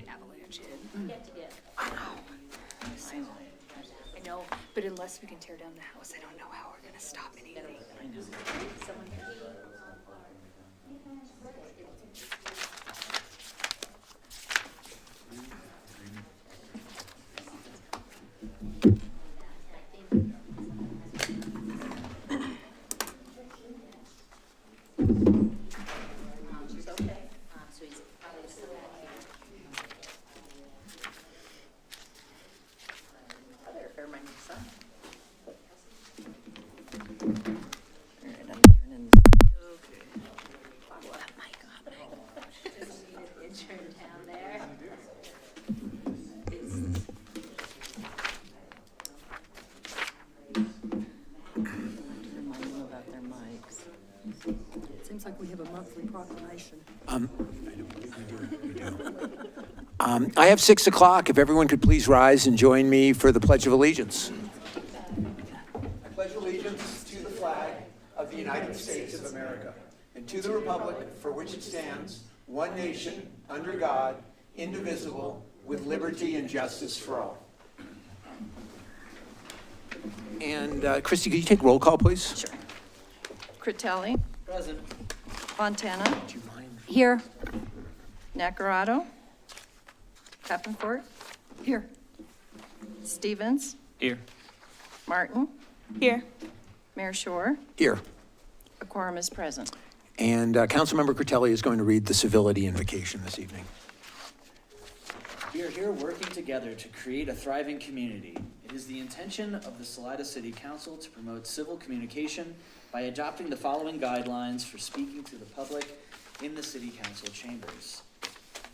avalanche in. Get together. I know, but unless we can tear down the house, I don't know how we're gonna stop anything. Someone can she's okay. So he's probably still back here. Or my son. My God. Just need an intern down there. Remind them about their mics. It seems like we have a monthly proclamation. I have 6 o'clock. If everyone could please rise and join me for the Pledge of Allegiance. I pledge allegiance to the flag of the United States of America and to the republic for which it stands, one nation, under God, indivisible, with liberty and justice for all. And Christy, could you take roll call, please? Sure. Critelli. Present. Fontana. Do you mind? Here. Nacarado. Peppenfort. Here. Stevens. Here. Martin. Here. Mayor Shore. Here. A quorum is present. And Councilmember Critelli is going to read the civility invocation this evening. We are here working together to create a thriving community. It is the intention of the Salida City Council to promote civil communication by adopting the following guidelines for speaking to the public in the City Council chambers.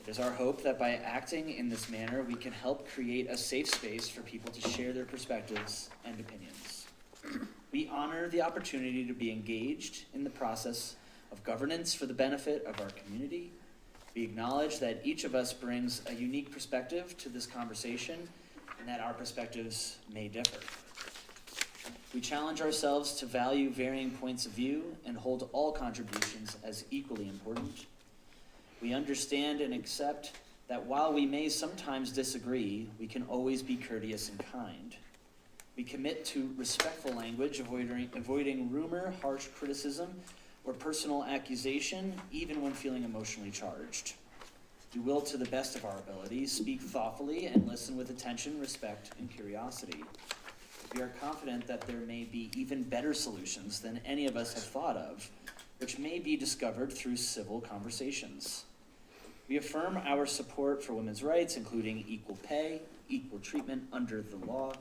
It is our hope that by acting in this manner, we can help create a safe space for people to share their perspectives and opinions. We honor the opportunity to be engaged in the process of governance for the benefit of our community. We acknowledge that each of us brings a unique perspective to this conversation and that our perspectives may differ. We challenge ourselves to value varying points of view and hold all contributions as equally important. We understand and accept that while we may sometimes disagree, we can always be courteous and kind. We commit to respectful language, avoiding rumor, harsh criticism, or personal accusation, even when feeling emotionally charged. We will, to the best of our ability, speak thoughtfully and listen with attention, respect, and curiosity. We are confident that there may be even better solutions than any of us have thought of, which may be discovered through civil conversations. We affirm our support for women's rights, including equal pay, equal treatment under the law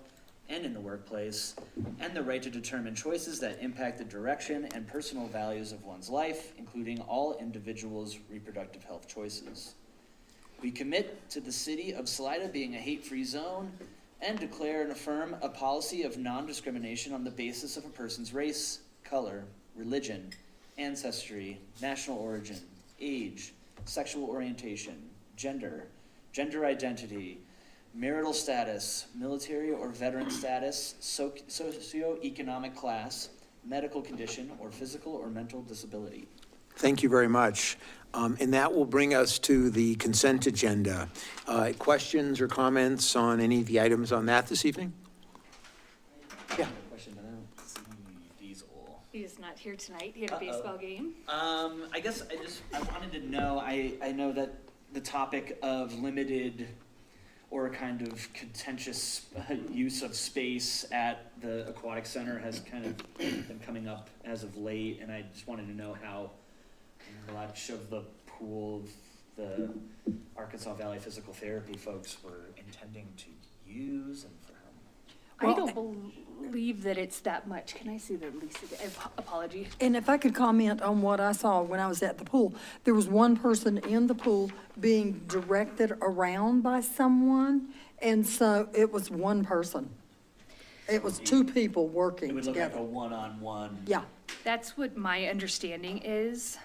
and in the workplace, and the right to determine choices that impact the direction and personal values of one's life, including all individuals' reproductive health choices. We commit to the city of Salida being a hate-free zone and declare and affirm a policy of non-discrimination on the basis of a person's race, color, religion, ancestry, national origin, age, sexual orientation, gender identity, marital status, military or veteran status, socioeconomic class, medical condition, or physical or mental disability. Thank you very much. And that will bring us to the consent agenda. Questions or comments on any of the items on that this evening? Yeah. Question, but I don't see Diesel. He is not here tonight. He had a baseball game. I guess I wanted to know, I know that the topic of limited or kind of contentious use of space at the aquatic center has kind of been coming up as of late, and I just wanted to know how much of the pool the Arkansas Valley Physical Therapy folks were intending to use and for how. I don't believe that it's that much. Can I see the lease again? Apology. And if I could comment on what I saw when I was at the pool, there was one person in the pool being directed around by someone, and so it was one person. It was two people It working would look like a together. one-on-one. Yeah, That's what my understanding is.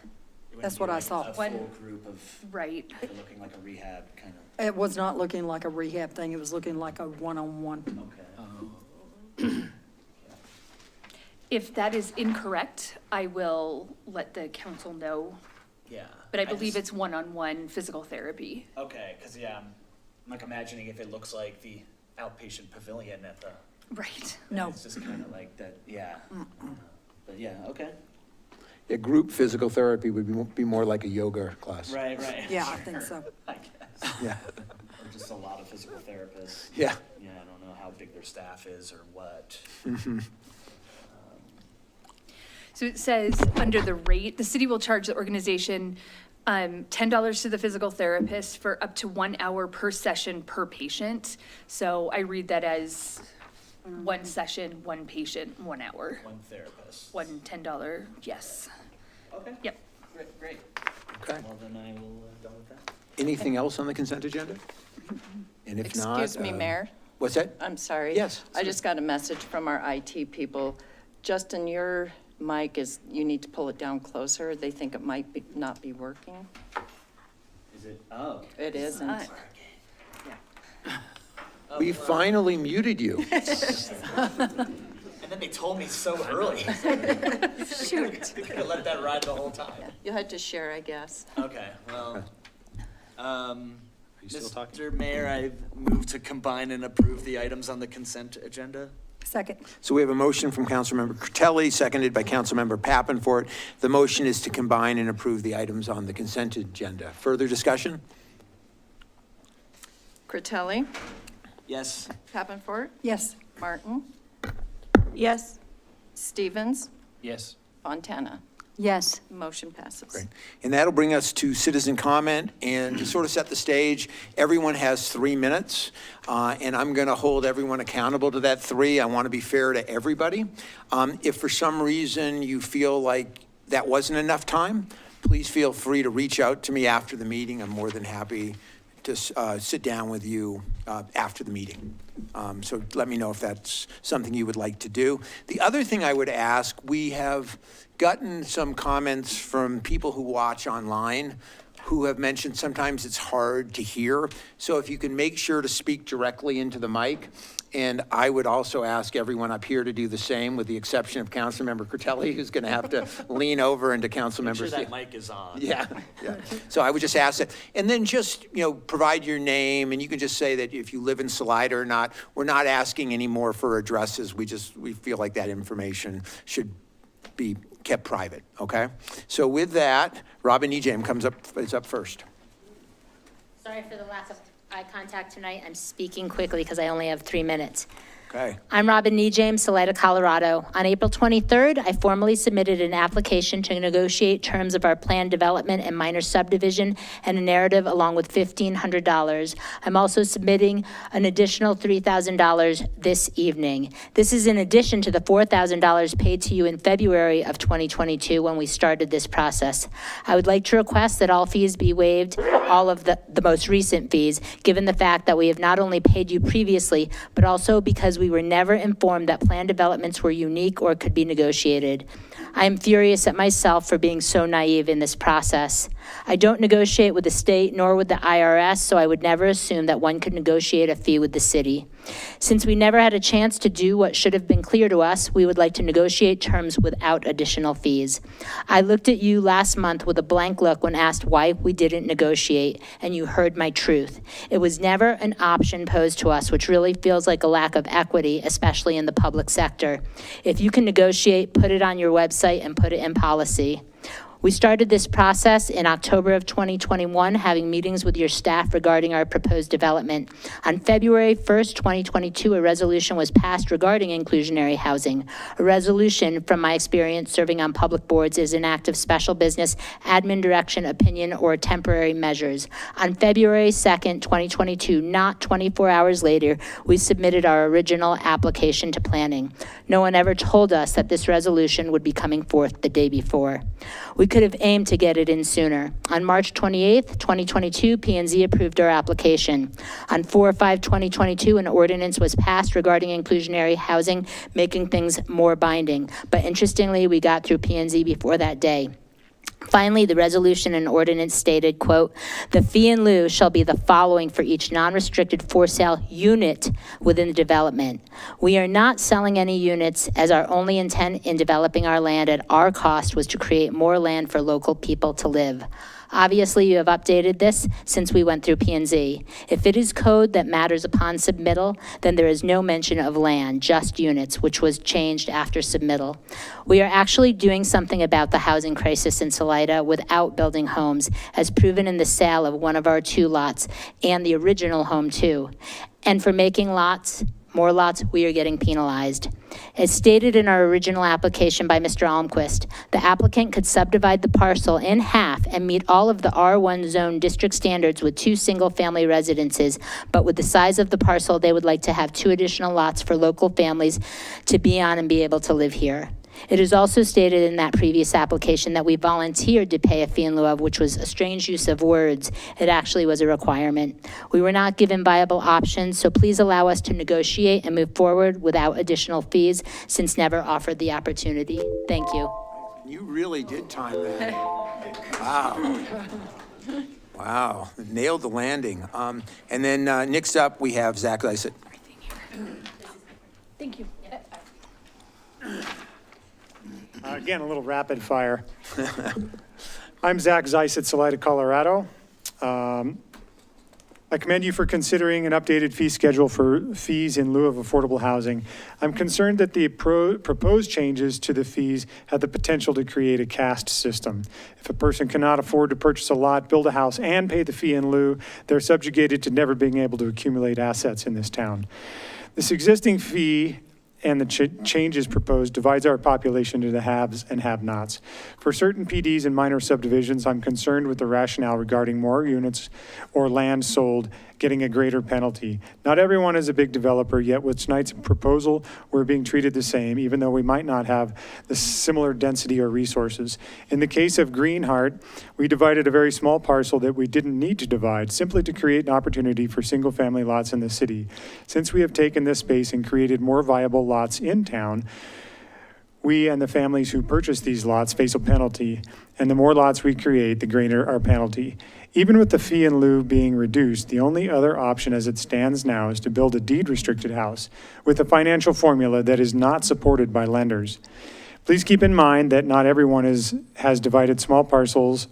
It wouldn't That's be what I like saw. A full group of, Right. looking like a rehab kind of, it was not looking like a rehab thing, it was looking like a one-on-one. okay. If that is incorrect, I will let the council know Yeah. But I believe just- it's one-on-one physical therapy. Okay, because yeah, I'm like imagining if it looks like the outpatient pavilion at the. Right. No. It's just kind of like that, yeah. But yeah, okay. A group physical therapy would be more like a yoga class. Right, right. Yeah, I think so. I guess. Yeah, Or just a lot of physical therapists. yeah. Yeah, I don't know how big their staff is or what. So it says, under the rate, the city will charge the organization $10 to the physical therapist for up to 1 hour per session per patient. So I read that as one session, one patient, 1 hour, One therapist. one $10, yes. Okay. Yep. Great, great. Okay. Well, then I will done with that. Anything else on the consent agenda? And if not. Excuse me, Mayor, What's that? I'm sorry. Yes. I just got a message from our IT people. Justin, your mic is, you need to pull it down closer. They think it might not be working. Is it, oh. It isn't. We finally muted you. And then they told me so early. Shoot. They could have let that ride the whole time. You'll have to share, I guess. Okay, well, you still talking? Mr. Mayor, I move to combine and approve the items on the consent agenda. Second. So we have a motion from Councilmember Curtelli, seconded by Councilmember Pappenfort. The motion is to combine and approve the items on the consent agenda. Further discussion? Critelli, Yes. Pappenfort, Yes. Martin, Yes. Stevens, Yes. Fontana. Yes. Motion passes. Great. And that'll bring us to citizen comment. And to sort of set the stage, everyone has 3 minutes. And I'm going to hold everyone accountable to that 3. I want to be fair to everybody. If for some reason you feel like that wasn't enough time, please feel free to reach out to me after the meeting. I'm more than happy to sit down with you after the meeting. So let me know if that's something you would like to do. The other thing I would ask, we have gotten some comments from people who watch online who have mentioned sometimes it's hard to hear. So if you can make sure to speak directly into the mic. And I would also ask everyone up here to do the same, with the exception of Councilmember Curtelli, who's going to have to lean over into Councilmember. Make sure that mic is on. Yeah, yeah. So I would just ask that. And then just, provide your name, and you can just say that if you live in Salida or not. We're not asking any more for addresses. We feel like that information should be kept private, okay? So with that, Robin Ejam is up first. Sorry for the lack of eye contact tonight. I'm speaking quickly because I only have 3 minutes. Okay. I'm Robin Nejames, Salida, Colorado. On April 23rd, I formally submitted an application to negotiate terms of our planned development and minor subdivision and a narrative along with $1,500. I'm also submitting an additional $3,000 this evening. This is in addition to the $4,000 paid to you in February of 2022 when we started this process. I would like to request that all fees be waived, all of the most recent fees, given the fact that we have not only paid you previously, but also because we were never informed that plan developments were unique or could be negotiated. I am furious at myself for being so naive in this process. I don't negotiate with the state nor with the IRS, so I would never assume that one could negotiate a fee with the city. Since we never had a chance to do what should have been clear to us, we would like to negotiate terms without additional fees. I looked at you last month with a blank look when asked why we didn't negotiate, and you heard my truth. It was never an option posed to us, which really feels like a lack of equity, especially in the public sector. If you can negotiate, put it on your website and put it in policy. We started this process in October of 2021, having meetings with your staff regarding our proposed development. On February 1st, 2022, a resolution was passed regarding inclusionary housing. A resolution, from my experience serving on public boards, is an act of special business, admin direction, opinion, or temporary measures. On February 2nd, 2022, not 24 hours later, we submitted our original application to planning. No one ever told us that this resolution would be coming forth the day before. We could have aimed to get it in sooner. On March 28th, 2022, P&Z approved our application. On 4/5/2022, an ordinance was passed regarding inclusionary housing, making things more binding. But interestingly, we got through P&Z before that day. Finally, the resolution and ordinance stated, quote, "The fee in lieu shall be the following for each non-restricted for-sale unit within the development. We are not selling any units, as our only intent in developing our land at our cost was to create more land for local people to live." Obviously, you have updated this since we went through P&Z. If it is code that matters upon submittal, then there is no mention of land, just units, which was changed after submittal. We are actually doing something about the housing crisis in Salida without building homes, as proven in the sale of one of our 2 lots and the original home too. And for making more lots, we are getting penalized. As stated in our original application by Mr. Almquist, the applicant could subdivide the parcel in half and meet all of the R1 zone district standards with 2 single-family residences, but with the size of the parcel, they would like to have 2 additional lots for local families to be on and be able to live here. It is also stated in that previous application that we volunteered to pay a fee in lieu of, which was a strange use of words. It actually was a requirement. We were not given viable options, so please allow us to negotiate and move forward without additional fees, since never offered the opportunity. Thank you. You really did time that. Wow. Wow, nailed the landing. And then next up, we have Zach Lysett. Thank you. Again, a little rapid fire. I'm Zach Zeiss at Salida, Colorado. I commend you for considering an updated fee schedule for fees in lieu of affordable housing. I'm concerned that the proposed changes to the fees have the potential to create a caste system. If a person cannot afford to purchase a lot, build a house, and pay the fee in lieu, they're subjugated to never being able to accumulate assets in this town. This existing fee and the changes proposed divides our population into haves and have-nots. For certain PDs and minor subdivisions, I'm concerned with the rationale regarding more units or land sold getting a greater penalty. Not everyone is a big developer, yet with tonight's proposal, we're being treated the same, even though we might not have the similar density or resources. In the case of Greenheart, we divided a very small parcel that we didn't need to divide, simply to create an opportunity for single-family lots in the city. Since we have taken this space and created more viable lots in town, we and the families who purchase these lots face a penalty, and the more lots we create, the greater our penalty. Even with the fee in lieu being reduced, the only other option as it stands now is to build a deed-restricted house with a financial formula that is not supported by lenders. Please keep in mind that not everyone has divided small parcels,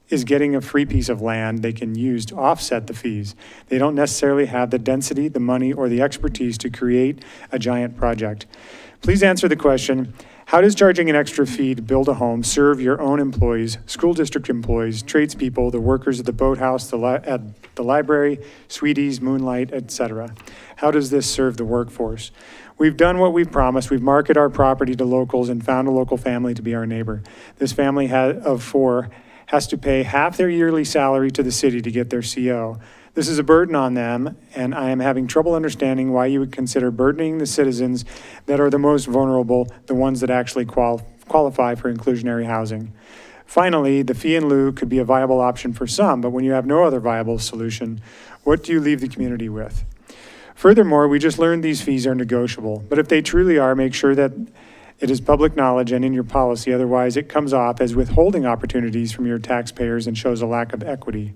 is getting a free piece of land they can use to offset the fees. They don't necessarily have the density, the money, or the expertise to create a giant project. Please answer the question, how does charging an extra fee to build a home serve your own employees, school district employees, tradespeople, the workers at the boathouse, at the library, Sweeties, Moonlight, etc.? How does this serve the workforce? We've done what we've promised. We've marketed our property to locals and found a local family to be our neighbor. This family of 4 has to pay half their yearly salary to the city to get their CO. This is a burden on them, and I am having trouble understanding why you would consider burdening the citizens that are the most vulnerable, the ones that actually qualify for inclusionary housing. Finally, the fee in lieu could be a viable option for some, but when you have no other viable solution, what do you leave the community with? Furthermore, we just learned these fees are negotiable, but if they truly are, make sure that it is public knowledge and in your policy, otherwise it comes off as withholding opportunities from your taxpayers and shows a lack of equity.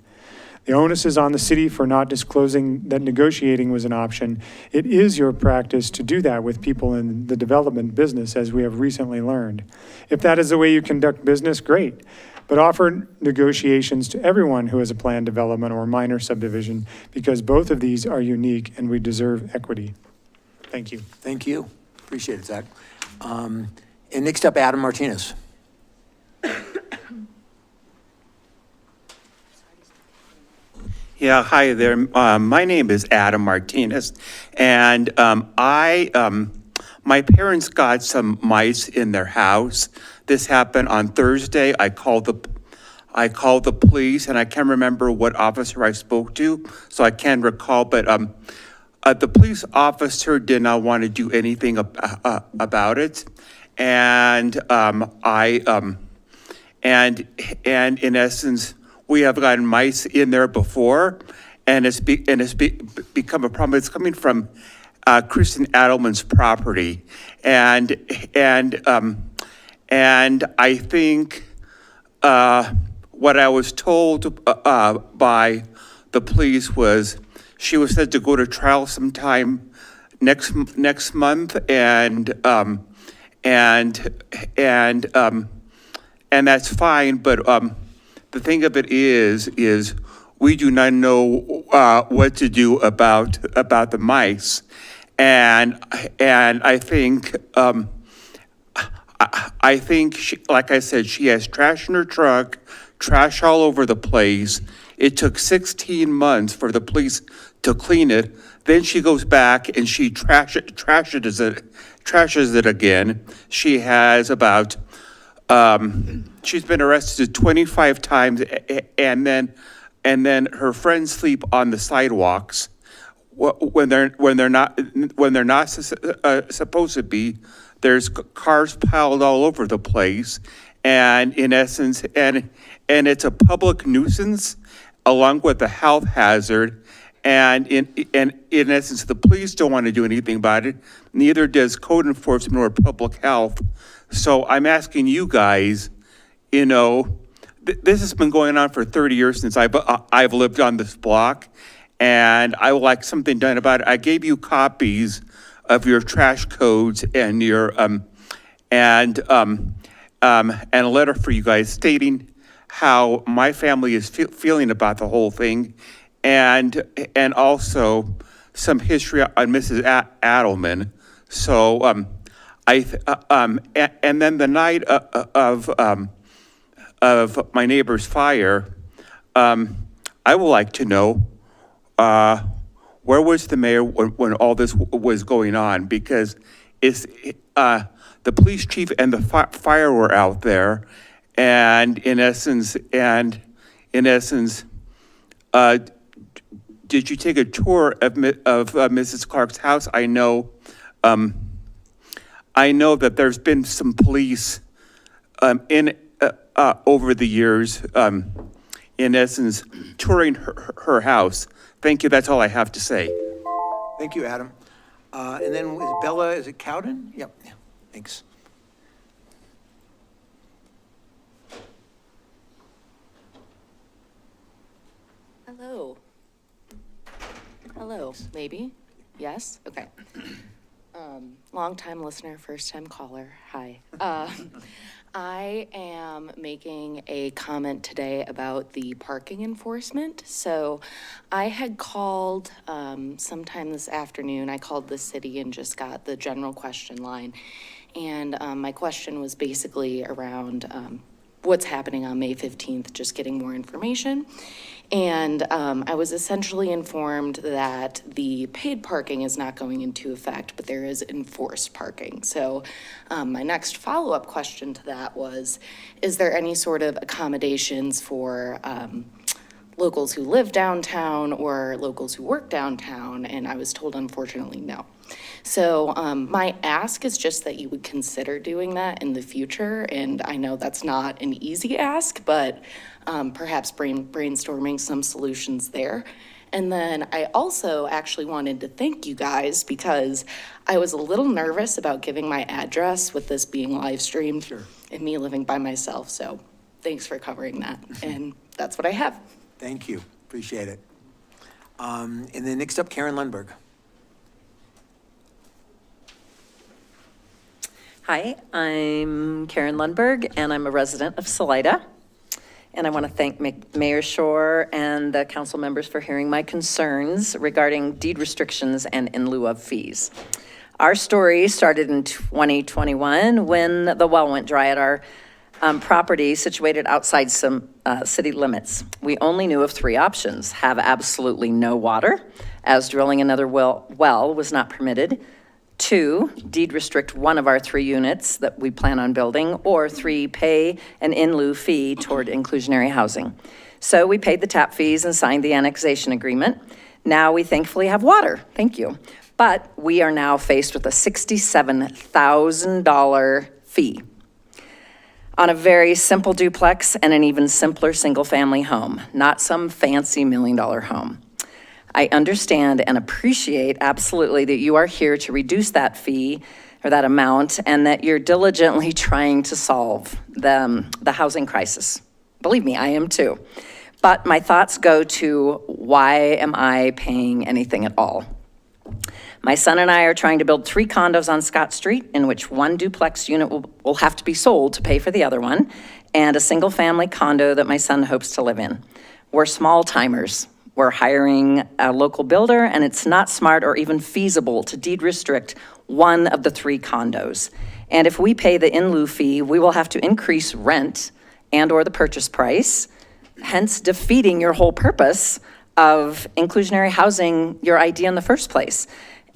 The onus is on the city for not disclosing that negotiating was an option. It is your practice to do that with people in the development business, as we have recently learned. If that is the way you conduct business, great. But offer negotiations to everyone who has a planned development or minor subdivision, because both of these are unique and we deserve equity. Thank you. Thank you. Appreciate it, Zach. And next up, Adam Martinez. Yeah, hi there. My name is Adam Martinez, and my parents got some mice in their house. This happened on Thursday. I called the police, and I can't remember what officer I spoke to, so I can't recall. But the police officer did not want to do anything about it, and and in essence, we have gotten mice in there before, and it's become a problem. It's coming from Kristen Adelman's property, and And I think what I was told by the police was she was said to go to trial sometime next month, and that's fine. But the thing of it is we do not know what to do about the mice, and I think. I think, like I said, she has trash in her truck, trash all over the place. It took 16 months for the police to clean it. Then she goes back and she trashes it again. She has about, she's been arrested 25 times, and then her friends sleep on the sidewalks when they're not supposed to be. There's cars piled all over the place, and in essence, and it's a public nuisance along with a health hazard. And in essence, the police don't want to do anything about it. Neither does code enforcement or public health. So I'm asking you guys, this has been going on for 30 years since I've lived on this block, and I would like something done about it. I gave you copies of your trash codes and your and a letter for you guys stating how my family is feeling about the whole thing, and also some history on Mrs. Adelman. So and then the night of my neighbor's fire, I would like to know where was the mayor when all this was going on? Because the police chief and the fire were out there, and in essence, did you take a tour of Mrs. Clark's house? I know that there's been some police over the years, in essence, touring her house. Thank you. That's all I have to say. Thank you, Adam. And then Bella, is it Cowden? Yep, yeah, thanks. Hello, maybe? Yes? Okay. Long-time listener, first-time caller, hi. I am making a comment today about the parking enforcement. So I had called sometime this afternoon, I called the city and just got the general question line. And my question was basically around what's happening on May 15th, just getting more information. And I was essentially informed that the paid parking is not going into effect, but there is enforced parking. So my next follow-up question to that was, is there any sort of accommodations for locals who live downtown or locals who work downtown? And I was told, unfortunately, no. So my ask is just that you would consider doing that in the future. And I know that's not an easy ask, but perhaps brainstorming some solutions there. And then I also actually wanted to thank you guys because I was a little nervous about giving my address with this being live streamed and me living by myself. So thanks for covering that. And that's what I have. Thank you, appreciate it. And then next up, Karen Lundberg. Hi, I'm Karen Lundberg, and I'm a resident of Salida. And I want to thank Mayor Shore and the council members for hearing my concerns regarding deed restrictions and in lieu of fees. Our story started in 2021 when the well went dry at our property situated outside some city limits. We only knew of 3 options: have absolutely no water, as drilling another well was not permitted; 2, deed restrict one of our 3 units that we plan on building; or 3, pay an in lieu fee toward inclusionary housing. So we paid the tap fees and signed the annexation agreement. Now we thankfully have water, thank you. But we are now faced with a $67,000 fee on a very simple duplex and an even simpler single-family home, not some fancy $1 million home. I understand and appreciate absolutely that you are here to reduce that fee or that amount, and that you're diligently trying to solve the housing crisis. Believe me, I am too. But my thoughts go to, why am I paying anything at all? My son and I are trying to build 3 condos on Scott Street, in which one duplex unit will have to be sold to pay for the other one, and a single-family condo that my son hopes to live in. We're small timers. We're hiring a local builder, and it's not smart or even feasible to deed restrict one of the 3 condos. And if we pay the in lieu fee, we will have to increase rent and/or the purchase price, hence defeating your whole purpose of inclusionary housing, your idea in the first place.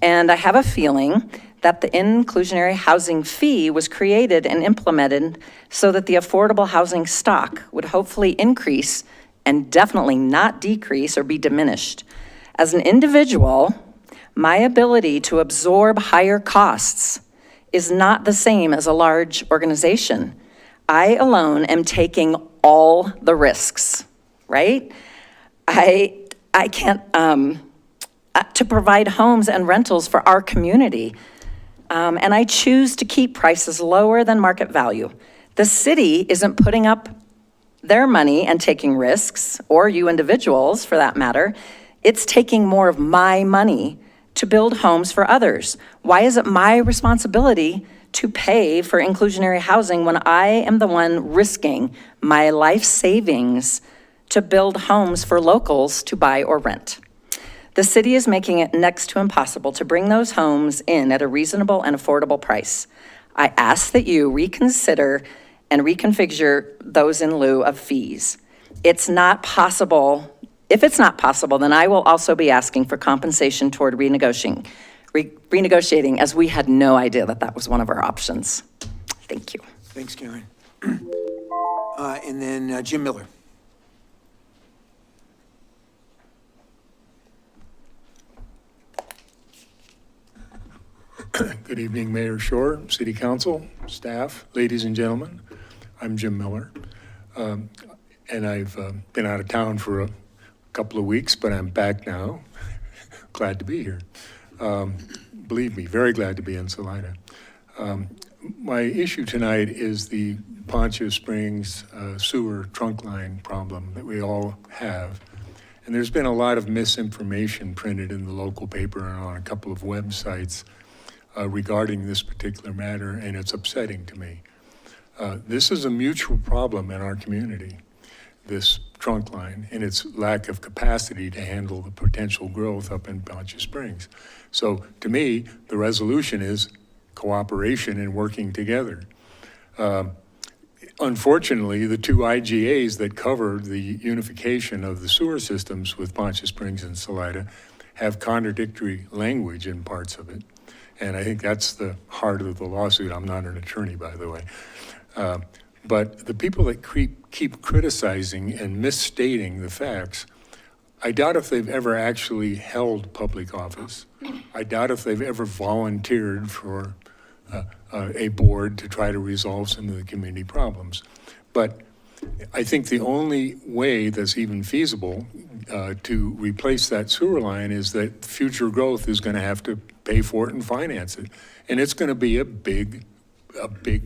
And I have a feeling that the inclusionary housing fee was created and implemented so that the affordable housing stock would hopefully increase and definitely not decrease or be diminished. As an individual, my ability to absorb higher costs is not the same as a large organization. I alone am taking all the risks, right? I can't, to provide homes and rentals for our community. And I choose to keep prices lower than market value. The city isn't putting up their money and taking risks, or you individuals for that matter. It's taking more of my money to build homes for others. Why is it my responsibility to pay for inclusionary housing when I am the one risking my life savings to build homes for locals to buy or rent? The city is making it next to impossible to bring those homes in at a reasonable and affordable price. I ask that you reconsider and reconfigure those in lieu of fees. It's not possible. If it's not possible, then I will also be asking for compensation toward renegotiating, as we had no idea that that was one of our options. Thank you. Thanks, Karen. And then Jim Miller. Good evening, Mayor Shore, City Council, staff, ladies and gentlemen. I'm Jim Miller, and I've been out of town for a couple of weeks, but I'm back now. Glad to be here. Believe me, very glad to be in Salida. My issue tonight is the Poncha Springs sewer trunk line problem that we all have. And there's been a lot of misinformation printed in the local paper and on a couple of websites regarding this particular matter, and it's upsetting to me. This is a mutual problem in our community, this trunk line, and its lack of capacity to handle the potential growth up in Poncha Springs. So to me, the resolution is cooperation and working together. Unfortunately, the 2 IGAs that cover the unification of the sewer systems with Poncha Springs and Salida have contradictory language in parts of it. And I think that's the heart of the lawsuit. I'm not an attorney, by the way. But the people that keep criticizing and misstating the facts, I doubt if they've ever actually held public office. I doubt if they've ever volunteered for a board to try to resolve some of the community problems. But I think the only way that's even feasible to replace that sewer line is that future growth is going to have to pay for it and finance it. And it's going to be a big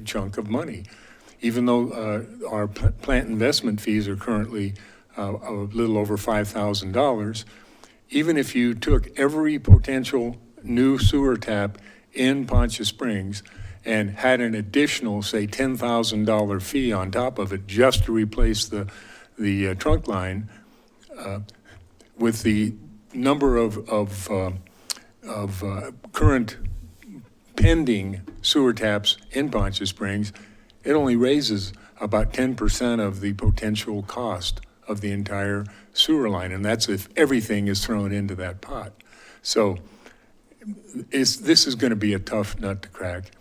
chunk of money. Even though our plant investment fees are currently a little over $5,000, even if you took every potential new sewer tap in Poncha Springs and had an additional, say, $10,000 fee on top of it just to replace the trunk line, with the number of current pending sewer taps in Poncha Springs, it only raises about 10% of the potential cost of the entire sewer line, and that's if everything is thrown into that pot. So this is going to be a tough nut to crack.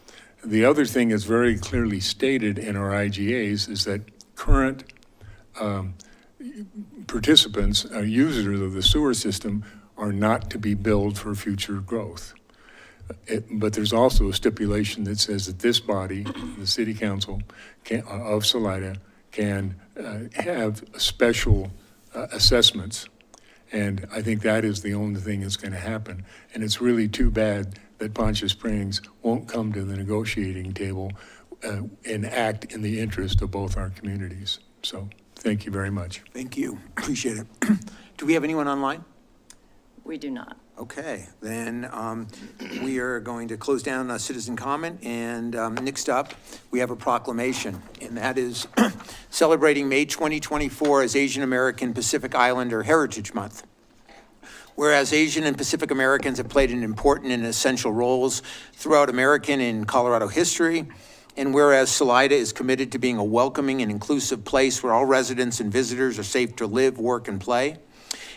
The other thing is very clearly stated in our IGAs is that current participants, users of the sewer system, are not to be billed for future growth. But there's also a stipulation that says that this body, the City Council of Salida, can have special assessments. And I think that is the only thing that's going to happen. And it's really too bad that Poncha Springs won't come to the negotiating table and act in the interest of both our communities. So thank you very much. Thank you. Appreciate it. Do we have anyone online? We do not. Okay, then we are going to close down citizen comment, and next up, we have a proclamation, and that is celebrating May 2024 as Asian American Pacific Islander Heritage Month. Whereas Asian and Pacific Americans have played an important and essential roles throughout American and Colorado history, and whereas Salida is committed to being a welcoming and inclusive place where all residents and visitors are safe to live, work, and play,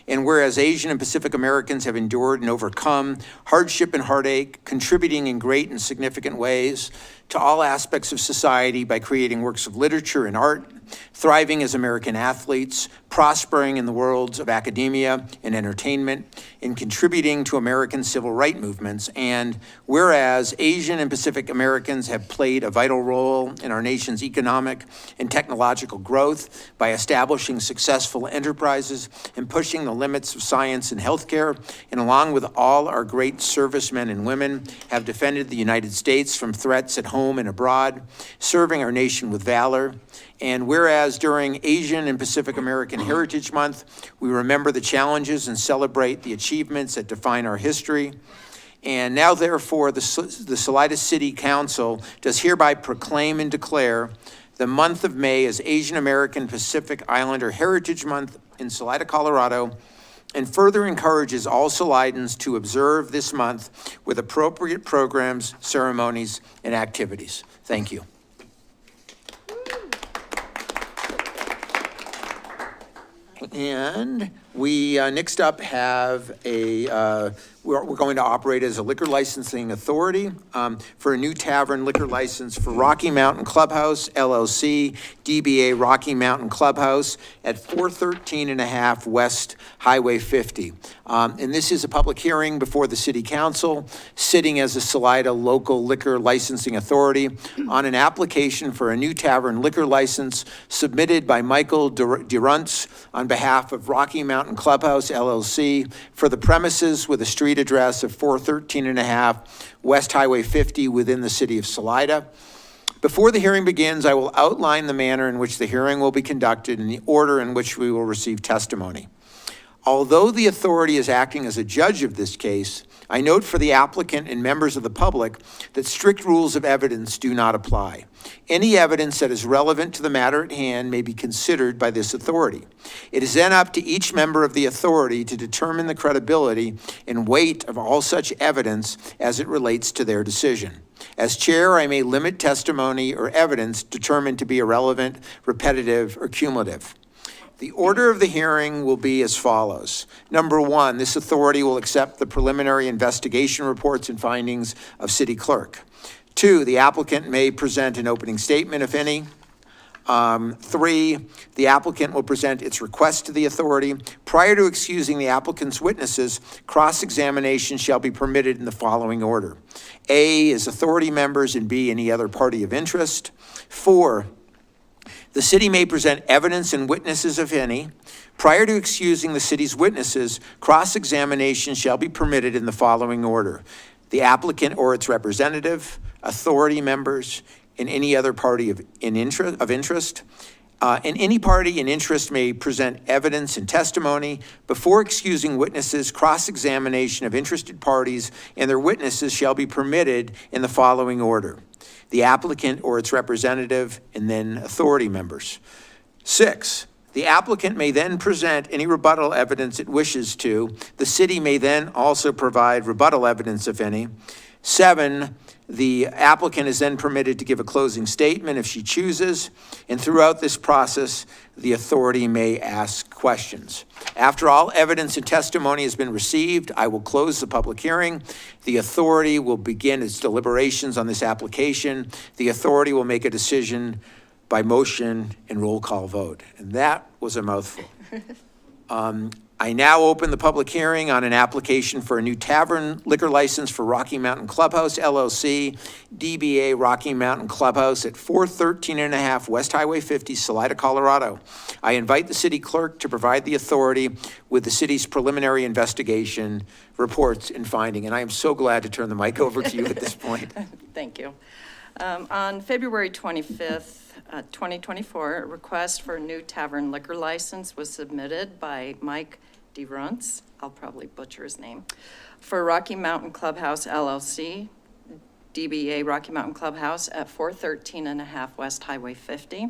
and whereas Asian and Pacific Americans have endured and overcome hardship and heartache, contributing in great and significant ways to all aspects of society by creating works of literature and art, thriving as American athletes, prospering in the worlds of academia and entertainment, and contributing to American civil rights movements. And whereas Asian and Pacific Americans have played a vital role in our nation's economic and technological growth by establishing successful enterprises and pushing the limits of science and healthcare, and along with all our great servicemen and women, have defended the United States from threats at home and abroad, serving our nation with valor. And whereas during Asian and Pacific American Heritage Month, we remember the challenges and celebrate the achievements that define our history. And now, therefore, the Salida City Council does hereby proclaim and declare the month of May as Asian American Pacific Islander Heritage Month in Salida, Colorado, and further encourages all Salidans to observe this month with appropriate programs, ceremonies, and activities. Thank you. And we next up have we're going to operate as a liquor licensing authority for a new tavern liquor license for Rocky Mountain Clubhouse LLC, DBA Rocky Mountain Clubhouse at 413.5 West Highway 50. And this is a public hearing before the City Council, sitting as a Salida local liquor licensing authority on an application for a new tavern liquor license submitted by Michael Durantz on behalf of Rocky Mountain Clubhouse LLC for the premises with a street address of 413.5 West Highway 50 within the city of Salida. Before the hearing begins, I will outline the manner in which the hearing will be conducted and the order in which we will receive testimony. Although the authority is acting as a judge of this case, I note for the applicant and members of the public that strict rules of evidence do not apply. Any evidence that is relevant to the matter at hand may be considered by this authority. It is then up to each member of the authority to determine the credibility and weight of all such evidence as it relates to their decision. As chair, I may limit testimony or evidence determined to be irrelevant, repetitive, or cumulative. The order of the hearing will be as follows. Number one, this authority will accept the preliminary investigation reports and findings of city clerk. Two, the applicant may present an opening statement, if any. Three, the applicant will present its request to the authority. Prior to excusing the applicant's witnesses, cross-examination shall be permitted in the following order. A is authority members, and B, any other party of interest. Four, the city may present evidence and witnesses, if any. Prior to excusing the city's witnesses, cross-examination shall be permitted in the following order. The applicant or its representative, authority members, and any other party of interest. And any party in interest may present evidence and testimony. Before excusing witnesses, cross-examination of interested parties and their witnesses shall be permitted in the following order. The applicant or its representative, and then authority members. 6, the applicant may then present any rebuttal evidence it wishes to. The city may then also provide rebuttal evidence, if any. 7, the applicant is then permitted to give a closing statement if she chooses, and throughout this process, the authority may ask questions. After all evidence and testimony has been received, I will close the public hearing. The authority will begin its deliberations on this application. The authority will make a decision by motion and roll call vote. And that was a mouthful. I now open the public hearing on an application for a new tavern liquor license for Rocky Mountain Clubhouse LLC, DBA Rocky Mountain Clubhouse at 413.5 West Highway 50, Salida, Colorado. I invite the city clerk to provide the authority with the city's preliminary investigation, reports, and finding. And I am so glad to turn the mic over to you at this point. Thank you. On February 25th, 2024, a request for a new tavern liquor license was submitted by Mike DeRunts, I'll probably butcher his name, for Rocky Mountain Clubhouse LLC, DBA Rocky Mountain Clubhouse at 413.5 West Highway 50.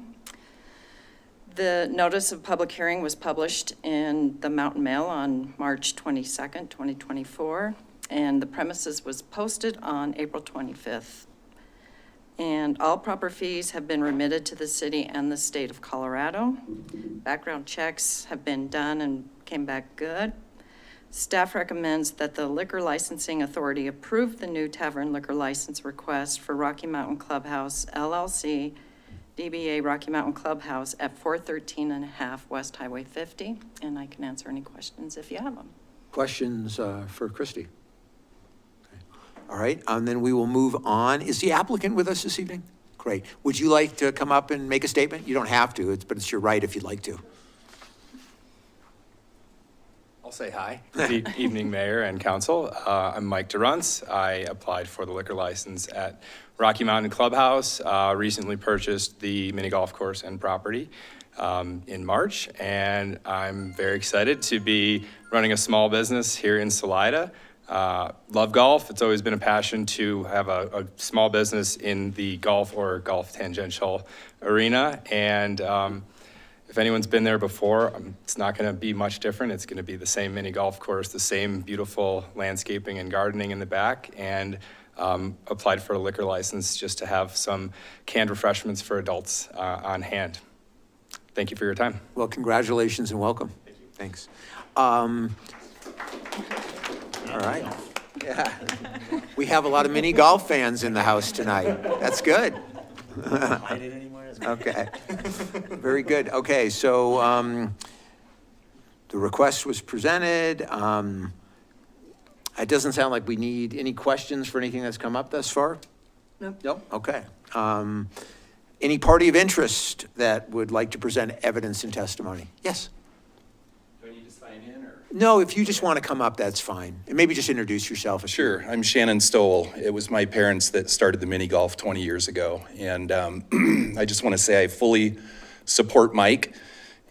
The notice of public hearing was published in the Mountain Mail on March 22nd, 2024, and the premises was posted on April 25th. And all proper fees have been remitted to the city and the state of Colorado. Background checks have been done and came back good. Staff recommends that the Liquor Licensing Authority approve the new tavern liquor license request for Rocky Mountain Clubhouse LLC, DBA Rocky Mountain Clubhouse at 413.5 West Highway 50. And I can answer any questions if you have them. Questions for Christie? All right, and then we will move on. Is the applicant with us this evening? Great. Would you like to come up and make a statement? You don't have to, but it's your right if you'd like to. I'll say hi. Good evening, Mayor and Council. I'm Mike DeRunts. I applied for the liquor license at Rocky Mountain Clubhouse, recently purchased the mini golf course and property in March, and I'm very excited to be running a small business here in Salida. Love golf. It's always been a passion to have a small business in the golf or golf tangential arena. And if anyone's been there before, it's not going to be much different. It's going to be the same mini golf course, the same beautiful landscaping and gardening in the back, and applied for a liquor license just to have some canned refreshments for adults on hand. Thank you for your time. Well, congratulations and welcome. Thank you. Thanks. All right. Yeah. We have a lot of mini golf fans in the house tonight. That's good. Okay. Very good. Okay, so the request was presented. It doesn't sound like we need any questions for anything that's come up thus far? Nope. Nope, okay. Any party of interest that would like to present evidence and testimony? Yes? Do I need to sign in or? No, if you just want to come up, that's fine. And maybe just introduce yourself. Sure. I'm Shannon Stowell. It was my parents that started the mini golf 20 years ago. And I just want to say I fully support Mike.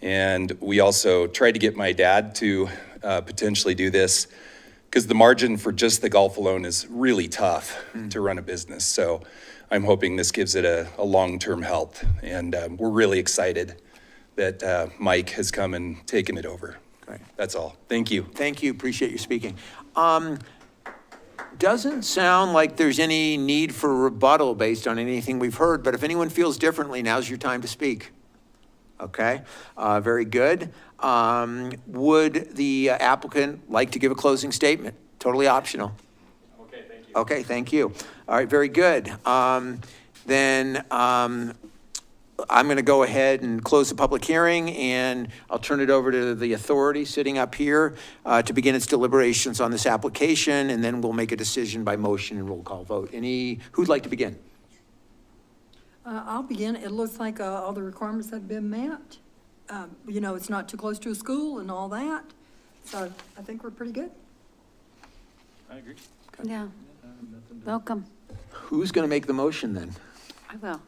And we also tried to get my dad to potentially do this because the margin for just the golf alone is really tough to run a business. So I'm hoping this gives it a long-term help. And we're really excited that Mike has come and taken it over. Great. That's all. Thank you. Thank you. Appreciate you speaking. Doesn't sound like there's any need for rebuttal based on anything we've heard, but if anyone feels differently, now's your time to speak. Okay, very good. Would the applicant like to give a closing statement? Totally optional. Okay, thank you. Okay, thank you. All right, very good. Then I'm going to go ahead and close the public hearing, and I'll turn it over to the authority sitting up here to begin its deliberations on this application, and then we'll make a decision by motion and roll call vote. Who'd like to begin? I'll begin. It looks like all the requirements have been met. You know, it's not too close to a school and all that. So I think we're pretty good. I agree. Yeah. Welcome. Who's going to make the motion then? I will.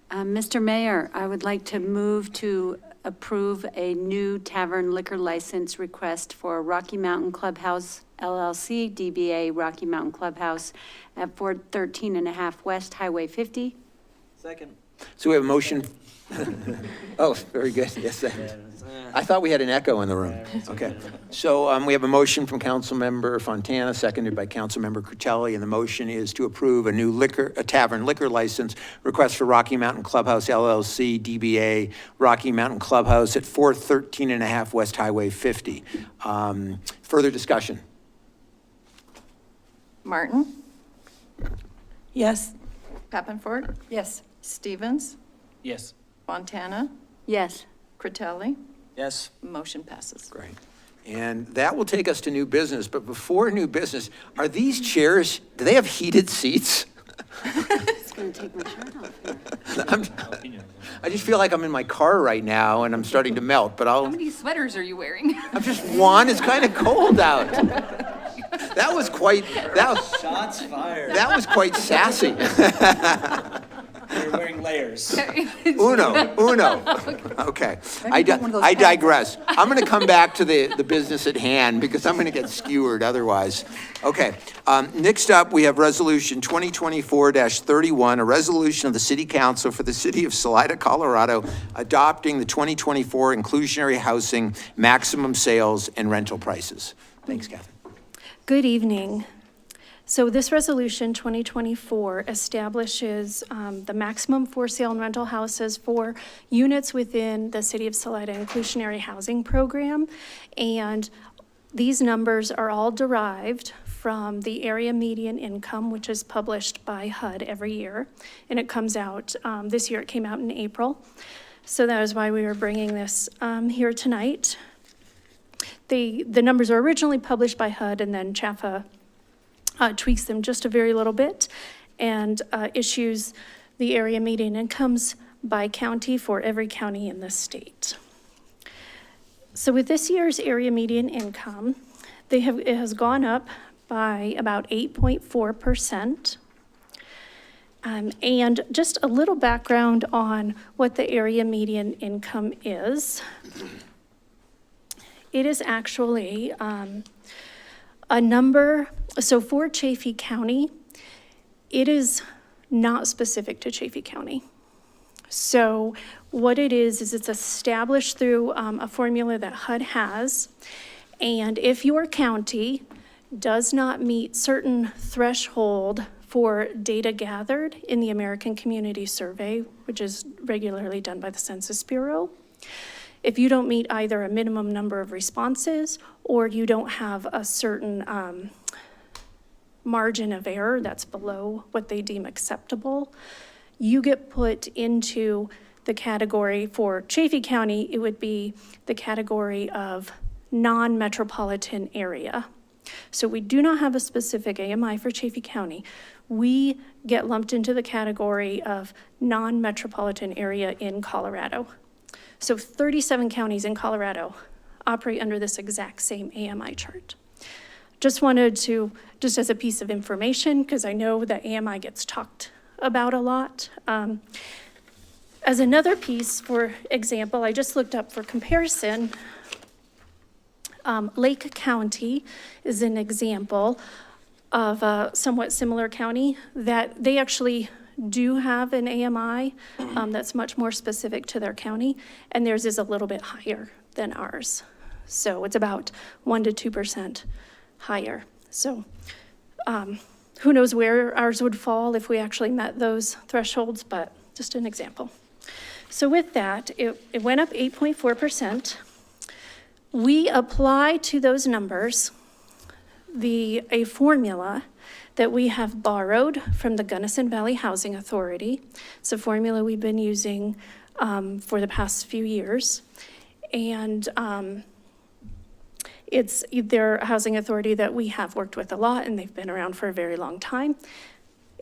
Mr. Mayor, I would like to move to approve a new tavern liquor license request for Rocky Mountain Clubhouse LLC, DBA Rocky Mountain Clubhouse at 413.5 West Highway 50. Second. So we have a motion. Oh, very good. Yes, I thought we had an echo in the room. Okay. So we have a motion from Councilmember Fontana, seconded by Councilmember Curtelli, and the motion is to approve a tavern liquor license request for Rocky Mountain Clubhouse LLC, DBA Rocky Mountain Clubhouse at 413.5 West Highway 50. Further discussion? Martin? Yes. Pappenford? Yes. Stevens? Yes. Fontana? Yes. Critelli? Yes. Motion passes. Great. And that will take us to new business, but before new business, are these chairs, do they have heated seats? It's going to take my shirt off here. I just feel like I'm in my car right now and I'm starting to melt, but How I'll, many sweaters are you wearing? I'm just one, it's kind of cold out. That was quite, Shots fired. that was quite sassy. You're wearing layers. Uno. Okay. Maybe get one of those I hats. digress. I'm going to come back to the business at hand because I'm going to get skewered otherwise. Okay. Next up, we have Resolution 2024-31, a resolution of the City Council for the City of Salida, Colorado, adopting the 2024 inclusionary housing maximum sales and rental prices. Thanks, Catherine. Good evening. So this resolution, 2024, establishes the maximum for sale and rental houses for units within the City of Salida Inclusionary Housing Program. And these numbers are all derived from the area median income, which is published by HUD every year. And it comes out, this year it came out in April. So that is why we are bringing this here tonight. The numbers are originally published by HUD, and then CHAFA tweaks them just a very little bit and issues the area median incomes by county for every county in the state. So with this year's area median income, it has gone up by about 8.4%. And just a little background on what the area median income is. It is actually a number, so for Chaffee County, it is not specific to Chaffee County. So what it is it's established through a formula that HUD has. And if your county does not meet certain threshold for data gathered in the American Community Survey, which is regularly done by the Census Bureau, if you don't meet either a minimum number of responses or you don't have a certain margin of error that's below what they deem acceptable, you get put into the category for Chaffee County. It would be the category of non-metropolitan area. So we do not have a specific AMI for Chaffee County. We get lumped into the category of non-metropolitan area in Colorado. So 37 counties in Colorado operate under this exact same AMI chart. Just wanted to, just as a piece of information, because I know that AMI gets talked about a lot. As another piece, for example, I just looked up for comparison. Lake County is an example of a somewhat similar county that they actually do have an AMI that's much more specific to their county, and theirs is a little bit higher than ours. So it's about 1% to 2% higher. So who knows where ours would fall if we actually met those thresholds, but just an example. So with that, it went up 8.4%. We apply to those numbers a formula that we have borrowed from the Gunnison Valley Housing Authority. It's a formula we've been using for the past few years. And it's their housing authority that we have worked with a lot, and they've been around for a very long time.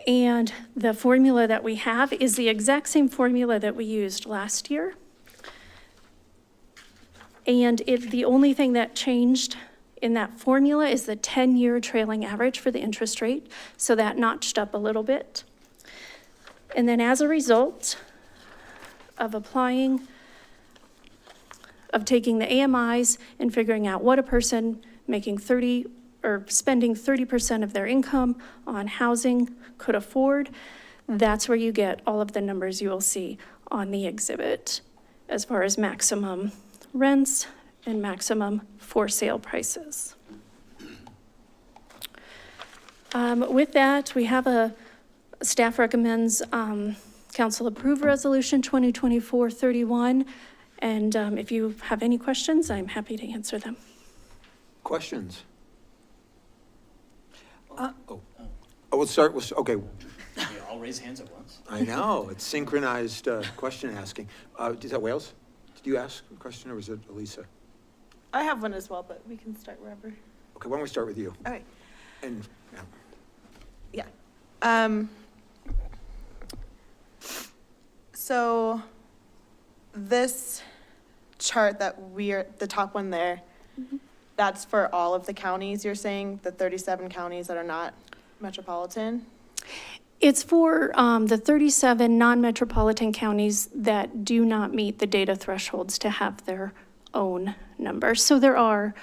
And the formula that we have is the exact same formula that we used last year. And the only thing that changed in that formula is the 10-year trailing average for the interest rate. So that notched up a little bit. And then as a result of taking the AMIs and figuring out what a person making spending 30% of their income on housing could afford, that's where you get all of the numbers you will see on the exhibit as far as maximum rents and maximum for sale prices. With that, we have staff recommends council approve resolution 2024-31. And if you have any questions, I'm happy to answer them. Questions? We'll start with, okay. Yeah, I'll raise hands at once. I know, it's synchronized question asking. Is that Wales? Did you ask a question or was it Elisa? I have one as well, but we can start wherever. Okay, why don't we start with you? Okay. And, yeah. Yeah. So this chart that the top one there, that's for all of the counties, you're saying, the 37 counties that are not metropolitan? It's for the 37 non-metropolitan counties that do not meet the data thresholds to have their own numbers. So there are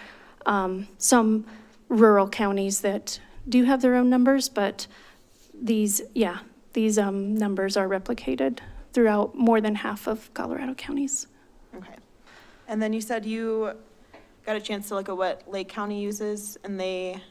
some rural counties that do have their own numbers, but these numbers are replicated throughout more than half of Colorado counties. Okay. And then you said you got a chance to look at what Lake County uses, and they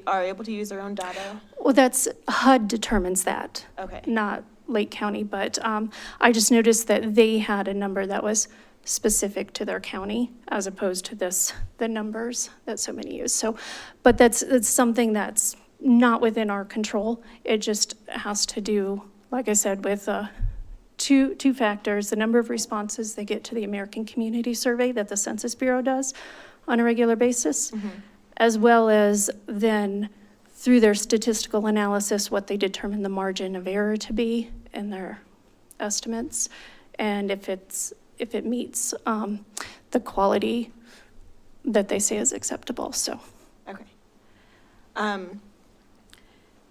are able to use their own data? Well, that's, HUD determines that. Okay. Not Lake County, but I just noticed that they had a number that was specific to their county as opposed to the numbers that so many use. So, but that's something that's not within our control. It just has to do, like I said, with two factors: the number of responses they get to the American Community Survey that the Census Bureau does on a regular basis, as well as then through their statistical analysis, what they determine the margin of error to be in their estimates, and if it meets the quality that they say is acceptable. So. Okay.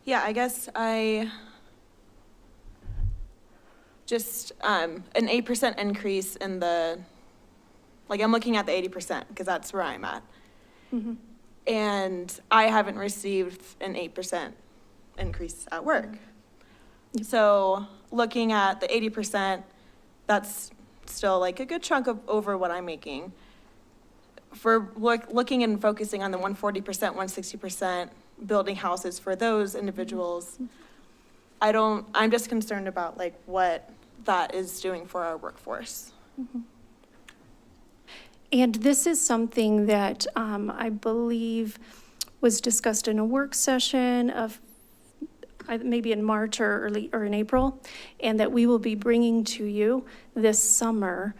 Yeah, I guess I just an 8% increase in I'm looking at the 80% because that's where I'm at. Mm-hmm. And I haven't received an 8% increase at work. So looking at the 80%, that's still like a good chunk of over what I'm making. For looking and focusing on the 140%, 160%, building houses for those individuals, I'm just concerned about like what that is doing for our workforce. Mm-hmm. And this is something that I believe was discussed in a work session of maybe in March or in April, and that we will be bringing to you this summer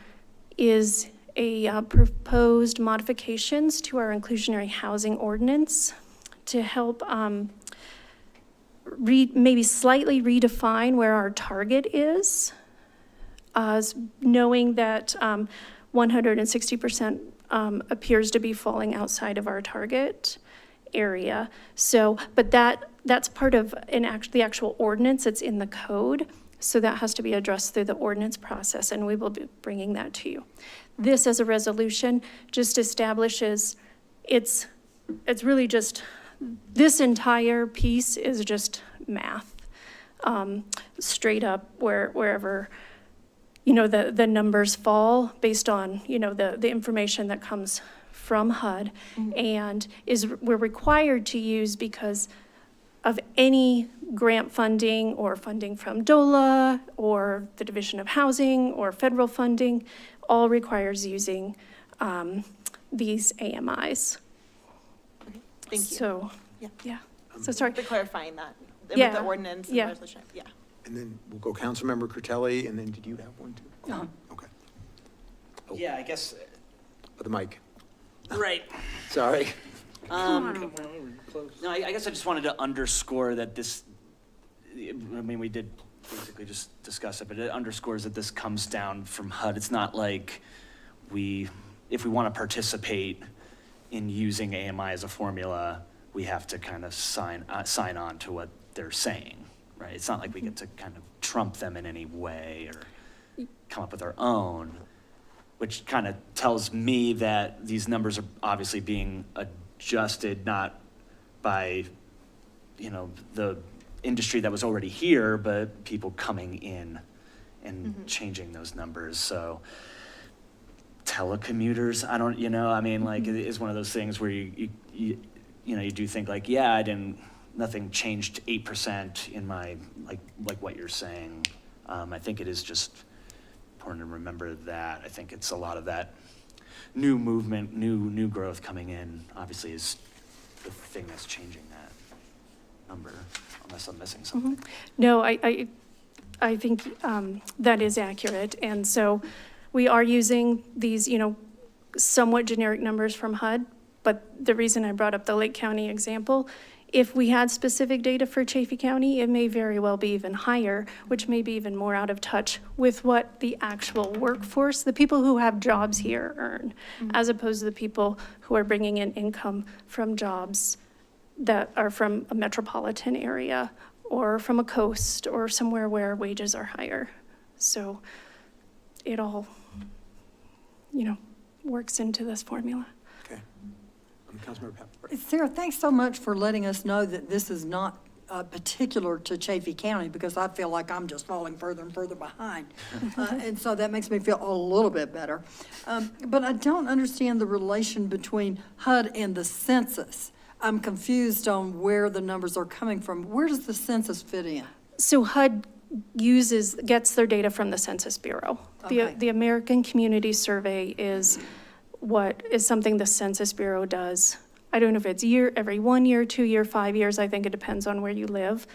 is a proposed modifications to our inclusionary housing ordinance to help maybe slightly redefine where our target is, knowing that 160% appears to be falling outside of our target area. So, but that's part of the actual ordinance. It's in the code. So that has to be addressed through the ordinance process, and we will be bringing that to you. This as a resolution just establishes it's really just, this entire piece is just math, straight up wherever the numbers fall based on, the information that comes from HUD, and we're required to use because of any grant funding or funding from DOLA or the Division of Housing or federal funding, all requires using these AMIs. Thank you. So, yeah. So sorry. For clarifying that Yeah. with the ordinance and Yeah. resolution. Yeah. And then we'll go Councilmember Curtelli, and then did you have one too? Uh-huh. Okay. Yeah, I guess, The mic. right. Sorry. No, I guess I just wanted to underscore that we did basically just discuss it, but it underscores that this comes down from HUD. It's not like if we want to participate in using AMI as a formula, we have to kind of sign on to what they're saying, right? It's not like we get to kind of trump them in any way or come up with our own, which kind of tells me that these numbers are obviously being adjusted not by, the industry that was already here, but people coming in and changing those numbers. So telecommuters, it is one of those things where you do think like, nothing changed 8% in my, like what you're saying. I think it is just important to remember that. I think it's a lot of that new movement, new growth coming in, obviously is the thing that's changing that number, unless I'm missing something. No, I think that is accurate. And so we are using these, somewhat generic numbers from HUD, but the reason I brought up the Lake County example, if we had specific data for Chaffey County, it may very well be even higher, which may be even more out of touch with what the actual workforce, the people who have jobs here earn, as opposed to the people who are bringing in income from jobs that are from a metropolitan area or from a coast or somewhere where wages are higher. So it all, works into this formula. Okay. Councilmember Pepper. Sarah, thanks so much for letting us know that this is not particular to Chaffey County, because I feel like I'm just falling further and further behind. And so that makes me feel a little bit better. But I don't understand the relation between HUD and the census. I'm confused on where the numbers are coming from. Where does the census fit in? So HUD gets their data from the Census Bureau. Okay. The American Community Survey is something the Census Bureau does. I don't know if it's every 1 year, 2 year, 5 years. I think it depends on where you live.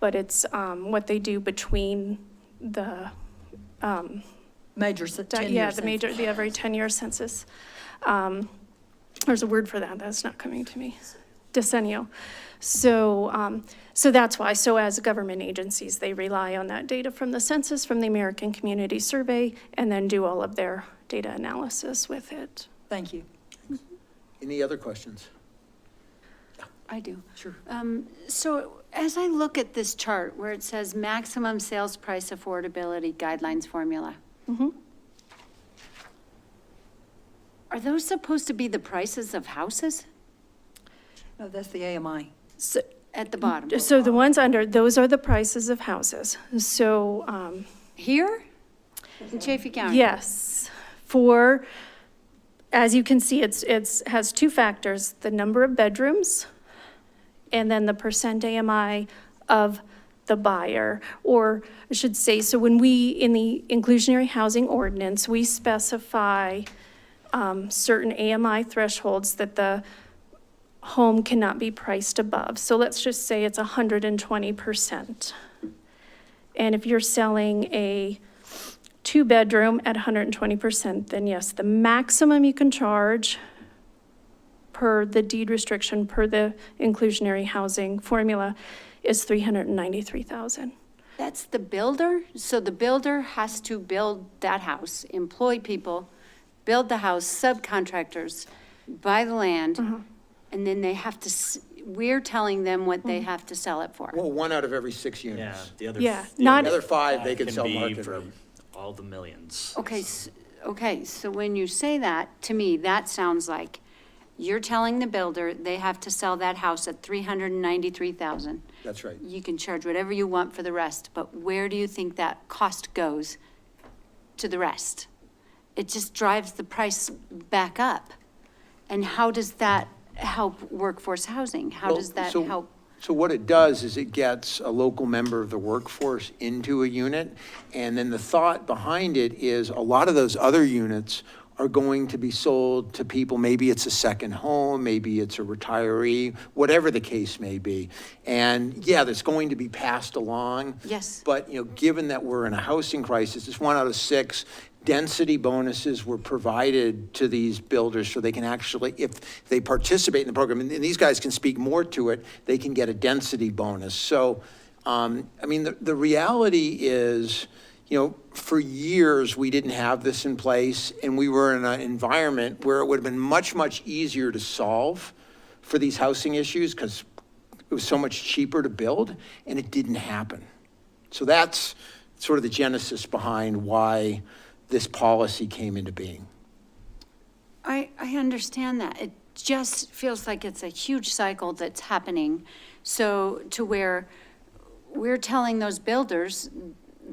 But it's what they do between the Major 10-year yeah, census. the every 10-year census. There's a word for that. That's not coming to me. Decennial. So that's why. So as government agencies, they rely on that data from the census, from the American Community Survey, and then do all of their data analysis with it. Thank you. Any other questions? I do. Sure. So as I look at this chart where it says maximum sales price affordability guidelines formula, are those supposed to be the prices of houses No, that's the AMI. So, at the bottom? so the ones under, those are the prices of houses. So, Here in Chaffey County? yes, as you can see, it's has two factors, the number of bedrooms and then the percent AMI of the buyer, or I should say, so when in the inclusionary housing ordinance, we specify certain AMI thresholds that the home cannot be priced above. So let's just say it's 120%. And if you're selling a 2-bedroom at 120%, then yes, the maximum you can charge per the deed restriction, per the inclusionary housing formula is $393,000. That's the builder? So the builder has to build that house, employ people, build the house, subcontractors, buy the land, and then they have to, we're telling them what they have to sell it for. Well, 1 out of every 6 Yeah, units. the other. Yeah, the not- The other 5, they could can sell be market for rate. all the millions. Okay, so when you say that, to me, that sounds like you're telling the builder they have to sell that house at $393,000. That's right. You can charge whatever you want for the rest, but where do you think that cost goes to the rest? It just drives the price back up. And how does that help workforce housing? How Well, does that so- help? So what it does is it gets a local member of the workforce into a unit, and then the thought behind it is a lot of those other units are going to be sold to people, maybe it's a second home, maybe it's a retiree, whatever the case may be. And yeah, that's going to be passed along. Yes. But, given that we're in a housing crisis, it's 1 out of 6, density bonuses were provided to these builders so they can actually, if they participate in the program, and these guys can speak more to it, they can get a density bonus. So, the reality is, for years, we didn't have this in place, and we were in an environment where it would have been much, much easier to solve for these housing issues because it was so much cheaper to build, and it didn't happen. So that's sort of the genesis behind why this policy came into being. I understand that. It just feels like it's a huge cycle that's happening. So to where we're telling those builders,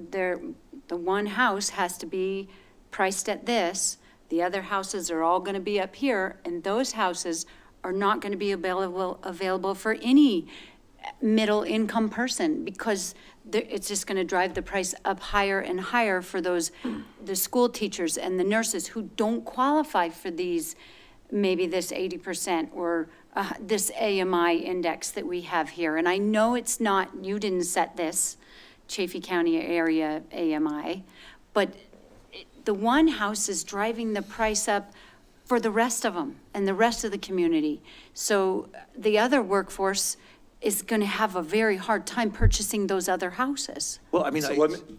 the one house has to be priced at this, the other houses are all going to be up here, and those houses are not going to be available for any middle income person because it's just going to drive the price up higher and higher for the school teachers and the nurses who don't qualify for maybe this 80% or this AMI index that we have here. And I know it's not, you didn't set this Chaffey County area AMI, but the one house is driving the price up for the rest of them and the rest of the community. So the other workforce is going to have a very hard time purchasing those other houses. Well, I mean,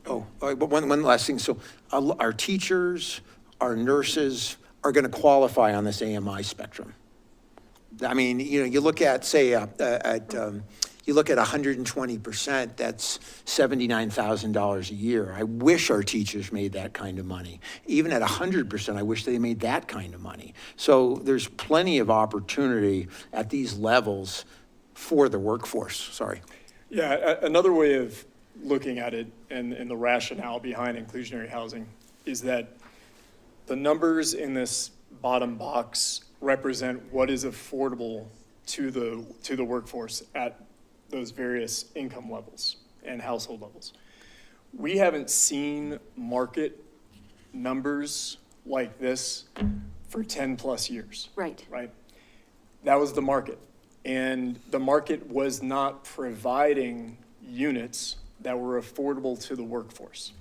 all right, but one last thing. So our teachers, our nurses are going to qualify on this AMI spectrum. I mean, you look at, say, you look at 120%, that's $79,000 a year. I wish our teachers made that kind of money. Even at 100%, I wish they made that kind of money. So there's plenty of opportunity at these levels for the workforce. Sorry. Yeah, another way of looking at it and the rationale behind inclusionary housing is that the numbers in this bottom box represent what is affordable to the workforce at those various income levels and household levels. We haven't seen market numbers like this for 10 plus years. Right. Right? That was the market. And the market was not providing units that were affordable to the workforce.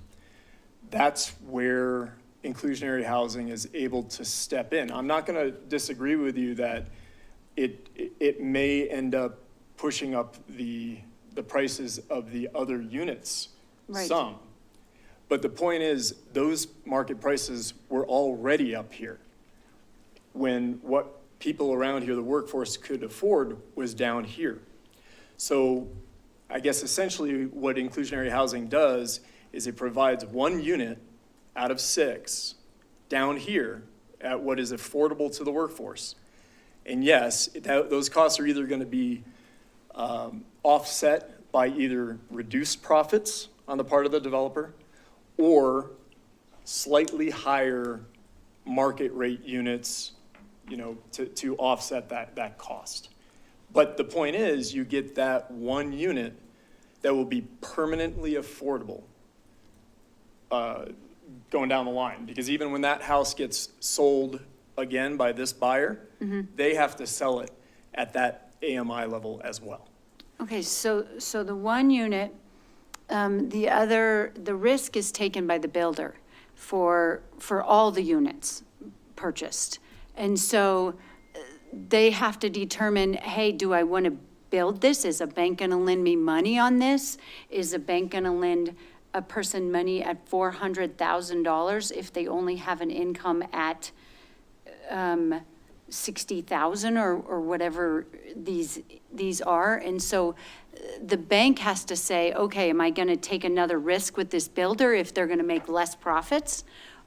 That's where inclusionary housing is able to step in. I'm not going to disagree with you that it may end up pushing up the prices of the other units some. But the point is, those market prices were already up here when what people around here, the workforce, could afford was down here. So I guess essentially what inclusionary housing does is it provides one unit out of 6 down here at what is affordable to the workforce. And yes, those costs are either going to be offset by either reduced profits on the part of the developer or slightly higher market rate units, to offset that cost. But the point is, you get that one unit that will be permanently affordable going down the line. Because even when that house gets sold again by this buyer, they have to sell it at that AMI level as well. Okay, so the one unit, the risk is taken by the builder for all the units purchased. And so they have to determine, hey, do I want to build this? Is a bank going to lend me money on this? Is a bank going to lend a person money at $400,000 if they only have an income at $60,000 or whatever these are? And so the bank has to say, okay, am I going to take another risk with this builder if they're going to make less profits?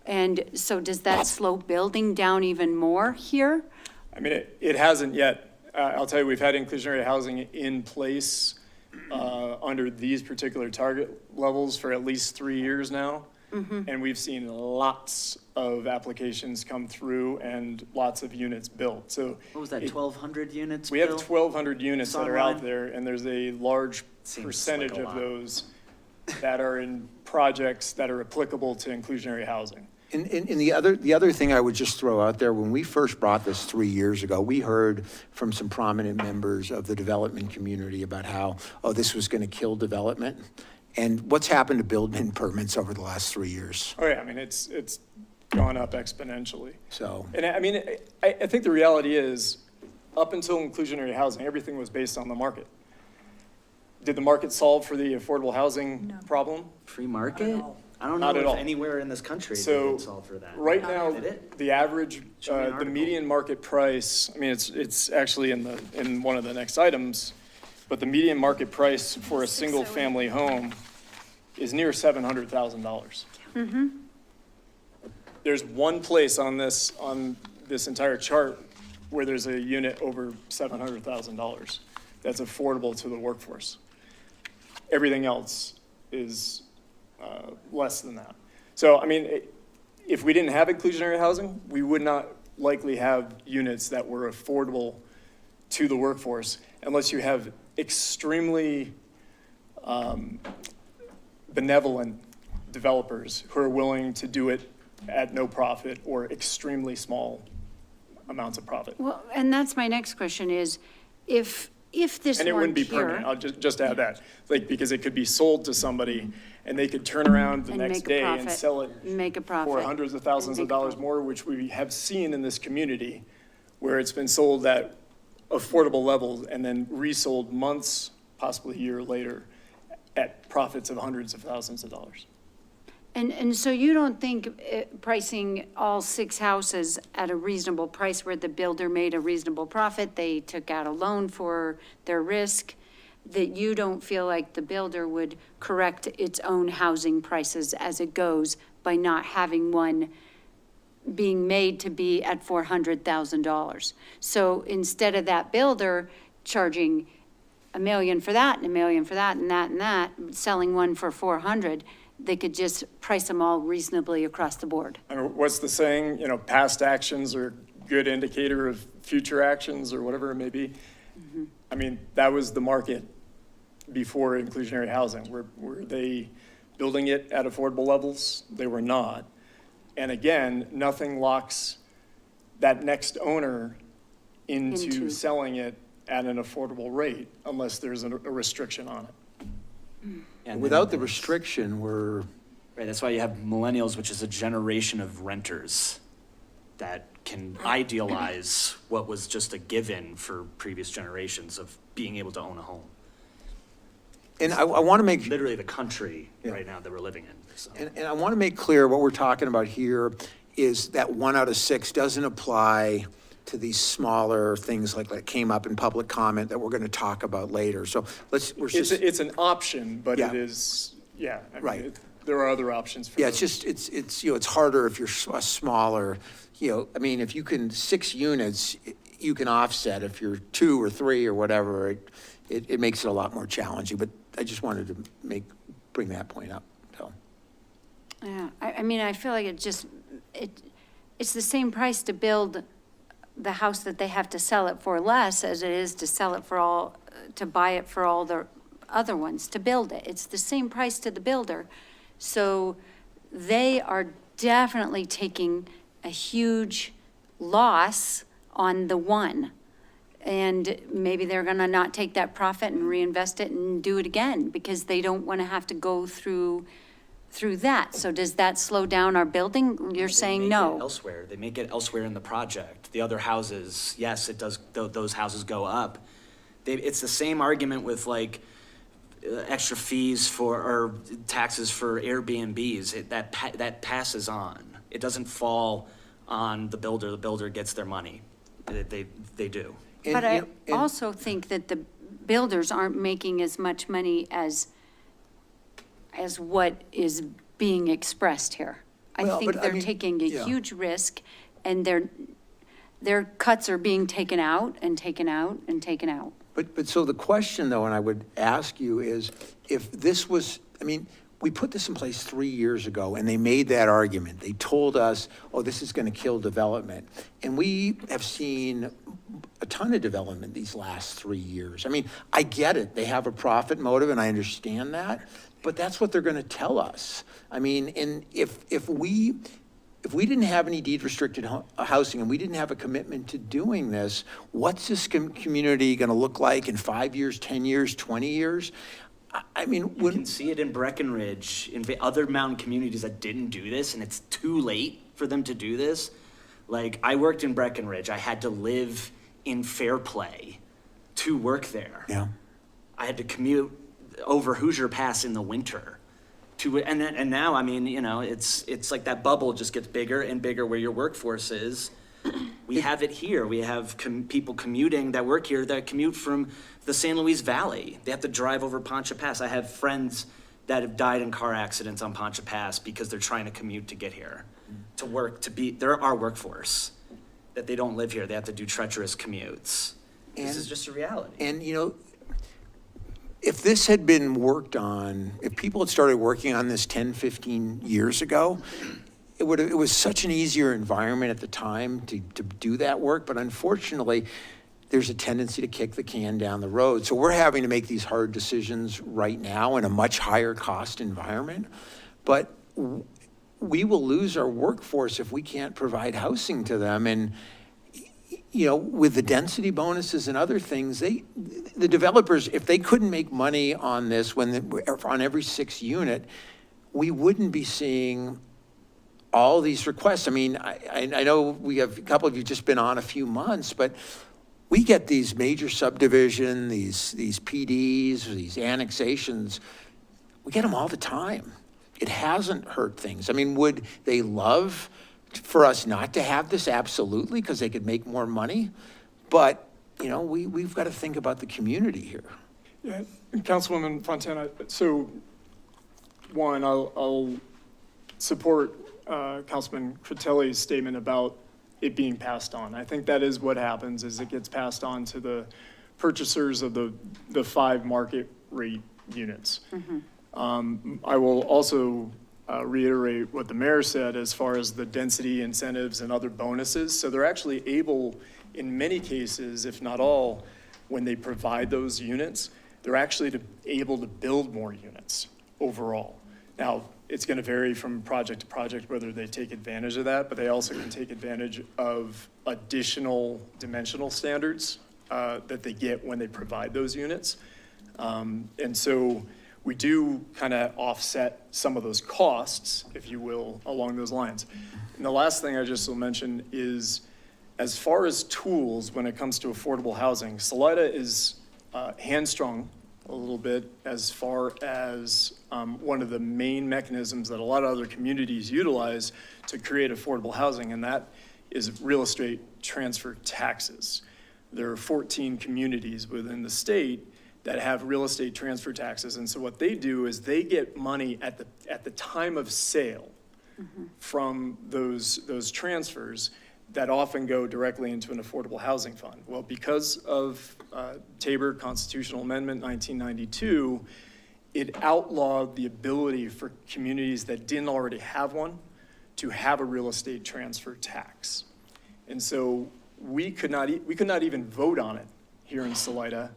And so does that slow building down even more here? I mean, it hasn't yet. I'll tell you, we've had inclusionary housing in place under these particular target levels for at least 3 years now. And we've seen lots of applications come through and lots of units built. So What was that, 1,200 units? we have Bill? 1,200 units that are Online? out there, and there's a large Seems percentage like a of lot. those that are in projects that are applicable to inclusionary housing. And the other thing I would just throw out there, when we first brought this 3 years ago, we heard from some prominent members of the development community about how, this was going to kill development. And what's happened to building permits over the last 3 years? Oh yeah, I mean, it's gone up exponentially. So, And I mean, I think the reality is, up until inclusionary housing, everything was based on the market. Did the market solve for the affordable housing problem? Free market? I don't Not know at if all. anywhere in this country they So, could solve for that. right now, Did it? the average, Show me an the article. median market price, I mean, it's actually in one of the next items, but the median market price for a single-family home is near $700,000. There's one place on this entire chart where there's a unit over $700,000 that's affordable to the workforce. Everything else is less than that. So, I mean, if we didn't have inclusionary housing, we would not likely have units that were affordable to the workforce unless you have extremely benevolent developers who are willing to do it at no profit or extremely small amounts of profit. Well, and that's my next question is, if this And it wouldn't weren't be here. permanent, I'll just add that, like, because it could be sold to somebody and they could turn around the And next make a day and profit. sell it Make a profit. for hundreds of thousands of Make a dollars profit. more, which we have seen in this community, where it's been sold at affordable levels and then resold months, possibly a year later, at profits of hundreds of thousands of dollars. And so you don't think pricing all 6 houses at a reasonable price where the builder made a reasonable profit, they took out a loan for their risk, that you don't feel like the builder would correct its own housing prices as it goes by not having one being made to be at $400,000? So instead of that builder charging $1 million for that and $1 million for that and that and that, selling one for 400, they could just price them all reasonably across the board. I mean, what's the saying, past actions are a good indicator of future actions, or whatever it may be? I mean, that was the market before inclusionary housing. Were they building it at affordable levels? They were not. And again, nothing locks that next owner into selling it at an affordable rate unless there's a restriction on it. And Without the then- restriction, we're, Right, that's why you have millennials, which is a generation of renters that can idealize what was just a given for previous generations of being able to own a home. and I want to make, Literally the country right now that we're living in, so. and I want to make clear what we're talking about here is that 1 out of 6 doesn't apply to these smaller things like that came up in public comment that we're going to talk about later. So we're just. It's an option, but Yeah. it is, I mean, Right. there are other options for Yeah, those. it's it's harder if you're a smaller, I mean, if you can, 6 units, you can offset. If you're 2 or 3 or whatever, it makes it a lot more challenging. But I just wanted to bring that point up, so. Yeah, I mean, I feel like it's the same price to build the house that they have to sell it for less as it is to sell it to buy it for all the other ones, to build it. It's the same price to the builder. So they are definitely taking a huge loss on the one. And maybe they're gonna not take that profit and reinvest it and do it again because they don't wanna have to go through that. So does that slow down our building? You're saying They make it no. elsewhere. They make it elsewhere in the project. The other houses, yes, it does, those houses go up. It's the same argument with like extra fees or taxes for Airbnbs. That passes on. It doesn't fall on the builder. The builder gets their money. They do. But I also think that the builders aren't making as much money as what is being expressed here. I Well, think but I they're mean, taking a yeah. huge risk, and their cuts are being taken out and taken out and taken out. But so the question, though, and I would ask you is, if this was, I mean, we put this in place 3 years ago, and they made that argument. They told us, oh, this is going to kill development. And we have seen a ton of development these last 3 years. I mean, I get it. They have a profit motive, and I understand that. But that's what they're going to tell us. I mean, and if we didn't have any deed restricted housing and we didn't have a commitment to doing this, what's this community going to look like in 5 years, 10 years, 20 years? I mean, You can see it in Breckenridge, in other mountain communities that didn't do this, and it's too late for them to do this. Like, I worked in Breckenridge. I had to live in Fairplay to work there. Yeah. I had to commute over Hoosier Pass in the winter. And now, I mean, it's like that bubble just gets bigger and bigger where your workforce is. We have it here. We have people commuting that work here that commute from the San Luis Valley. They have to drive over Poncha Pass. I have friends that have died in car accidents on Poncha Pass because they're trying to commute to get here, to work, they're our workforce, that they don't live here. They have to do treacherous commutes. This is just a reality. And, if this had been worked on, if people had started working on this 10, 15 years ago, it was such an easier environment at the time to do that work. But unfortunately, there's a tendency to kick the can down the road. So we're having to make these hard decisions right now in a much higher cost environment. But we will lose our workforce if we can't provide housing to them. And with the density bonuses and other things, the developers, if they couldn't make money on this on every 6 unit, we wouldn't be seeing all these requests. I mean, I know we have, a couple of you just been on a few months, but we get these major subdivision, these PDs, these annexations, we get them all the time. It hasn't hurt things. I mean, would they love for us not to have this? Absolutely, because they could make more money. But, you know, we've got to think about the community here. Yeah, Councilwoman Fontana, so one, I'll support Councilman Critelli's statement about it being passed on. I think that is what happens, is it gets passed on to the purchasers of the 5 market rate units. I will also reiterate what the mayor said as far as the density incentives and other bonuses. So they're actually able, in many cases, if not all, when they provide those units, they're actually able to build more units overall. Now, it's going to vary from project to project whether they take advantage of that, but they also can take advantage of additional dimensional standards that they get when they provide those units. And so we do kind of offset some of those costs, if you will, along those lines. And the last thing I just will mention is, as far as tools when it comes to affordable housing, Salida is hamstrung a little bit as far as one of the main mechanisms that a lot of other communities utilize to create affordable housing, and that is real estate transfer taxes. There are 14 communities within the state that have real estate transfer taxes, and so what they do is they get money at the time of sale from those transfers that often go directly into an affordable housing fund. Well, because of Tabor Constitutional Amendment 1992, it outlawed the ability for communities that didn't already have one to have a real estate transfer tax. And so we could not even vote on it here in Salida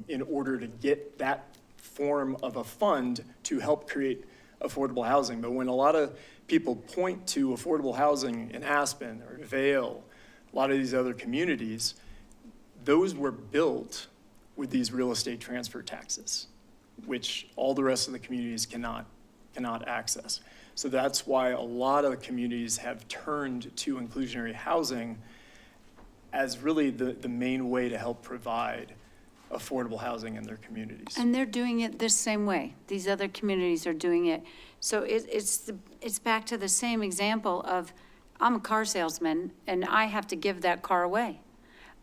in order to get that form of a fund to help create affordable housing. But when a lot of people point to affordable housing in Aspen or Vail, a lot of these other communities, those were built with these real estate transfer taxes, which all the rest of the communities cannot access. So that's why a lot of the communities have turned to inclusionary housing as really the main way to help provide affordable housing in their communities. And they're doing it this same way. These other communities are doing it. So it's back to the same example of, I'm a car salesman and I have to give that car away.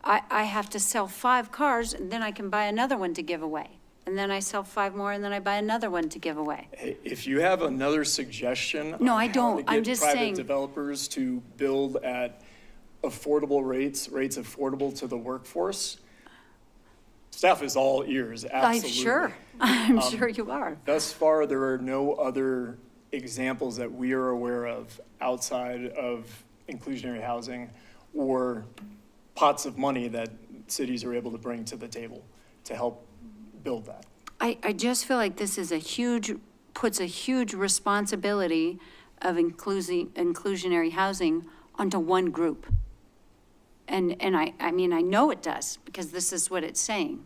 I have to sell 5 cars and then I can buy another one to give away. And then I sell 5 more and then I buy another one to give away. Hey, if you have another suggestion No, on I how don't. to I'm get just private saying- developers to build at affordable rates affordable to the workforce, staff is all ears, absolutely. I'm sure you are. Thus far, there are no other examples that we are aware of outside of inclusionary housing or pots of money that cities are able to bring to the table to help build that. I just feel like this is puts a huge responsibility of inclusionary housing onto one group. And I mean, I know it does, because this is what it's saying,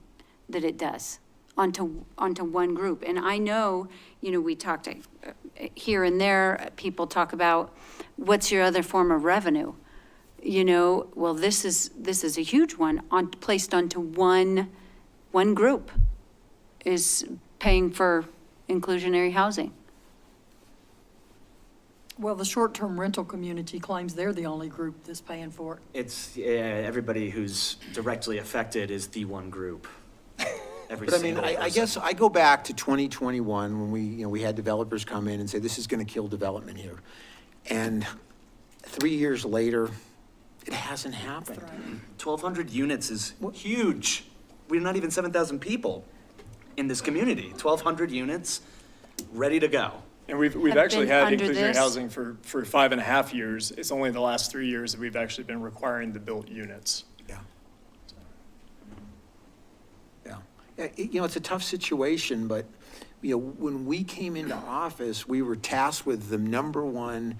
that it does, onto one group. And I know, we talked here and there, people talk about, what's your other form of revenue? Well, this is a huge one, placed onto one group, is paying for inclusionary housing. Well, the short-term rental community claims they're the only group that's paying for it. It's, everybody who's directly affected is the one group. Every But I mean, single I person. guess I go back to 2021 when we had developers come in and say, this is going to kill development here. And 3 years later, it hasn't happened. 1,200 units is huge. We're not even 7,000 people in this community. 1,200 units, ready to go. And we've Have actually been had under inclusionary this. housing for 5.5 years. It's only the last 3 years that we've actually been requiring the built units. Yeah, it's a tough situation, but, when we came into office, we were tasked with the number one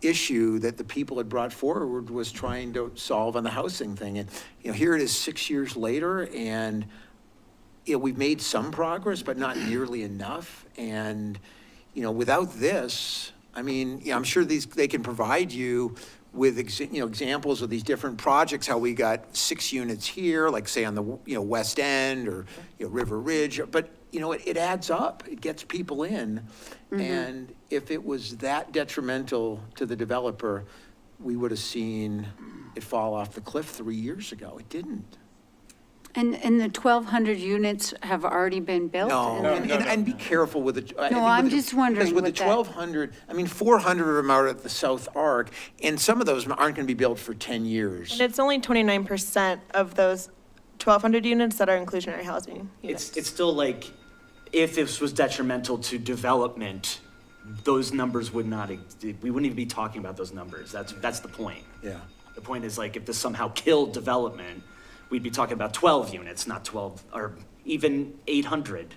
issue that the people had brought forward was trying to solve on the housing thing. And, here it is 6 years later, and, we've made some progress, but not nearly enough. And, without this, I mean, I'm sure they can provide you with, examples of these different projects, how we got 6 units here, like say on the, West End or, River Ridge, but, it adds up. It gets people in. And if it was that detrimental to the developer, we would have seen it fall off the cliff 3 years ago. It didn't. And the 1,200 units have already been built? No, and be careful with it. No, I'm just wondering Because with the what that- 1,200, 400 of them are at the South Arc, and some of those aren't going to be built for 10 years. And it's only 29% of those 1,200 units that are inclusionary housing units. It's still like, if this was detrimental to development, those numbers would not, we wouldn't even be talking about those numbers. That's the point. Yeah. The point is like, if this somehow killed development, we'd be talking about 12 units, not 12, or even 800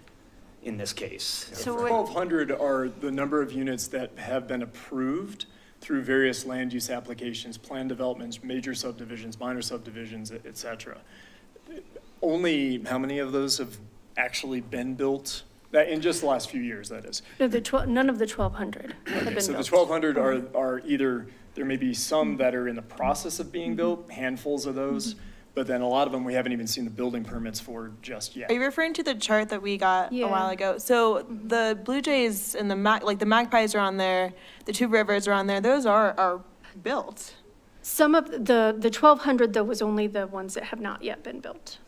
in this case. So 1,200 are the number of units that have been approved through various land use applications, planned developments, major subdivisions, minor subdivisions, et cetera. Only how many of those have actually been built? That in just the last few years, that is. No, none of the 1,200 have been built. So the 1,200 are either, there may be some that are in the process of being built, handfuls of those, but then a lot of them we haven't even seen the building permits for just yet. Are you referring to the chart that we got Yeah. a while ago? So the Blue Jays and the the Magpies are on there, the Two Rivers are on there, those are built. Some of the 1,200, though, was only the ones that have not yet been built.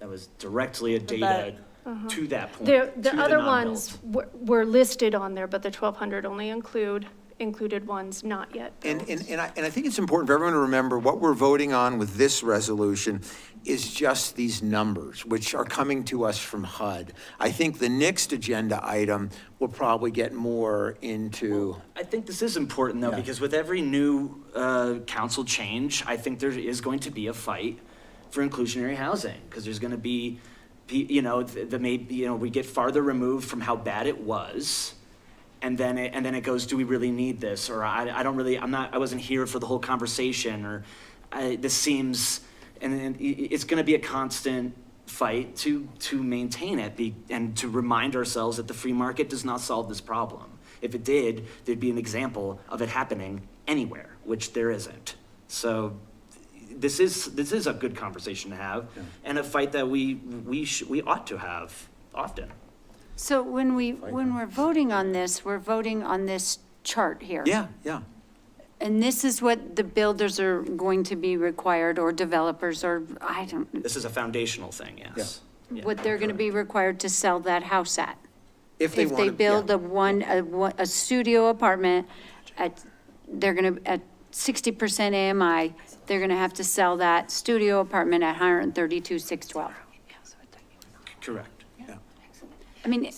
That was directly a data to that point. The to other non-built. ones were listed on there, but the 1,200 only included ones not yet built. And I think it's important for everyone to remember what we're voting on with this resolution is just these numbers, which are coming to us from HUD. I think the next agenda item will probably get more into. I think this is important though, because with every new council change, I think there is going to be a fight for inclusionary housing, because there's going to be, we get farther removed from how bad it was. And then it goes, do we really need this? Or I wasn't here for the whole conversation, or this seems, and it's gonna be a constant fight to maintain it and to remind ourselves that the free market does not solve this problem. If it did, there'd be an example of it happening anywhere, which there isn't. So this is a good conversation to have, and a fight that we ought to have often. So when we're voting on this, we're voting on this chart here. Yeah. And this is what the builders are going to be required, or developers, or This is a foundational thing, yes. Yeah. what they're going to be required to sell that house at. If they build a studio apartment they're going to, at 60% AMI, they're going to have to sell that studio apartment at $132,612. Correct. I mean,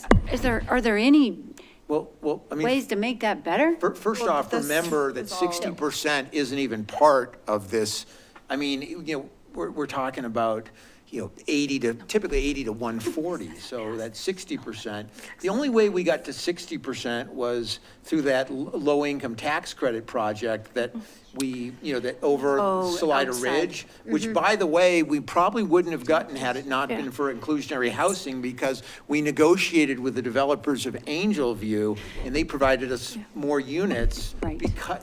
are there any Well, ways to make that better? First off, remember that 60% isn't even part of this. I mean, we're talking about, typically 80 to 140, so that's 60%. The only way we got to 60% was through that low-income tax credit project that we, that over Salida outside. Ridge, which, by the way, we probably wouldn't have gotten had it not been for inclusionary housing, because we negotiated with the developers of Angel View, and they provided us more units. Right. Because,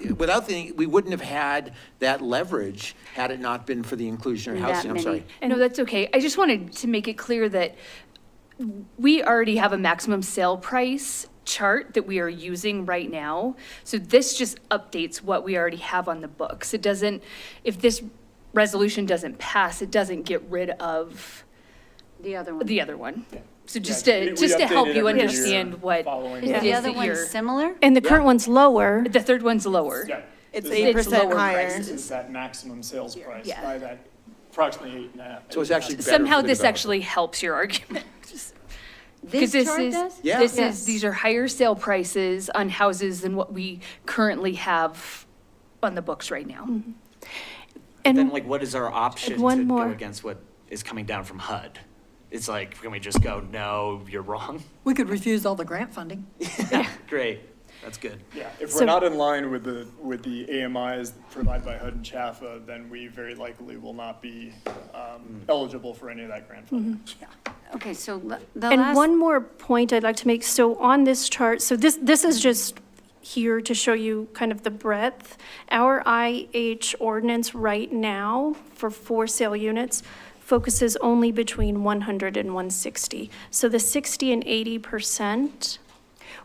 we wouldn't have had that leverage had it not been for the inclusionary That housing. I'm many. sorry. No, that's okay. I just wanted to make it clear that we already have a maximum sale price chart that we are using right now. So this just updates what we already have on the books. It doesn't, if this resolution doesn't pass, it doesn't get rid of The other one. the other one. So just Yeah, to, we just to help update it you every year understand what following Is it the is other that one you're. similar? And the current one's lower. The third one's lower. Yeah. It's It's 8% lower higher. prices. It's that maximum sales price Yeah. by that approximately 8.5. So it's actually better Somehow for the this developer. actually helps your argument. This Because chart does? Yeah. these are higher sale prices on houses than what we currently have on the books right now. Then And like, what is our option and one to more. go against what is coming down from HUD? It's like, can we just go, no, you're wrong? We could refuse all the grant funding. Great, that's good. Yeah, if So- we're not in line with the AMIs provided by HUD and CHAFA, then we very likely will not be eligible for any of that grant funding. Okay, so the And last. one more point I'd like to make, so on this chart, so this is just here to show you kind of the breadth. Our IH ordinance right now for for sale units focuses only between 100 and 160. So the 60 and 80%,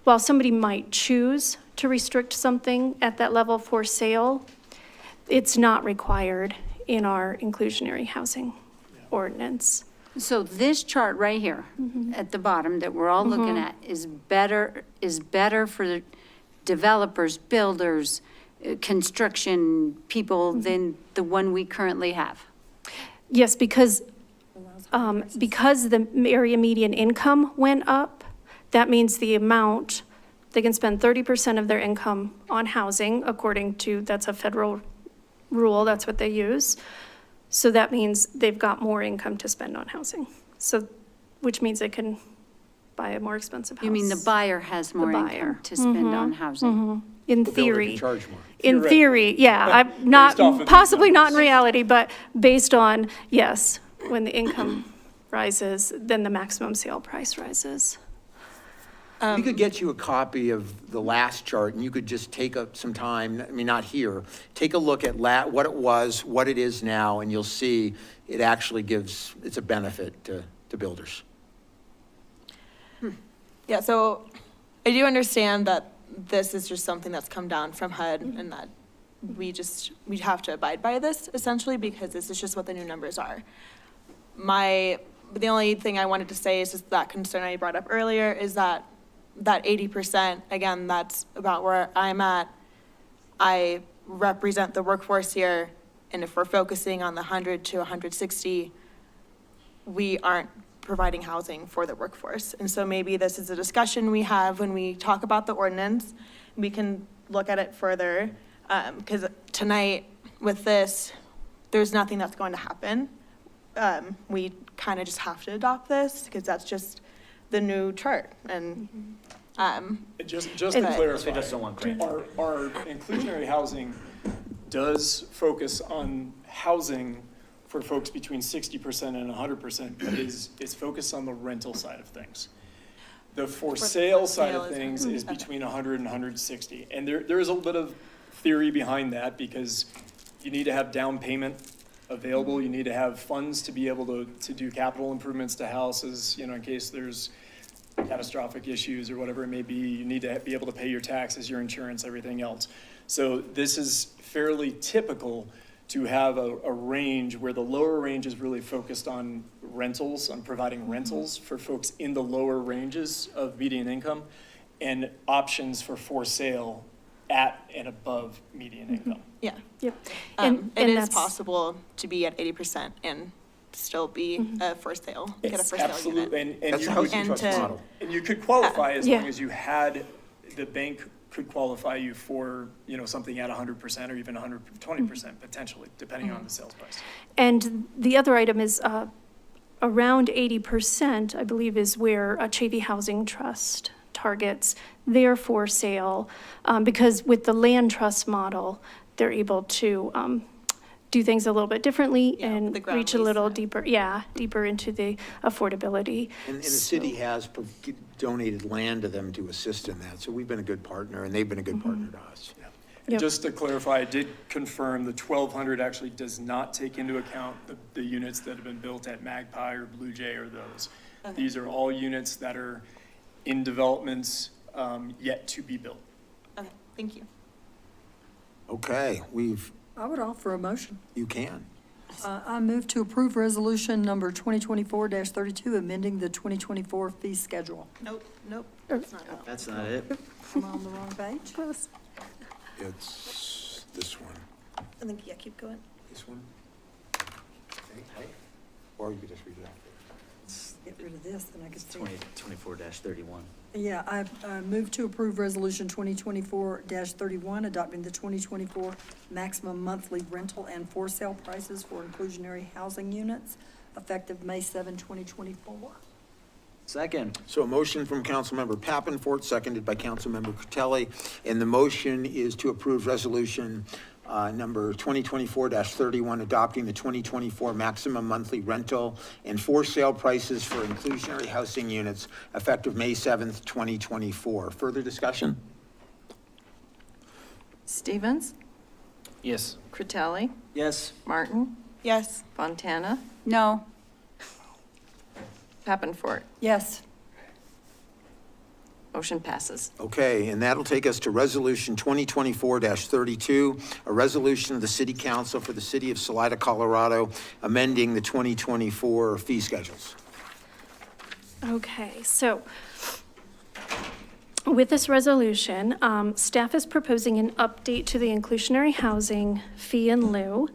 while somebody might choose to restrict something at that level for sale, it's not required in our inclusionary housing ordinance. So this chart right here at the bottom that we're all looking at is better for developers, builders, construction people than the one we currently have. Yes, because the area median income went up, that means the amount, they can spend 30% of their income on housing, according to, that's a federal rule, that's what they use. So that means they've got more income to spend on housing. So, which means they can buy a more expensive house. You mean the buyer has more The income buyer. to spend on housing? In The builder theory. can charge more. In theory, yeah, I'm not, Based off of these possibly not in numbers. reality, but based on, yes, when the income rises, then the maximum sale price rises. We could get you a copy of the last chart, and you could just take up some time, I mean, not here, take a look at what it was, what it is now, and you'll see it actually gives, it's a benefit to builders. Yeah, so I do understand that this is just something that's come down from HUD and that we have to abide by this essentially because this is just what the new numbers are. The only thing I wanted to say is just that concern I brought up earlier is that 80%, again, that's about where I'm at. I represent the workforce here, and if we're focusing on the 100 to 160, we aren't providing housing for the workforce. And so maybe this is a discussion we have when we talk about the ordinance. We can look at it further, because tonight with this, there's nothing that's going to happen. We kind of just have to adopt this because that's just the new chart. And Just to clarify, just so one thing. our inclusionary housing does focus on housing for folks between 60% and 100%, but is focused on the rental side of things. The for sale side of things is between 100 and 160. And there is a little bit of theory behind that because you need to have down payment available. You need to have funds to be able to do capital improvements to houses, in case there's catastrophic issues or whatever it may be. You need to be able to pay your taxes, your insurance, everything else. So this is fairly typical to have a range where the lower range is really focused on rentals, on providing rentals for folks in the lower ranges of median income, and options for sale at and above median income. yeah, Yep. it is that's- possible to be at 80% and still be for sale, get a for sale unit. Absolutely, and That's you the would, housing trust to- model. and you could qualify as Yeah. long as you had, the bank could qualify you for, something at 100% or even 120% potentially, depending on the sales price. And the other item is around 80%, I believe, is where a Chavy Housing Trust targets their for sale. Because with the land trust model, they're able to do things a little bit differently Yeah, and the ground reach a lease little side. deeper into the affordability. And the city has donated land to them to assist in that, so we've been a good partner, and they've been a good partner to us. And Yep. just to clarify, I did confirm the 1,200 actually does not take into account the units that have been built at Magpie or Blue Jay or those. These are all units that are in developments yet to be built. Okay, thank you. Okay, I would offer a motion. you can. I move to approve resolution number 2024-32, amending the 2024 fee schedule. Nope, that's not it. That's not it. Am I on the wrong page? It's this one. I think, yeah, keep going. This one? Okay. Or you could just read it out. Get rid of this, then I can see. 24-31. Yeah, I move to approve resolution 2024-31, adopting the 2024 maximum monthly rental and for sale prices for inclusionary housing units, effective May 7, 2024. Second. So a motion from Councilmember Pappenfort, seconded by Councilmember Critelli, and the motion is to approve resolution number 2024-31, adopting the 2024 maximum monthly rental and for sale prices for inclusionary housing units effective May 7th, 2024. Further discussion? Stevens? Yes. Critelli? Yes. Martin? Yes. Fontana? No. Pappenfort? Yes. Motion passes. Okay, and that'll take us to Resolution 2024-32, a resolution of the City Council for the City of Salida, Colorado, amending the 2024 fee schedules. Okay, so with this resolution, staff is proposing an update to the inclusionary housing fee in lieu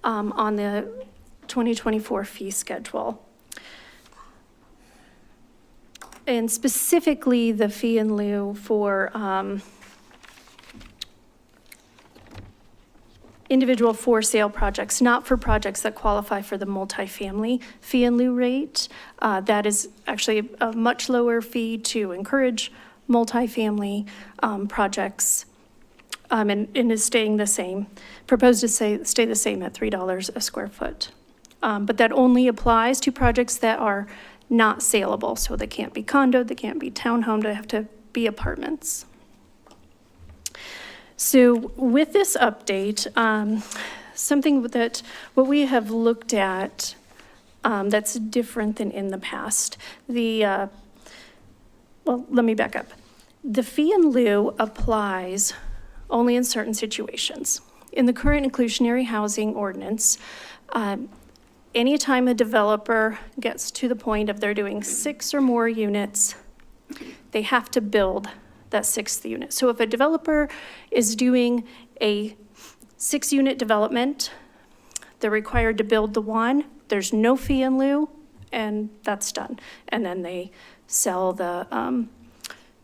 on the 2024 fee schedule. And specifically, the fee in lieu for individual for sale projects, not for projects that qualify for the multifamily fee in lieu rate. That is actually a much lower fee to encourage multifamily projects, and is staying the same, proposed to stay the same at $3 a square foot. But that only applies to projects that are not saleable, so they can't be condoed, they can't be townhomed, they have to be apartments. So with this update, something that what we have looked at that's different than in the past, well, let me back up. The fee in lieu applies only in certain situations. In the current inclusionary housing ordinance, anytime a developer gets to the point of they're doing 6 or more units, they have to build that 6th unit. So if a developer is doing a 6-unit development, they're required to build the one, there's no fee in lieu, and that's done. And then they sell the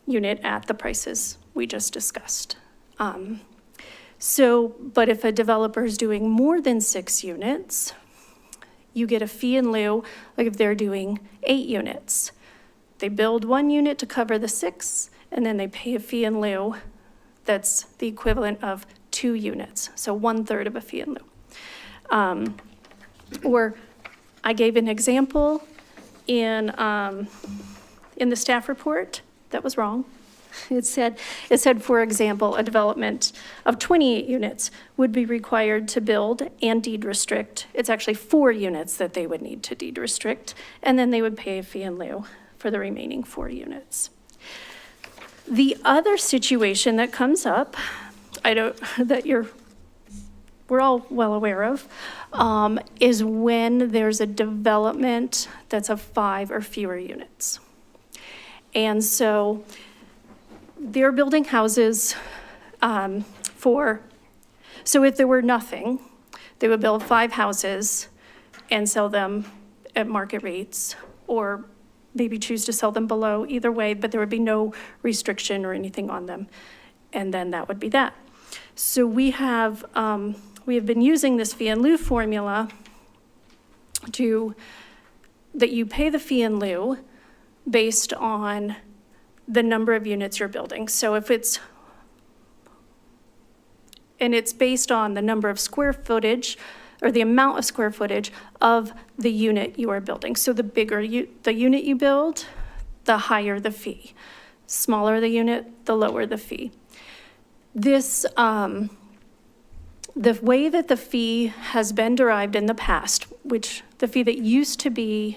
unit at the prices we just discussed. But if a developer is doing more than 6 units, you get a fee in lieu, like if they're doing 8 units. They build 1 unit to cover the 6, and then they pay a fee in lieu that's the equivalent of 2 units, so 1/3 of a fee in lieu. Or I gave an example in the staff report that was wrong. It said, for example, a development of 28 units would be required to build and deed restrict. It's actually 4 units that they would need to deed restrict, and then they would pay a fee in lieu for the remaining 4 units. The other situation that comes up, we're all well aware of, is when there's a development that's of 5 or fewer units. And so they're building houses so if there were nothing, they would build 5 houses and sell them at market rates, or maybe choose to sell them below, either way, but there would be no restriction or anything on them. And then that would be that. So we have been using this fee in lieu formula that you pay the fee in lieu based on the number of units you're building. So if it's based on the number of square footage or the amount of square footage of the unit you are building. So the bigger the unit you build, the higher the fee. Smaller the unit, the lower the fee. This, the way that the fee has been derived in the past, which the fee that used to be,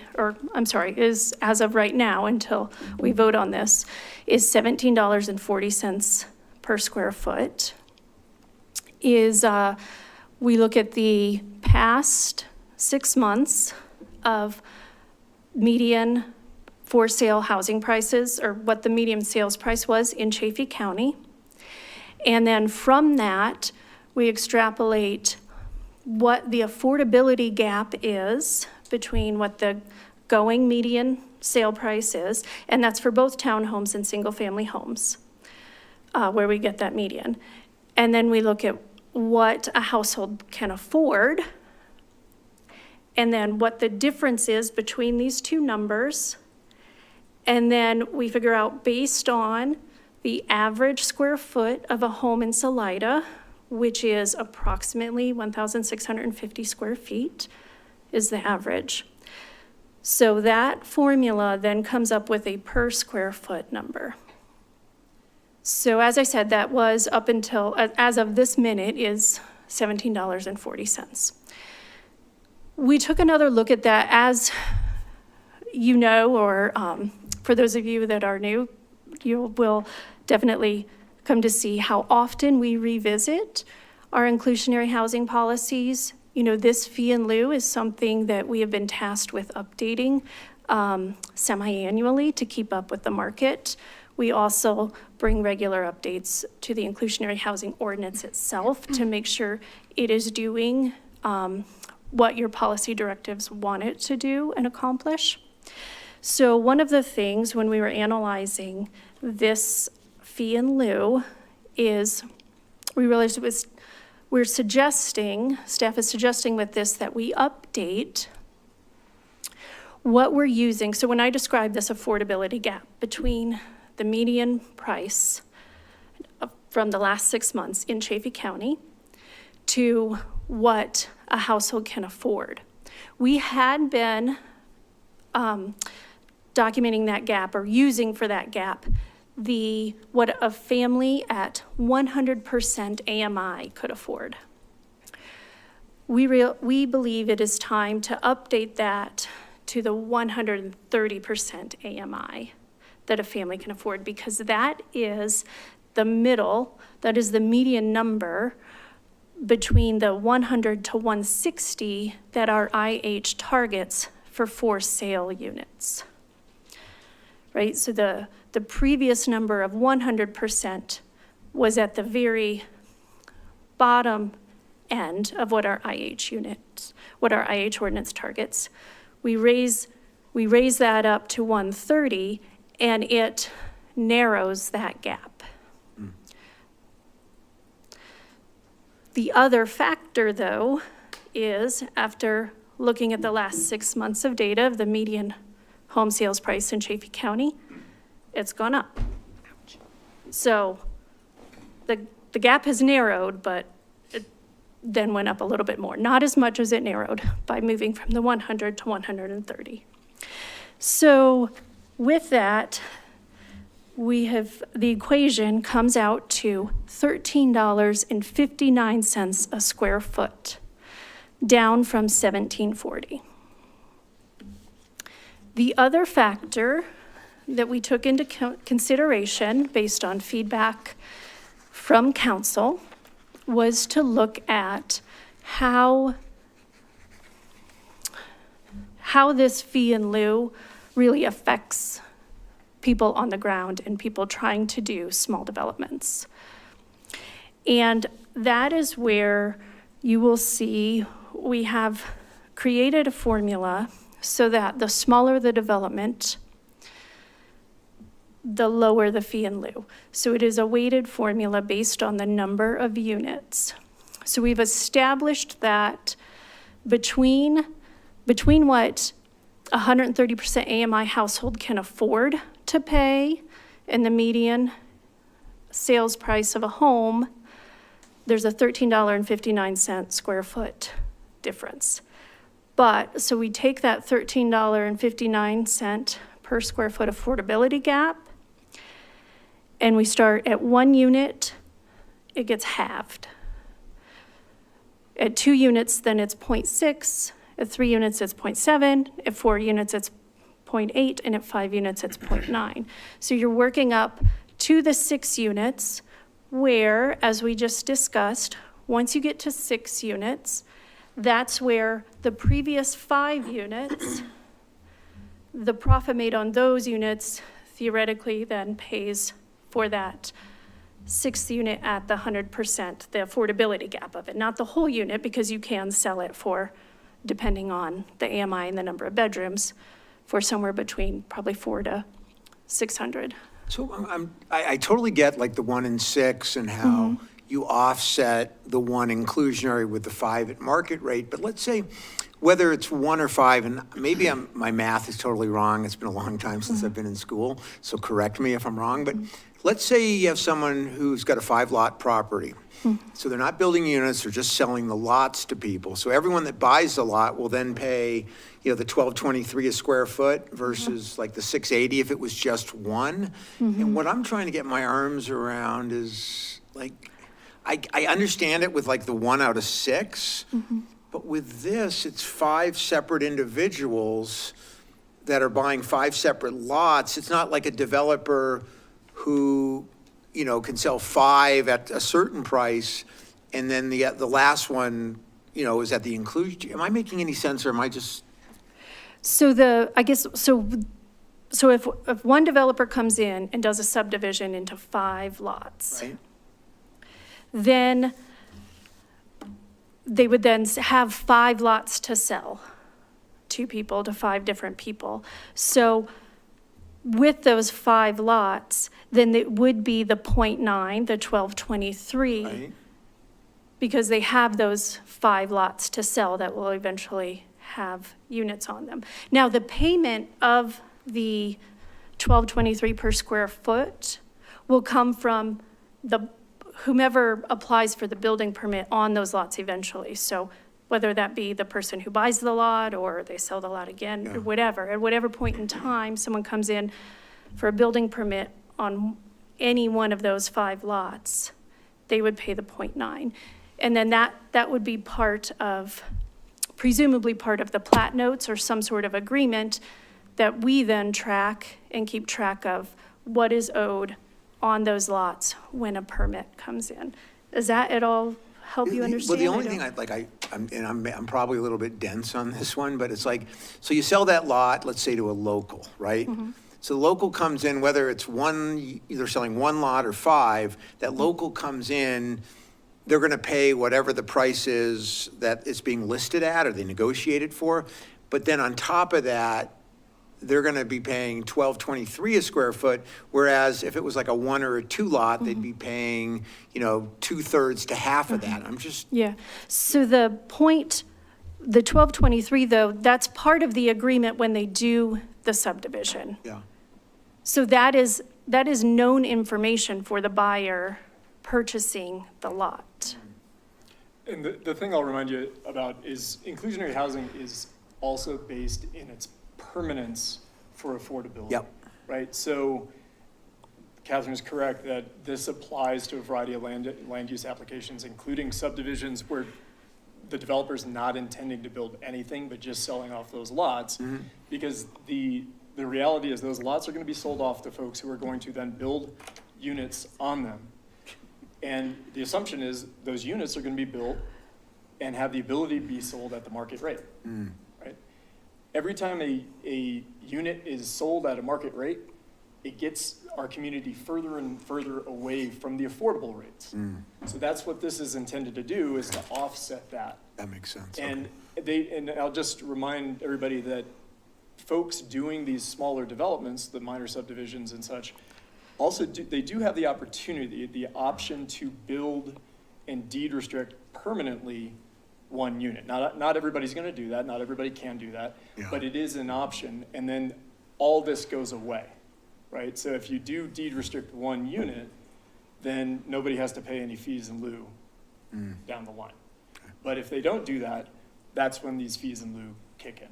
is as of right now until we vote on this, is $17.40 per square foot, we look at the past 6 months of median for sale housing prices, or what the median sales price was in Chaffee County. And then from that, we extrapolate what the affordability gap is between what the going median sale price is, and that's for both townhomes and single-family homes, where we get that median. And then we look at what a household can afford, and then what the difference is between these two numbers. And then we figure out, based on the average square foot of a home in Salida, which is approximately 1,650 square feet is the average. So that formula then comes up with a per square foot number. So as I said, that was up until, as of this minute, is $17.40. We took another look at that. As you know, or for those of you that are new, you will definitely come to see how often we revisit our inclusionary housing policies. You know, this fee in lieu is something that we have been tasked with updating semi-annually to keep up with the market. We also bring regular updates to the inclusionary housing ordinance itself to make sure it is doing what your policy directives want it to do and accomplish. So one of the things when we were analyzing this fee in lieu is we realized staff is suggesting with this that we update what we're using. So when I describe this affordability gap between the median price from the last 6 months in Chaffey County to what a household can afford, we had been documenting that gap or using for that gap what a family at 100% AMI could afford. We believe it is time to update that to the 130% AMI that a family can afford, because that is the median number between the 100 to 160 that our IH targets for for sale units. Right, so the previous number of 100% was at the very bottom end of what our IH ordinance targets. We raise that up to 130, and it narrows that gap. The other factor, though, is after looking at the last 6 months of data of the median home sales price in Chaffey County, it's gone up. So the gap has narrowed, but it then went up a little bit more. Not as much as it narrowed by moving from the 100 to 130. So with that, the equation comes out to $13.59 a square foot, down from $17.40. The other factor that we took into consideration based on feedback from council was to look at how this fee in lieu really affects people on the ground and people trying to do small developments. And that is where you will see we have created a formula so that the smaller the development, the lower the fee in lieu. So it is a weighted formula based on the number of units. So we've established that between what 130% AMI household can afford to pay and the median sales price of a home, there's a $13.59 square foot difference. But, so we take that $13.59 per square foot affordability gap, and we start at 1 unit, it gets halved. At 2 units, then it's 0.6. At 3 units, it's 0.7. At 4 units, it's 0.8. And at 5 units, it's 0.9. So you're working up to the 6 units, where, as we just discussed, once you get to 6 units, that's where the previous 5 units, the profit made on those units theoretically then pays for that 6th unit at the 100%, the affordability gap of it. Not the whole unit, because you can sell it for, depending on the AMI and the number of bedrooms, for somewhere between probably 400 to 600. So I totally get like the 1 in 6 and how you offset the 1 inclusionary with the 5 at market rate. But let's say whether it's 1 or 5, and maybe my math is totally wrong. It's been a long time since I've been in school, so correct me if I'm wrong. But let's say you have someone who's got a 5-lot property. So they're not building units, they're just selling the lots to people. So everyone that buys the lot will then pay, the $12.23 a square foot versus like the $6.80 if it was just one. And what I'm trying to get my arms around is like, I understand it with like the 1 out of 6, but with this, it's 5 separate individuals that are buying 5 separate lots. It's not like a developer who, can sell 5 at a certain price, and then the last one, is at the inclusion. Am I making any sense, or am I just? So if one developer comes in and does a subdivision into 5 lots, Right. then they would then have 5 lots to sell to people, to 5 different people. So with those 5 lots, then it would be the 0.9, the 1223, Right. because they have those 5 lots to sell that will eventually have units on them. Now, the payment of the 1223 per square foot will come from whomever applies for the building permit on those lots eventually. So whether that be the person who buys the lot or they sell the lot again, or whatever, at whatever point in time someone comes in for a building permit on any one of those 5 lots, they would pay the 0.9. And then that would be presumably part of the plat notes or some sort of agreement that we then track and keep track of what is owed on those lots when a permit comes in. Does that at all help you understand? Well, the only I thing don't- I'm probably a little bit dense on this one, but it's like, so you sell that lot, let's say to a local, right? So the local comes in, whether it's either selling 1 lot or 5, that local comes in, they're gonna pay whatever the price is that it's being listed at or they negotiated for. But then on top of that, they're gonna be paying $12.23 a square foot, whereas if it was like a 1 or a 2 lot, they'd be paying, 2/3 to half of that. I'm just, Yeah, so the 1223 though, that's part of the agreement when they do the subdivision. yeah. So that is known information for the buyer purchasing the lot. And the thing I'll remind you about is inclusionary housing is also based in its permanence for affordability. Yep. Right? So Catherine is correct that this applies to a variety of land use applications, including subdivisions where the developer's not intending to build anything, but just selling off those lots. Because the reality is those lots are going to be sold off to folks who are going to then build units on them. And the assumption is those units are going to be built and have the ability to be sold at the market rate, right? Every time a unit is sold at a market rate, it gets our community further and further away from the affordable rates. So that's what this is intended to do, is to offset that. That makes sense. And and I'll just remind everybody that folks doing these smaller developments, the minor subdivisions and such, also they do have the opportunity, the option to build and deed restrict permanently 1 unit. Not everybody's gonna do that, not everybody can do that, but it is an option, and then all this goes away, right? So if you do deed restrict 1 unit, then nobody has to pay any fees in lieu down the line. But if they don't do that, that's when these fees in lieu kick in.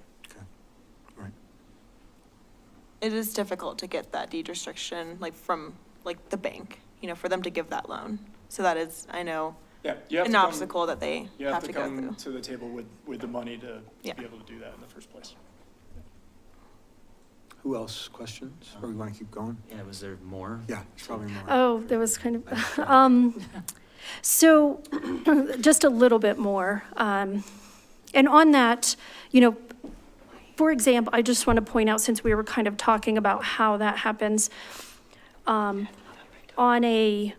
It is difficult to get that deed restriction, from the bank, for them to give that loan. So that is, I know, Yeah, you have an to come- obstacle that they You have to go come through. to the table with the money to Yeah. be able to do that in the first place. Who else? Questions? Or we want to keep going? Yeah, was there more? Yeah, there's probably more. Oh, there was kind of, so just a little bit more. And on that, for example, I just want to point out, since we were kind of talking about how that happens, on a,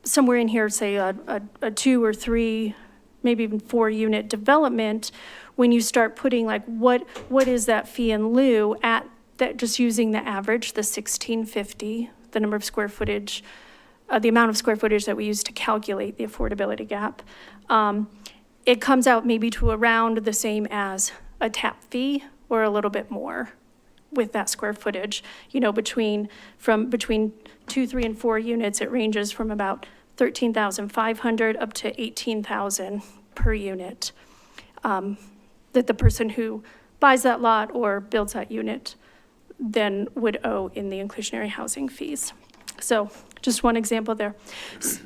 somewhere in here, say a 2 or 3, maybe even 4 unit development, when you start putting what is that fee in lieu at that, just using the average, the 1650, the number of square footage, the amount of square footage that we use to calculate the affordability gap. it comes out maybe to around the same as a tap fee or a little bit more with that square footage. You know, between 2, 3, and 4 units, it ranges from about 13,500 up to 18,000 per unit. That the person who buys that lot or builds that unit then would owe in the inclusionary housing fees. So just one example there.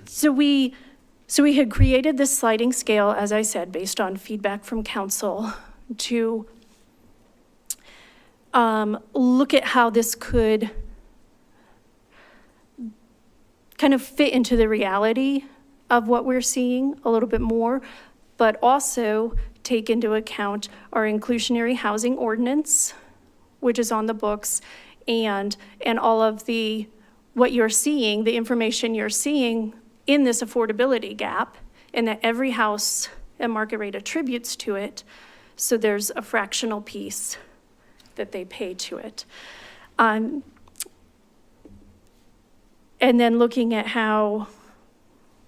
So we had created this sliding scale, as I said, based on feedback from council to look at how this could kind of fit into the reality of what we're seeing a little bit more, but also take into account our inclusionary housing ordinance, which is on the books, and all of what you're seeing, the information you're seeing in this affordability gap, and that every house at market rate attributes to it. So there's a fractional piece that they pay to it. And then looking at how,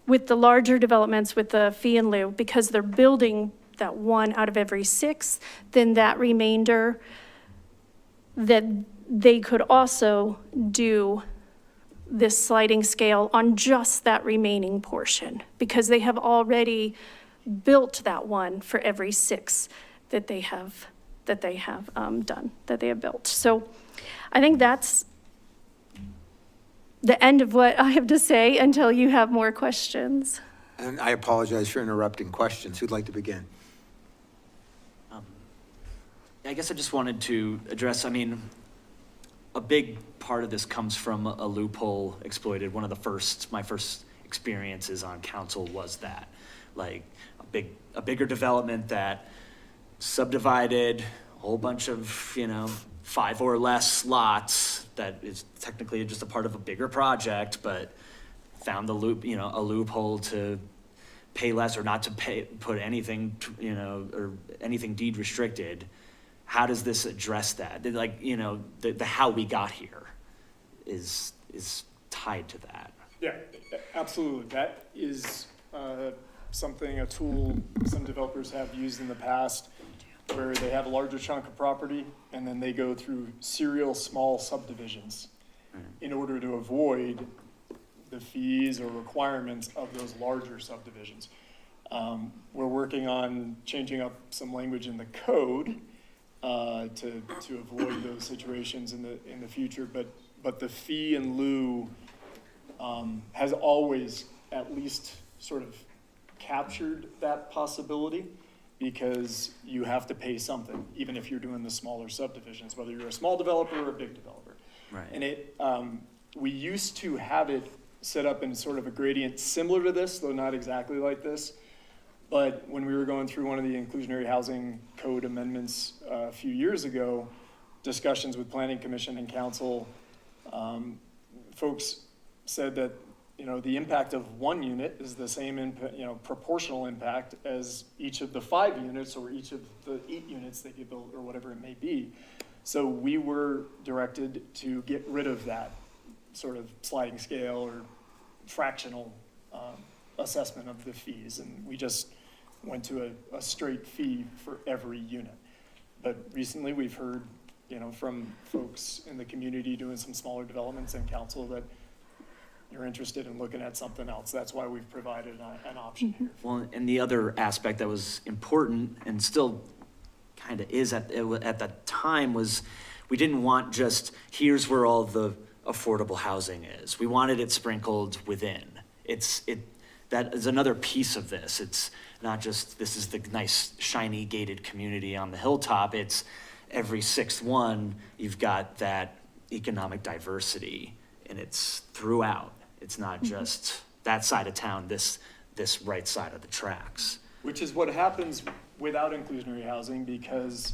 with the larger developments with the fee in lieu, because they're building that 1 out of every 6, then that remainder, that they could also do this sliding scale on just that remaining portion, because they have already built that 1 for every 6 that they have built. So I think that's the end of what I have to say until you have more questions. And I apologize for interrupting questions. Who'd like to begin? I guess I just wanted to address, I mean, a big part of this comes from a loophole exploited. One of my first experiences on council was that, like a bigger development that subdivided a whole bunch of, 5 or less lots that is technically just a part of a bigger project, but found a loophole to pay less or not to put anything, or anything deed restricted. How does this address that? Like, the how we got here is tied to that. Yeah, absolutely. That is a tool some developers have used in the past, where they have a larger chunk of property and then they go through serial small subdivisions in order to avoid the fees or requirements of those larger subdivisions. We're working on changing up some language in the code to avoid those situations in the future, but the fee in lieu has always at least sort of captured that possibility, because you have to pay something, even if you're doing the smaller subdivisions, whether you're a small developer or a big developer. Right. And we used to have it set up in sort of a gradient similar to this, though not exactly like this. But when we were going through one of the inclusionary housing code amendments a few years ago, discussions with Planning Commission and Council, folks said that, the impact of 1 unit is the same proportional impact as each of the 5 units or each of the 8 units that you build or whatever it may be. So we were directed to get rid of that sort of sliding scale or fractional assessment of the fees. And we just went to a straight fee for every unit. But recently we've heard, from folks in the community doing some smaller developments in council that you're interested in looking at something else. That's why we've provided an option here. Well, and the other aspect that was important and still kind of is at that time was, we didn't want just, here's where all the affordable housing is. We wanted it sprinkled within. That is another piece of this. It's not just, this is the nice, shiny, gated community on the hilltop. It's every 6th one, you've got that economic diversity, and it's throughout. It's not just that side of town, this right side of the tracks. Which is what happens without inclusionary housing, because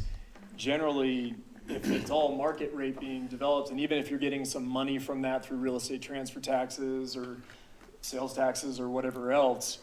generally, if it's all market rate being developed, and even if you're getting some money from that through real estate transfer taxes or sales taxes or whatever else,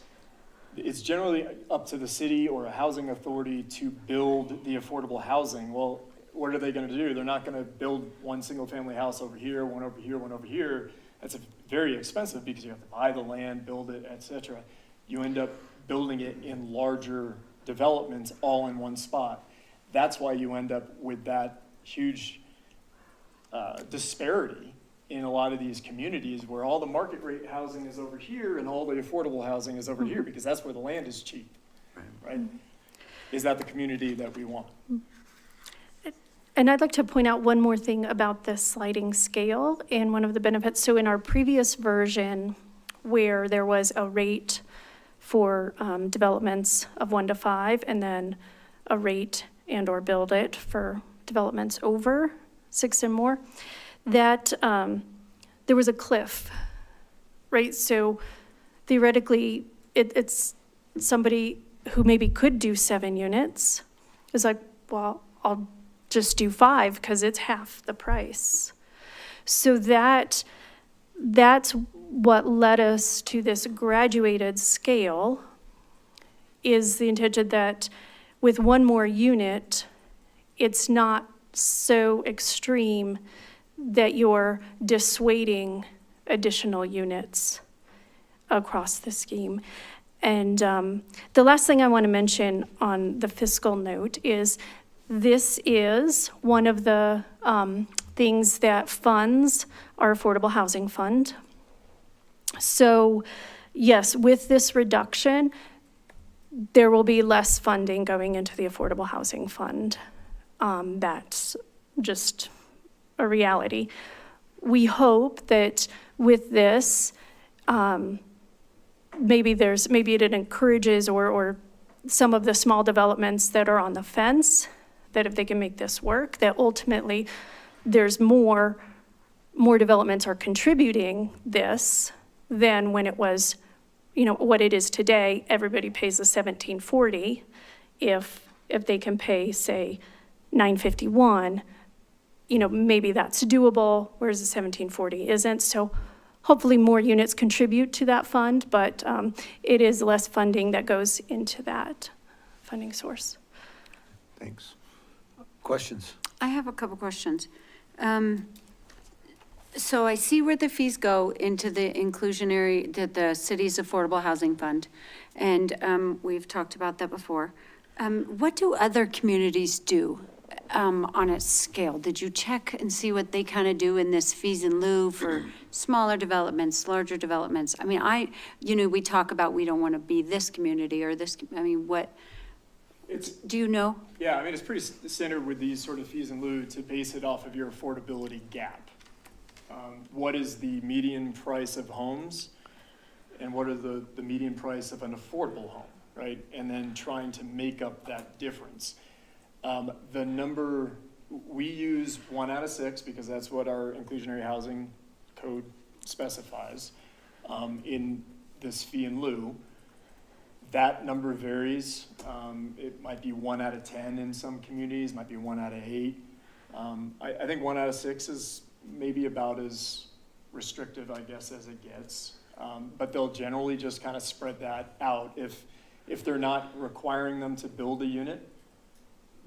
it's generally up to the city or a housing authority to build the affordable housing. Well, what are they going to do? They're not going to build one single family house over here, one over here, one over here. That's very expensive because you have to buy the land, build it, etc. You end up building it in larger developments all in one spot. That's why you end up with that huge disparity in a lot of these communities where all the market rate housing is over here and all the affordable housing is over here, because that's where the land is cheap, right? Is that the community that we want? And I'd like to point out one more thing about this sliding scale and one of the benefits. So in our previous version, where there was a rate for developments of 1 to 5, and then a rate and/or build it for developments over 6 and more, that there was a cliff, right? So theoretically, it's somebody who maybe could do 7 units is like, well, I'll just do 5 because it's half the price. So that's what led us to this graduated scale, is the intention that with 1 more unit, it's not so extreme that you're dissuading additional units across the scheme. And the last thing I want to mention on the fiscal note is this is one of the things that funds our Affordable Housing Fund. So yes, with this reduction, there will be less funding going into the Affordable Housing Fund. That's just a reality. We hope that with this, maybe it encourages or some of the small developments that are on the fence, that if they can make this work, that ultimately there's more developments are contributing this than when it was, what it is today. Everybody pays the $1,740. If they can pay, say, $951, maybe that's doable, whereas the $1,740 isn't. So hopefully more units contribute to that fund, but it is less funding that goes into that funding source. Thanks. Questions? I have a couple questions. So I see where the fees go into the the city's Affordable Housing Fund, and we've talked about that before. What do other communities do on a scale? Did you check and see what they kind of do in this fees in lieu for smaller developments, larger developments? I mean, we talk about we don't want to be this community or this, do you know? Yeah, it's pretty standard with these sort of fees in lieu to base it off of your affordability gap. What is the median price of homes and what are the median price of an affordable home, right? And then trying to make up that difference. The number, we use 1 out of 6 because that's what our inclusionary housing code specifies in this fee in lieu. That number varies. It might be 1 out of 10 in some communities, might be 1 out of 8. I think 1 out of 6 is maybe about as restrictive, I guess, as it gets. But they'll generally just kind of spread that out. If they're not requiring them to build a unit,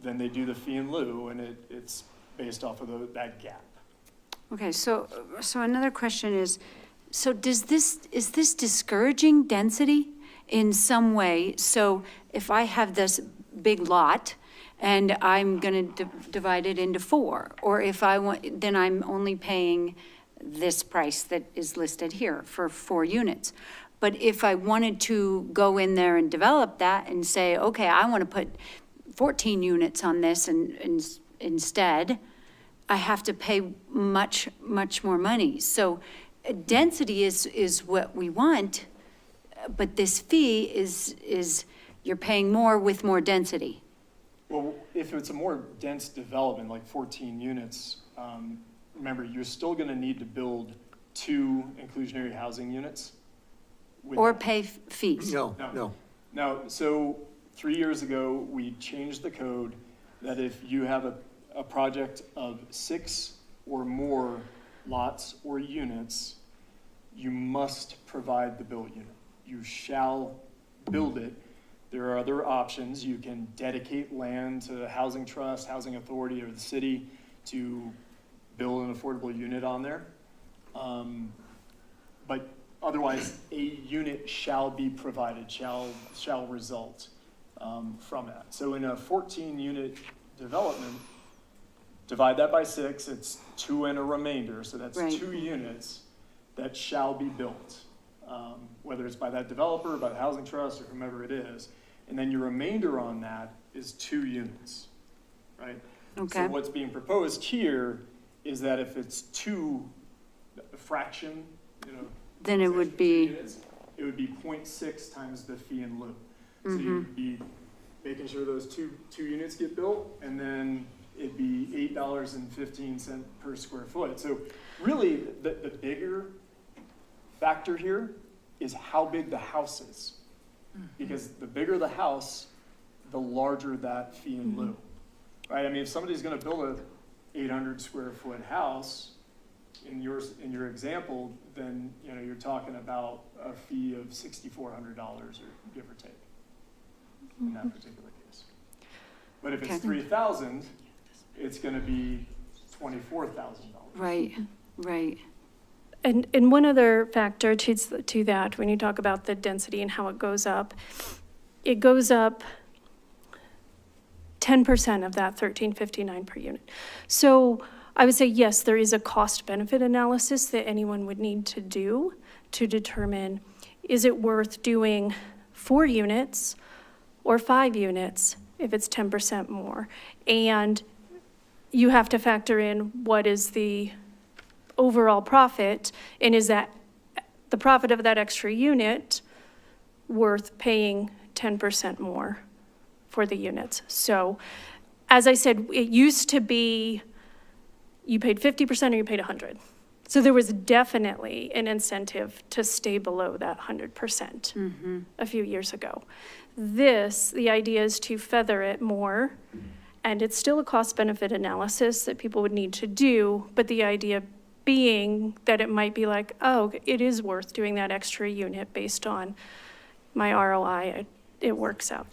then they do the fee in lieu, and it's based off of that gap. Okay, so another question is, so is this discouraging density in some way? So if I have this big lot and I'm going to divide it into 4, or if I want, then I'm only paying this price that is listed here for 4 units. But if I wanted to go in there and develop that and say, okay, I want to put 14 units on this and instead, I have to pay much, much more money. So density is what we want, but this fee is you're paying more with more density. Well, if it's a more dense development, like 14 units, remember, you're still going to need to build 2 inclusionary housing units. Or pay fees. No. Now, so 3 years ago, we changed the code that if you have a project of 6 or more lots or units, you must provide the built unit. You shall build it. There are other options. You can dedicate land to the housing trust, housing authority, or the city to build an affordable unit on there. But otherwise, a unit shall be provided, shall result from that. So in a 14-unit development, divide that by 6, it's 2 and a remainder, so that's Right. 2 units that shall be built, whether it's by that developer, by the housing trust, or whomever it is. And then your remainder on that is 2 units, right? Okay. So what's being proposed here is that if it's 2, a fraction, Then it would be, it would be 0.6 times the fee in lieu. So you'd be making sure those two units get built, and then it'd be $8.15 per square foot. So really, the bigger factor here is how big the house is. Because the bigger the house, the larger that fee in lieu, right? I mean, if somebody's gonna build a 800 square foot house, in your example, then, you're talking about a fee of $6,400 or give or take in that particular case. But if it's Okay. 3,000, it's gonna be $24,000. right, right. And one other factor to that, when you talk about the density and how it goes up 10% of that $13.59 per unit. So I would say, yes, there is a cost-benefit analysis that anyone would need to do to determine, is it worth doing 4 units or 5 units if it's 10% more? And you have to factor in what is the overall profit, and is that the profit of that extra unit worth paying 10% more for the units? So, as I said, it used to be you paid 50% or you paid 100. So there was definitely an incentive to stay below that 100% a few years ago. The idea is to feather it more, and it's still a cost-benefit analysis that people would need to do, but the idea being that it might be like, oh, it is worth doing that extra unit based on my ROI, it works out.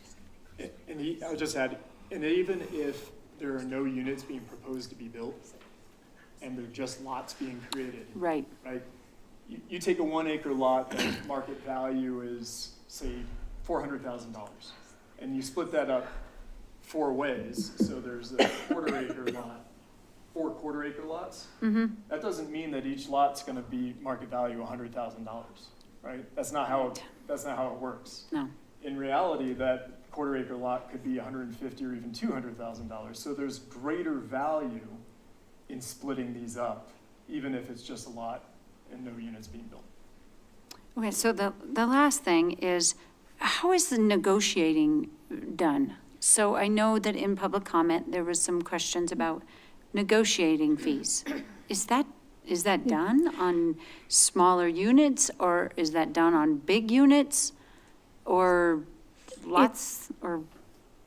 And I'll just add, and even if there are no units being proposed to be built, and they're just lots being created. Right. Right? You take a 1 acre lot that market value is, say, $400,000, and you split that up 4 ways, so there's a 1/4 acre lot, 4 1/4 acre lots. That doesn't mean that each lot's gonna be market value $100,000, right? That's not how it works. No. In reality, that 1/4 acre lot could be $150,000 or even $200,000. So there's greater value in splitting these up, even if it's just a lot and no units being built. Okay, so the last thing is, how is the negotiating done? So I know that in public comment, there was some questions about negotiating fees. Is that done on smaller units, or is that done on big units, or lots, or?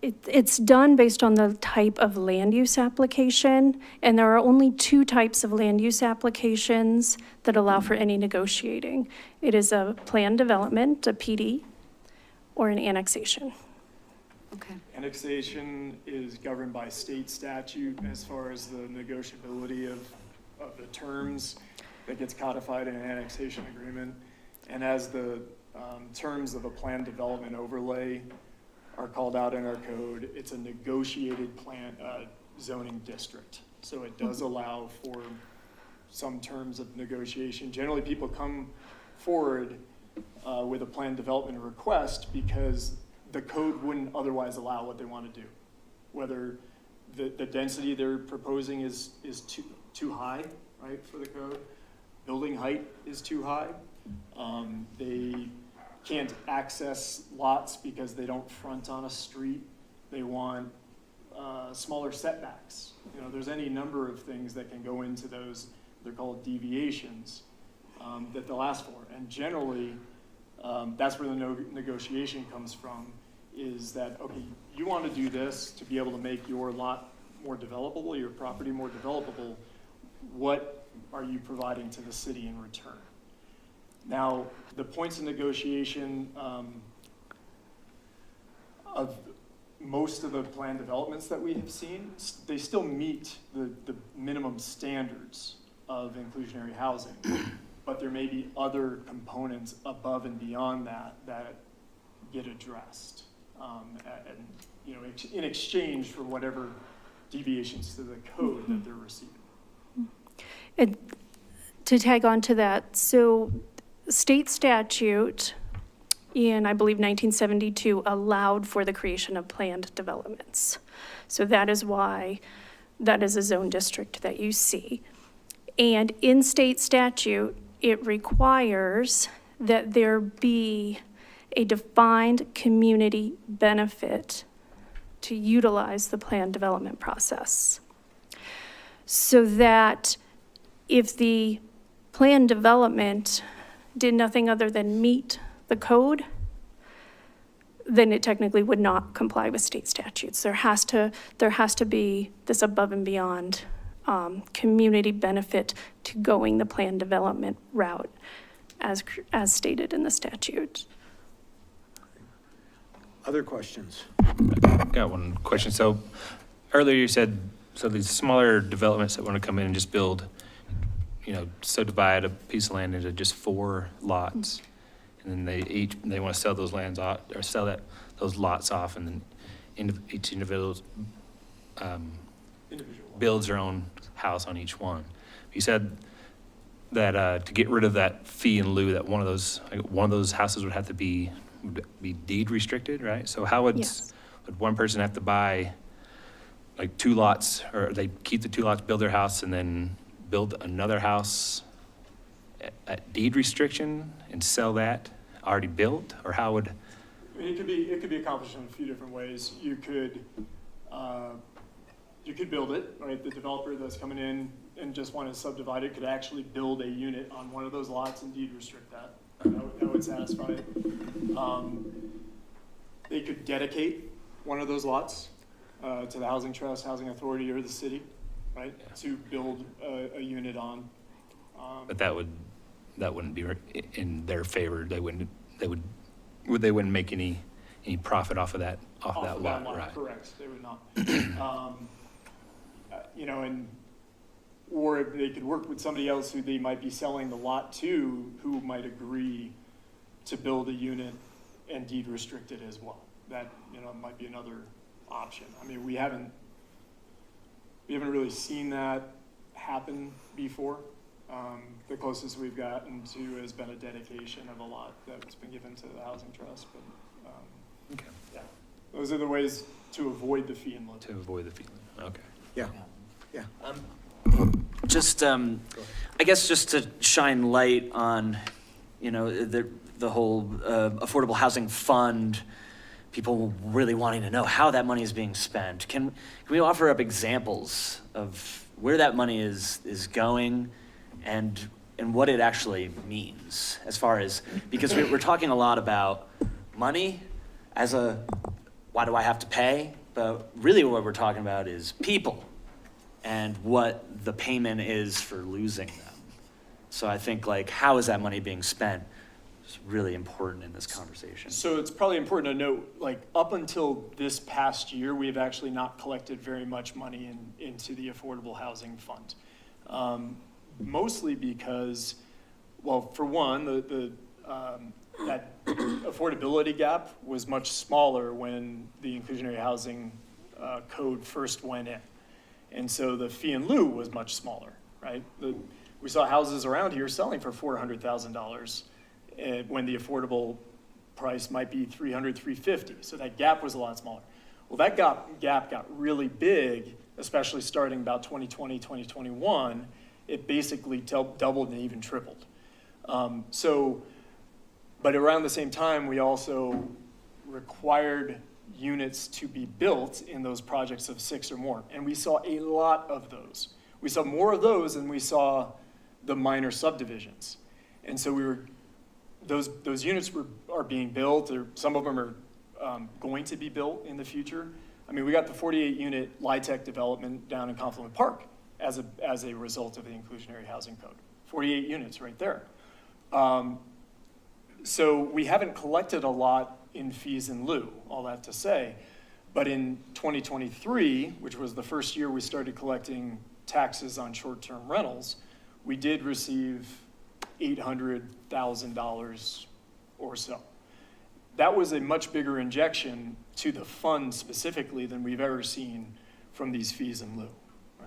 It's done based on the type of land use application, and there are only 2 types of land use applications that allow for any negotiating. It is a planned development, a PD, or an annexation. Okay. Annexation is governed by state statute as far as the negotiability of the terms that gets codified in an annexation agreement. And as the terms of a planned development overlay are called out in our code, it's a negotiated plan zoning district. So it does allow for some terms of negotiation. Generally, people come forward with a planned development request because the code wouldn't otherwise allow what they want to do. Whether the density they're proposing is too high, right, for the code. Building height is too high. They can't access lots because they don't front on a street. They want smaller setbacks. There's any number of things that can go into those, they're called deviations, that they'll ask for. And generally, that's where the negotiation comes from, is that, okay, you want to do this to be able to make your lot more developable, your property more developable. What are you providing to the city in return? Now, the points of negotiation of most of the planned developments that we have seen, they still meet the minimum standards of inclusionary housing. but there may be other components above and beyond that that get addressed. And, you know, in exchange for whatever deviations to the code that they're receiving. And to tag on to that, so state statute in, I believe, 1972 allowed for the creation of planned developments. So that is why that is a zone district that you see. And in state statute, it requires that there be a defined community benefit to utilize the planned development process. So that if the planned development did nothing other than meet the code, then it technically would not comply with state statutes. There has to be this above and beyond community benefit to going the planned development route as stated in the statute. Other questions? Got one question. So earlier you said, so these smaller developments that want to come in and just build, you know, subdivide a piece of land into just 4 lots. And then they want to sell those lands off, or sell those lots off, and then each individual builds their own house on each one. You said that to get rid of that fee in lieu, that one of those houses would have to be deed restricted, right? So how would one person have to buy like 2 lots, or they keep the 2 lots, build their house, and then build another house at deed restriction and sell that already built? Or how would? I mean, it could be accomplished in a few different ways. You could build it, right? The developer that's coming in and just want to subdivide it could actually build a unit on one of those lots and deed restrict that. That would satisfy it. They could dedicate one of those lots to the housing trust, housing authority, or the city, right? Yeah. To build a unit on. But that wouldn't be in their favor. They wouldn't make any profit off of that lot, right? Correct. They would not. You know, or they could work with somebody else who they might be selling the lot to, who might agree to build a unit and deed restrict it as well. That, you know, might be another option. I mean, we haven't really seen that happen before. The closest we've gotten to has been a dedication of a lot that's been given to the housing trust. But okay. Yeah, those are the ways to avoid the fee in lieu. To avoid the fee. Okay. Yeah. Yeah. Just, I guess just to shine light on, you know, the whole affordable housing fund, people really wanting to know how that money is being spent. Can we offer up examples of where that money is going and what it actually means as far as, because we're talking a lot about money as why do I have to pay? But really what we're talking about is people and what the payment is for losing them. So I think, like, how is that money being spent is really important in this conversation. So it's probably important to note, like, up until this past year, we have actually not collected very much money into the Affordable Housing Fund. Mostly because, well, for one, that affordability gap was much smaller when the inclusionary housing code first went in. And so the fee in lieu was much smaller, right? We saw houses around here selling for $400,000 when the affordable price might be $300,000, $350,000. So that gap was a lot smaller. Well, that gap got really big, especially starting about 2020, 2021. It basically doubled and even tripled. But around the same time, we also required units to be built in those projects of 6 or more. And we saw a lot of those. We saw more of those than we saw the minor subdivisions. And so those units are being built, or some of them are going to be built in the future. I mean, we got the 48-unit LIHTC development down in Confluent Park as a result of the inclusionary housing code. 48 units right there. So we haven't collected a lot in fees in lieu, all that to say. But in 2023, which was the first year we started collecting taxes on short-term rentals, we did receive $800,000 or so. That was a much bigger injection to the fund specifically than we've ever seen from these fees in lieu.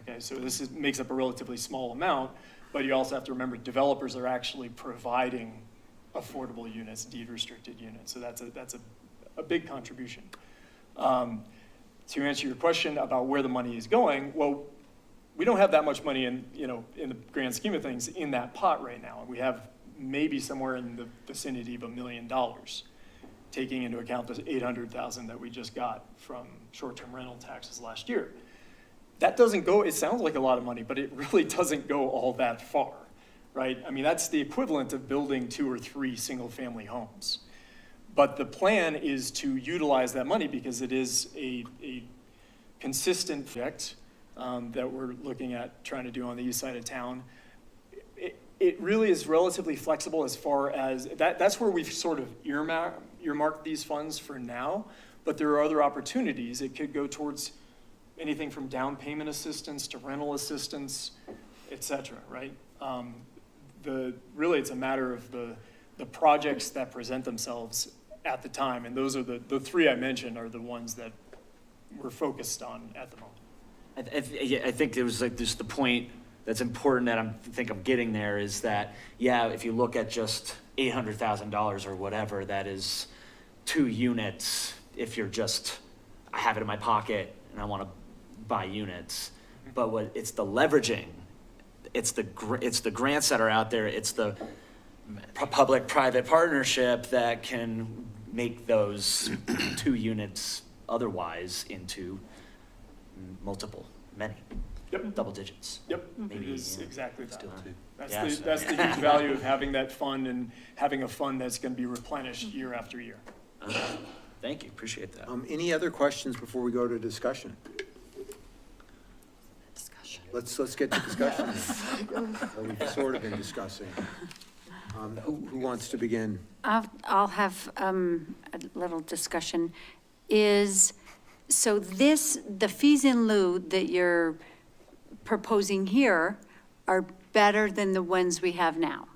Okay, so makes up a relatively small amount, but you also have to remember developers are actually providing affordable units, deed-restricted units. So that's a big contribution. To answer your question about where the money is going, well, we don't have that much money in the grand scheme of things in that pot right now. We have maybe somewhere in the vicinity of $1 million, taking into account the $800,000 that we just got from short-term rental taxes last year. That doesn't go, it sounds like a lot of money, but it really doesn't go all that far, right? I mean, that's the equivalent of building 2 or 3 single-family homes. But the plan is to utilize that money because it is a consistent project that we're looking at trying to do on the east side of town. It really is relatively flexible as far as, that's where we've sort of earmarked these funds for now, but there are other opportunities. It could go towards anything from down payment assistance to rental assistance, et cetera, right? Really, it's a matter of the projects that present themselves at the time, and those are the 3 I mentioned are the ones that we're focused on at the moment. I think it was like just the point that's important that I think I'm getting there is that, yeah, if you look at just $800,000 or whatever, that is 2 units. If you're just, I have it in my pocket and I want to buy units, but it's the leveraging, it's the grants that are out there, it's the public-private partnership that can make those 2 units otherwise into multiple, many, double digits. Yep, maybe it is exactly that. Yes. That's the huge value of having that fund and having a fund that's going to be replenished year after year. Thank you, appreciate that. Any other questions before we go to discussion? Let's get to discussion. We've sort of been discussing. Who wants to begin? I'll have a little discussion. So the fees in lieu that you're proposing here are better than the ones we have now?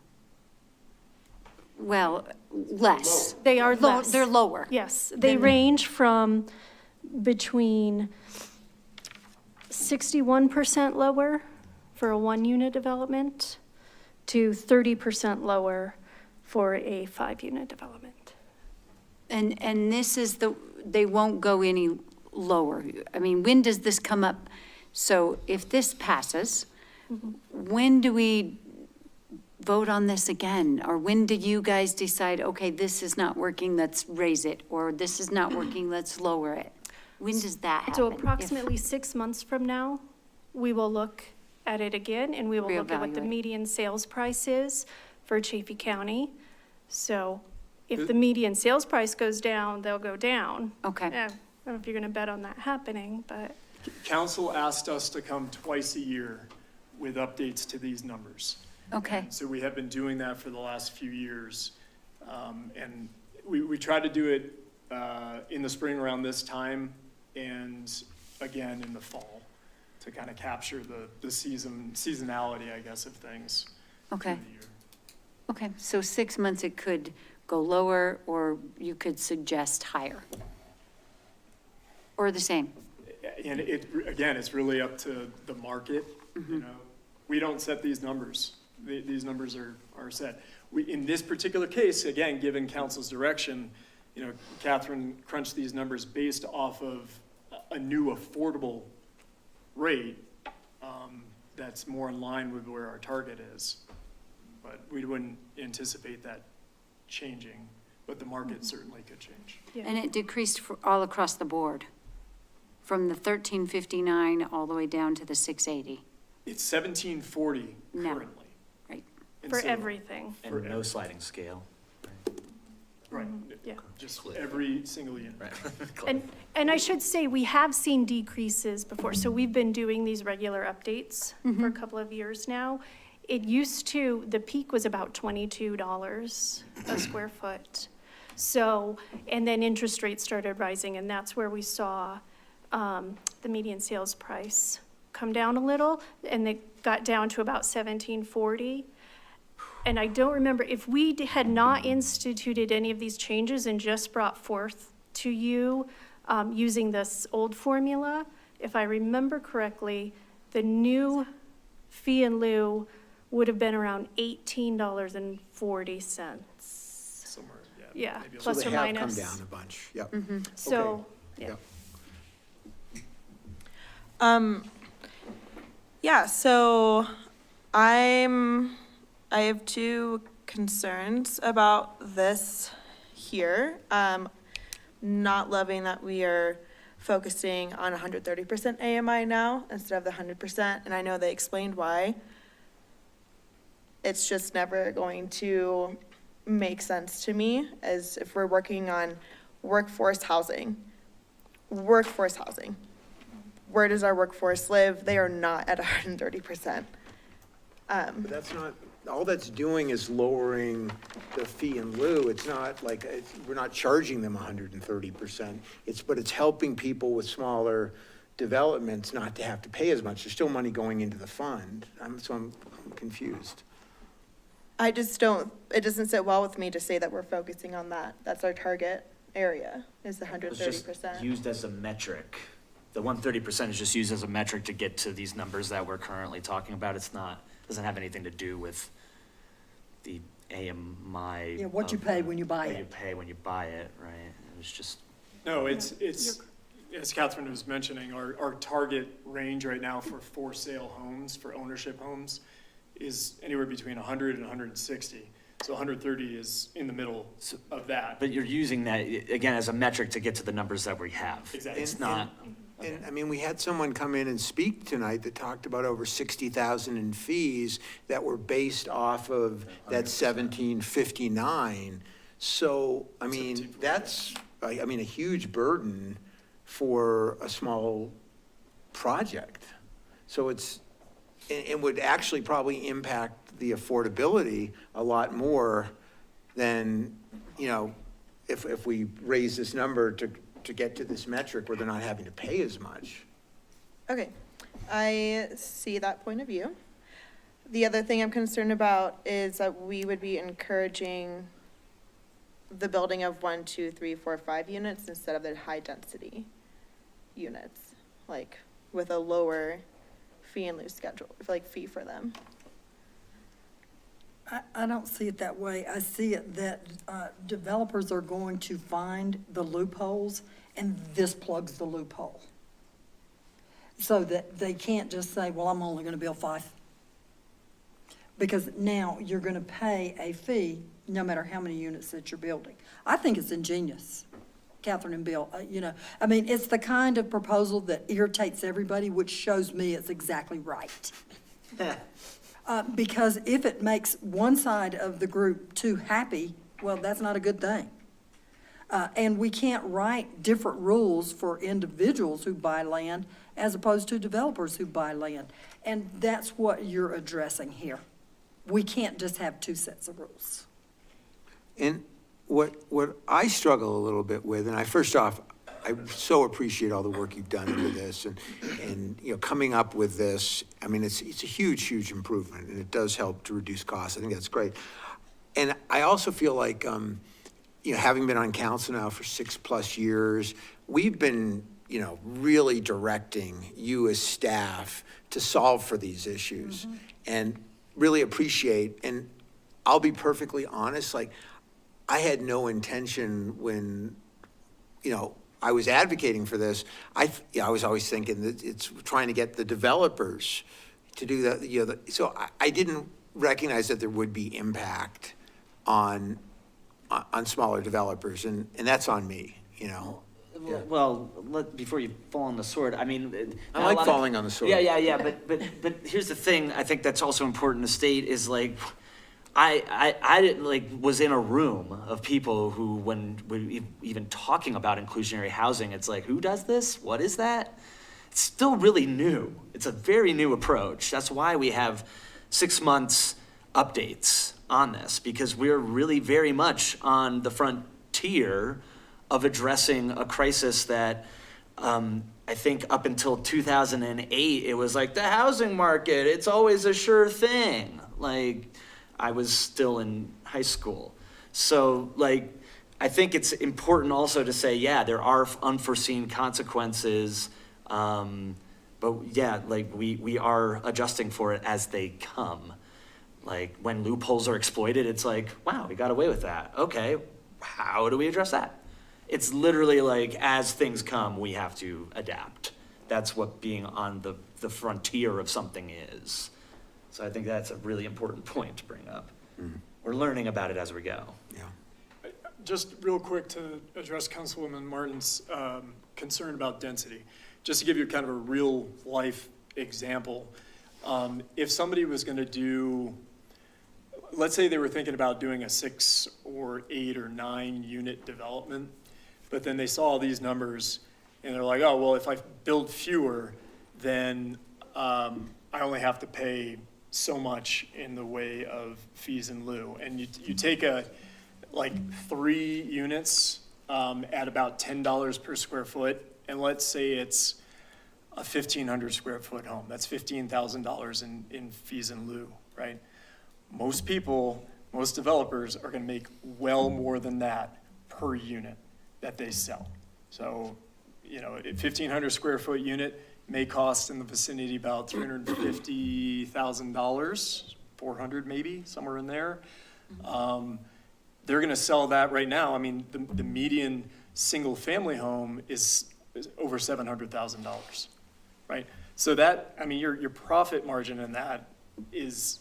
Well, less. They are less. They're lower. Yes, they range from between 61% lower for a 1-unit development to 30% lower for a 5-unit development. And this is they won't go any lower. I mean, when does this come up? So if this passes, when do we vote on this again? Or when do you guys decide, okay, this is not working, let's raise it, or this is not working, let's lower it? When does that happen? So approximately 6 months from now, we will look at it again, and we will look at what the Reevaluate. median sales price is for Chaffey County. So if the median sales price goes down, they'll go down. Okay. I don't know if you're gonna bet on that happening, but. Council asked us to come twice a year with updates to these numbers. Okay. So we have been doing that for the last few years. And we try to do it in the spring around this time and again in the fall to kind of capture the seasonality, I guess, of things. Okay. through the year. Okay, so 6 months it could go lower, or you could suggest higher? Or the same? And again, it's really up to the market, you know. We don't set these numbers. These numbers are set. In this particular case, again, given council's direction, you know, Catherine crunched these numbers based off of a new affordable rate that's more in line with where our target is. But we wouldn't anticipate that changing, but the market certainly could change. And it decreased all across the board, from the 1359 all the way down to the 680. It's 1740 No. currently. Right. And For so- everything. And no sliding scale. Right, Yeah. just every single unit. And I should say, we have seen decreases before, so we've been doing these regular updates for a couple of years now. It used to, the peak was about $22 a square foot. So, and then interest rates started rising, and that's where we saw the median sales price come down a little, and it got down to about $17.40. And I don't remember, if we had not instituted any of these changes and just brought forth to you using this old formula, if I remember correctly, the new fee in lieu would have been around $18.40. Somewhere, yeah. Yeah, maybe a plus So or they have minus. come down a bunch, yep. So, yeah. Yep. Yeah, so I have two concerns about this here. Not loving that we are focusing on 130% AMI now instead of the 100%, and I know they explained why. It's just never going to make sense to me as if we're working on workforce housing. Workforce housing. Where does our workforce live? They are not at 130%. But that's not, all that's doing is lowering the fee in lieu. It's not like, we're not charging them 130%. But it's helping people with smaller developments not to have to pay as much. There's still money going into the fund. I'm confused. I just don't, it doesn't sit well with me to say that we're focusing on that. That's our target area, is the It's just 130%. used as a metric. The 130% is just used as a metric to get to these numbers that we're currently talking about. It's not, doesn't have anything to do with the AMI. Yeah, what you pay when you buy What you it. pay when you buy it, right? It was just, No, it's, as Catherine was mentioning, our target range right now for sale homes, for ownership homes, is anywhere between 100 and 160. So 130 is in the middle of that. but you're using that, again, as a metric to get to the numbers that we have. Exactly. It's not. And, I mean, we had someone come in and speak tonight that talked about over 60,000 in fees that were based off of that 1759. So, I mean, that's, I mean, a huge burden for a small project. So it's, and would actually probably impact the affordability a lot more than, you know, if we raise this number to get to this metric where they're not having to pay as much. Okay, I see that point of view. The other thing I'm concerned about is that we would be encouraging the building of 1, 2, 3, 4, 5 units instead of the high-density units, like with a lower fee and lieu schedule, like fee for them. I don't see it that way. I see it that developers are going to find the loopholes, and this plugs the loophole. So that they can't just say, well, I'm only gonna build 5. Because now you're gonna pay a fee no matter how many units that you're building. I think it's ingenious, Catherine and Bill, you know. I mean, it's the kind of proposal that irritates everybody, which shows me it's exactly right. Because if it makes one side of the group too happy, well, that's not a good thing. And we can't write different rules for individuals who buy land as opposed to developers who buy land. And that's what you're addressing here. We can't just have 2 sets of rules. And what I struggle a little bit with, and first off, I so appreciate all the work you've done into this and you know, coming up with this. I mean, it's a huge, huge improvement, and it does help to reduce costs. I think that's great. And I also feel like, you know, having been on council now for 6+ years, we've been, you know, really directing you as staff to solve for these issues and really appreciate. And I'll be perfectly honest, like, I had no intention when, you know, I was advocating for this. I was always thinking that it's trying to get the developers to do that. You know, so I didn't recognize that there would be impact on smaller developers, and that's on me. You know. Well, before you fall on the sword, I mean. I like falling on the sword. Yeah, but here's the thing, I think that's also important to state is like, I didn't like was in a room of people who, when we even talking about inclusionary housing, it's like, who does this? What is that? It's still really new. It's a very new approach. That's why we have 6 months updates on this, because we're really very much on the frontier of addressing a crisis that I think up until 2008, it was like the housing market, it's always a sure thing. Like, I was still in high school. So like, I think it's important also to say, yeah, there are unforeseen consequences. But yeah, like we are adjusting for it as they come. Like when loopholes are exploited, it's like, wow, we got away with that. Okay, how do we address that? It's literally like, as things come, we have to adapt. That's what being on the frontier of something is. So I think that's a really important point to bring up. We're learning about it as we go. Yeah. Just real quick to address Councilwoman Martin's concern about density. Just to give you kind of a real life example, if somebody was going to do, let's say they were thinking about doing a 6 or 8 or 9 unit development, but then they saw these numbers and they're like, oh, well, if I build fewer, then I only have to pay so much in the way of fees in lieu. And you take like 3 units at about $10 per square foot, and let's say it's a 1,500 square foot home. That's $15,000 in fees in lieu, right? Most people, most developers are gonna make well more than that per unit that they sell. So, you know, a 1,500 square foot unit may cost in the vicinity about $350,000, 400 maybe, somewhere in there. They're gonna sell that right now. I mean, the median single family home is over $700,000, right? So that, I mean, your profit margin in that is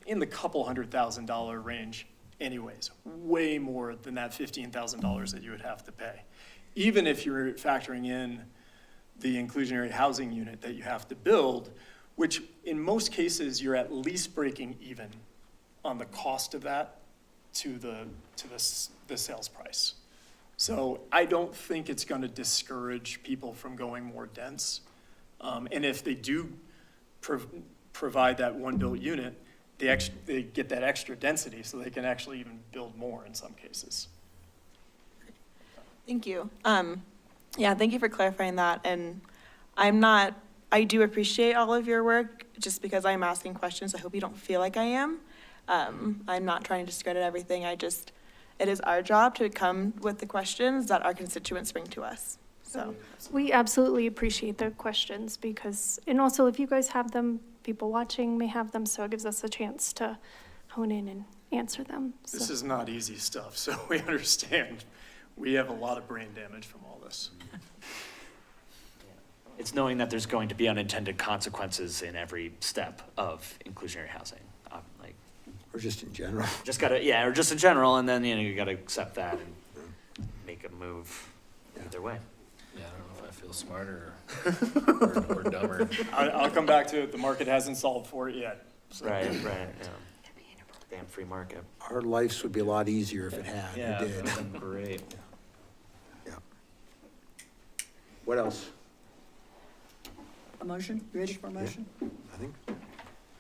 in the couple $100,000 range anyways, way more than that $15,000 that you would have to pay. Even if you're factoring in the inclusionary housing unit that you have to build, which in most cases, you're at least breaking even on the cost of that to the sales price. So I don't think it's going to discourage people from going more dense. And if they do provide that one built unit, they get that extra density, so they can actually even build more in some cases. Thank you. Yeah, thank you for clarifying that. And I do appreciate all of your work. Just because I'm asking questions, I hope you don't feel like I am. I'm not trying to discredit everything. It is our job to come with the questions that our constituents bring to us. So We absolutely appreciate the questions because, and also if you guys have them, people watching may have them, so it gives us a chance to hone in and answer them. This So- is not easy stuff, so we understand. We have a lot of brain damage from all this. It's knowing that there's going to be unintended consequences in every step of inclusionary housing. Like, Or just in general. just gotta, yeah, or just in general, and then, you know, you gotta accept that and make a move either way. Yeah, I don't know if I feel smarter or dumber. I'll come back to it. The market hasn't solved for it yet. So. Right, yeah. Damn free market. Our lives would be a lot easier if it had, Yeah, it did. that's been great. Yeah. What else? A motion? You ready for a motion? I think,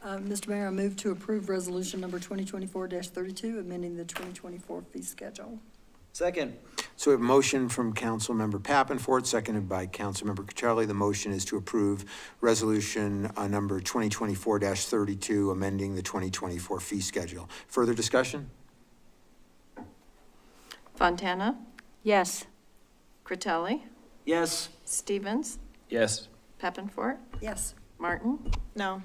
Mr. Mayor, I move to approve resolution number 2024-32, amending the 2024 fee schedule. Second. so we have a motion from Councilmember Pappenfort, seconded by Councilmember Cucciarelli. The motion is to approve resolution number 2024-32, amending the 2024 fee schedule. Further discussion? Fontana, Yes. Critelli, Yes. Stevens, Yes. Peppenfort, Yes. Martin. no.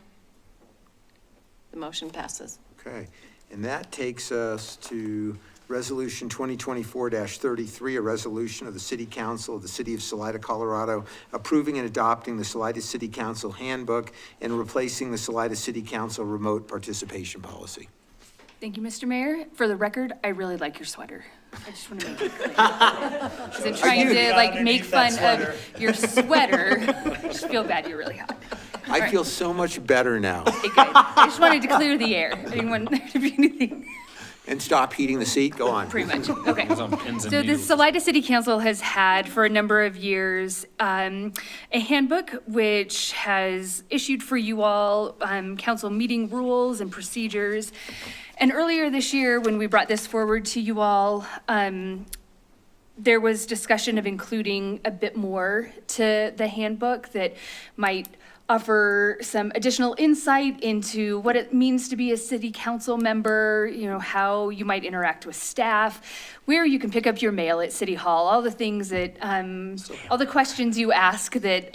The motion passes. Okay, and that takes us to Resolution 2024-33, a resolution of the City Council of the City of Salida, Colorado, approving and adopting the Salida City Council Handbook and replacing the Salida City Council Remote Participation Policy. Thank you, Mr. Mayor. For the record, I really like your sweater. I just want to make it clear. I wasn't trying to like make fun of your sweater. I just feel bad, you're really hot. I feel so much better now. Okay, good. I just wanted to clear the air. I didn't want there to be anything. And stop heating the seat, go on. Pretty much, okay. It's on pins and So the needles. Salida City Council has had for a number of years a handbook which has issued for you all council meeting rules and procedures. And earlier this year, when we brought this forward to you all, there was discussion of including a bit more to the handbook that might offer some additional insight into what it means to be a city council member, how you might interact with staff, where you can pick up your mail at City Hall, all the things that, all the questions you ask that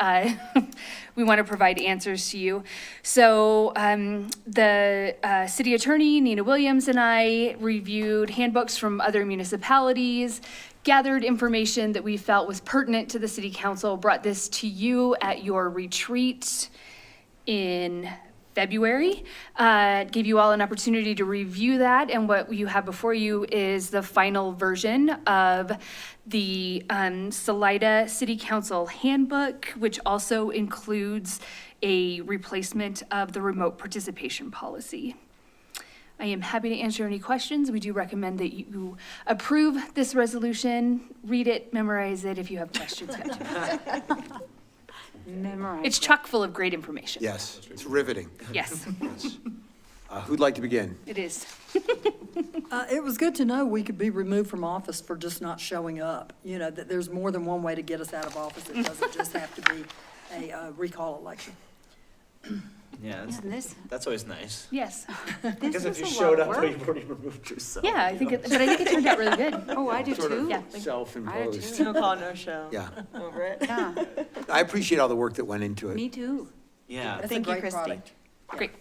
we want to provide answers to you. So the city attorney, Nina Williams, and I reviewed handbooks from other municipalities, gathered information that we felt was pertinent to the city council, brought this to you at your retreat in February, gave you all an opportunity to review that, and what you have before you is the final version of the Salida City Council Handbook, which also includes a replacement of the remote participation policy. I am happy to answer any questions. We do recommend that you approve this resolution, read it, memorize it if you have questions. Memorize. It's chock full of great information. Yes, it's riveting. Yes, Who'd like to begin? it is. It was good to know we could be removed from office for just not showing up. That there's more than one way to get us out of office. It doesn't just have to be a recall election. Yeah, that's always nice. Yes. Because if you showed up, you've already removed yourself. Yeah, I think it turned out really good. Oh, I do too. Yeah. Self-imposed. No call, no show. Yeah. Over it. Yeah, I appreciate all the work that went into it. me too. Yeah, That's Thank a you, great Christy. product. Great.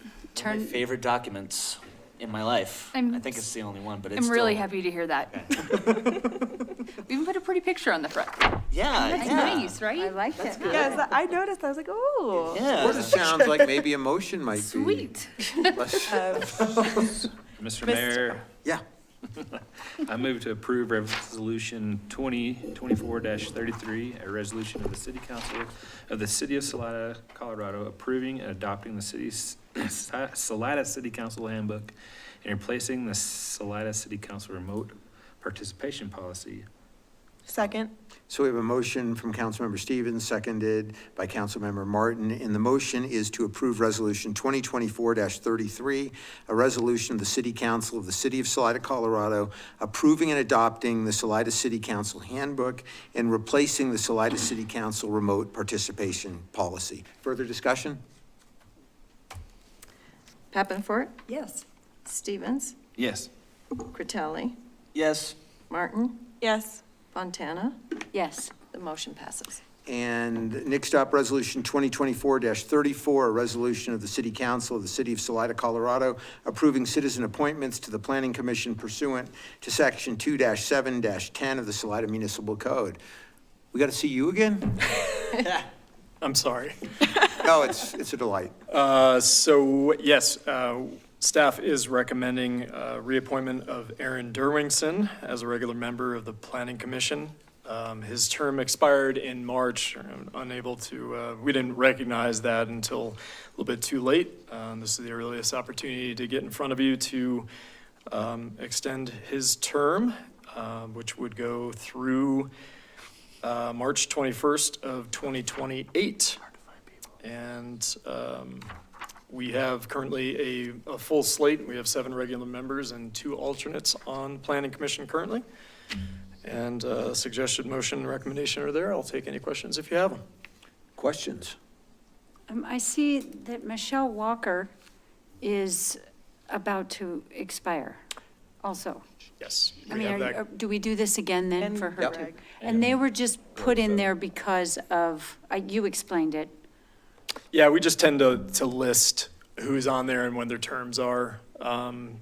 one of my favorite documents in my life. I think it's the only one, but it's I'm really still- happy to hear that. We even put a pretty picture on the front. Yeah, That's yeah. nice, right? I like that. Yes, I noticed. I was like, ooh. Yeah. Sort of sounds like maybe a motion might be. Sweet. Mr. Mayor, Yeah. I move to approve Resolution 2024-33, a resolution of the City Council of the City of Salida, Colorado, approving and adopting the city's Salida City Council Handbook and replacing the Salida City Council Remote Participation Policy. Second. So we have a motion from Councilmember Stevens, seconded by Councilmember Martin. And the motion is to approve Resolution 2024-33, a resolution of the City Council of the City of Salida, Colorado, approving and adopting the Salida City Council Handbook and replacing the Salida City Council Remote Participation Policy. Further discussion? Pappenfort, Yes. Stevens, Yes. Critelli, Yes. Martin, Yes. Fontana. Yes. The motion passes. And next up, Resolution 2024-34, a resolution of the City Council of the City of Salida, Colorado, approving citizen appointments to the Planning Commission pursuant to Section 2-7-10 of the Salida Municipal Code. We got to see you again? I'm sorry. No, it's a delight. So, yes, staff is recommending reappointment of Aaron Derwingson as a regular member of the Planning Commission. His term expired in March, unable to, we didn't recognize that until a little bit too late. This is the earliest opportunity to get in front of you to extend his term, which would go through March 21st of 2028. And we have currently a full slate. We have 7 regular members and 2 alternates on Planning Commission currently. And suggested motion and recommendation are there. I'll take any questions if you have them. Questions? I see that Michelle Walker is about to expire also. Yes. I we mean, have that. do we do this again then And for her Yep. too? And they were just put in there because of, you explained it. Yeah, we just tend to list who's on there and when their terms are.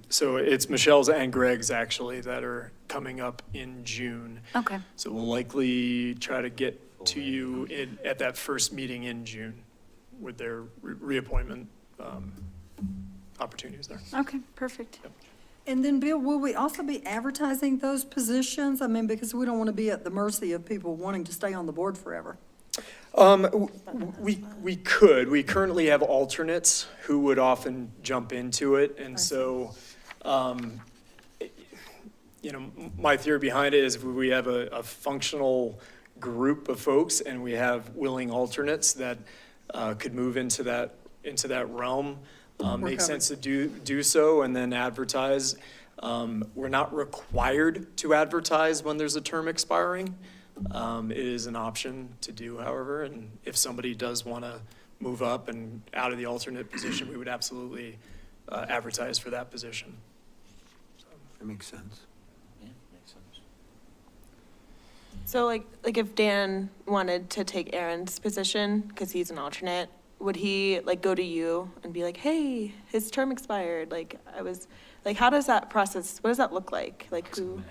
So it's Michelle's and Greg's actually that are coming up in June. Okay. So we'll likely try to get to you at that first meeting in June with their reappointment opportunities there. Okay, perfect. And then, Bill, will we also be advertising those positions? I mean, because we don't want to be at the mercy of people wanting to stay on the board forever. We could. We currently have alternates who would often jump into it. And so, my theory behind it is if we have a functional group of folks and we have willing alternates that could move into that realm, makes sense to do so and then advertise. We're not required to advertise when there's a term expiring. It is an option to do, however, and if somebody does want to move up and out of the alternate position, we would absolutely advertise for that position. That makes sense. Yeah, makes sense. So like if Dan wanted to take Aaron's position, because he's an alternate, would he like go to you and be like, hey, his term expired? Like how does that process, what does that look like? Like who?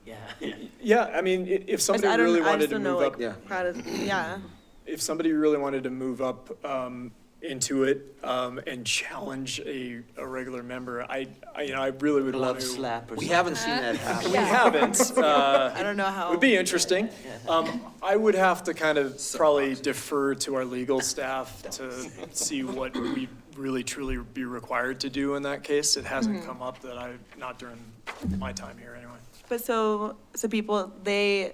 Yeah. Yeah, I mean, if somebody really wanted to move up, How does, yeah. if somebody really wanted to move up into it and challenge a regular member, I really would want Glove to. slap or We something. haven't seen that happen. We haven't. I don't know how. Would be interesting. I would have to kind of probably defer to our legal staff to see what we really truly be required to do in that case. It hasn't come up not during my time here anyway. But so people, they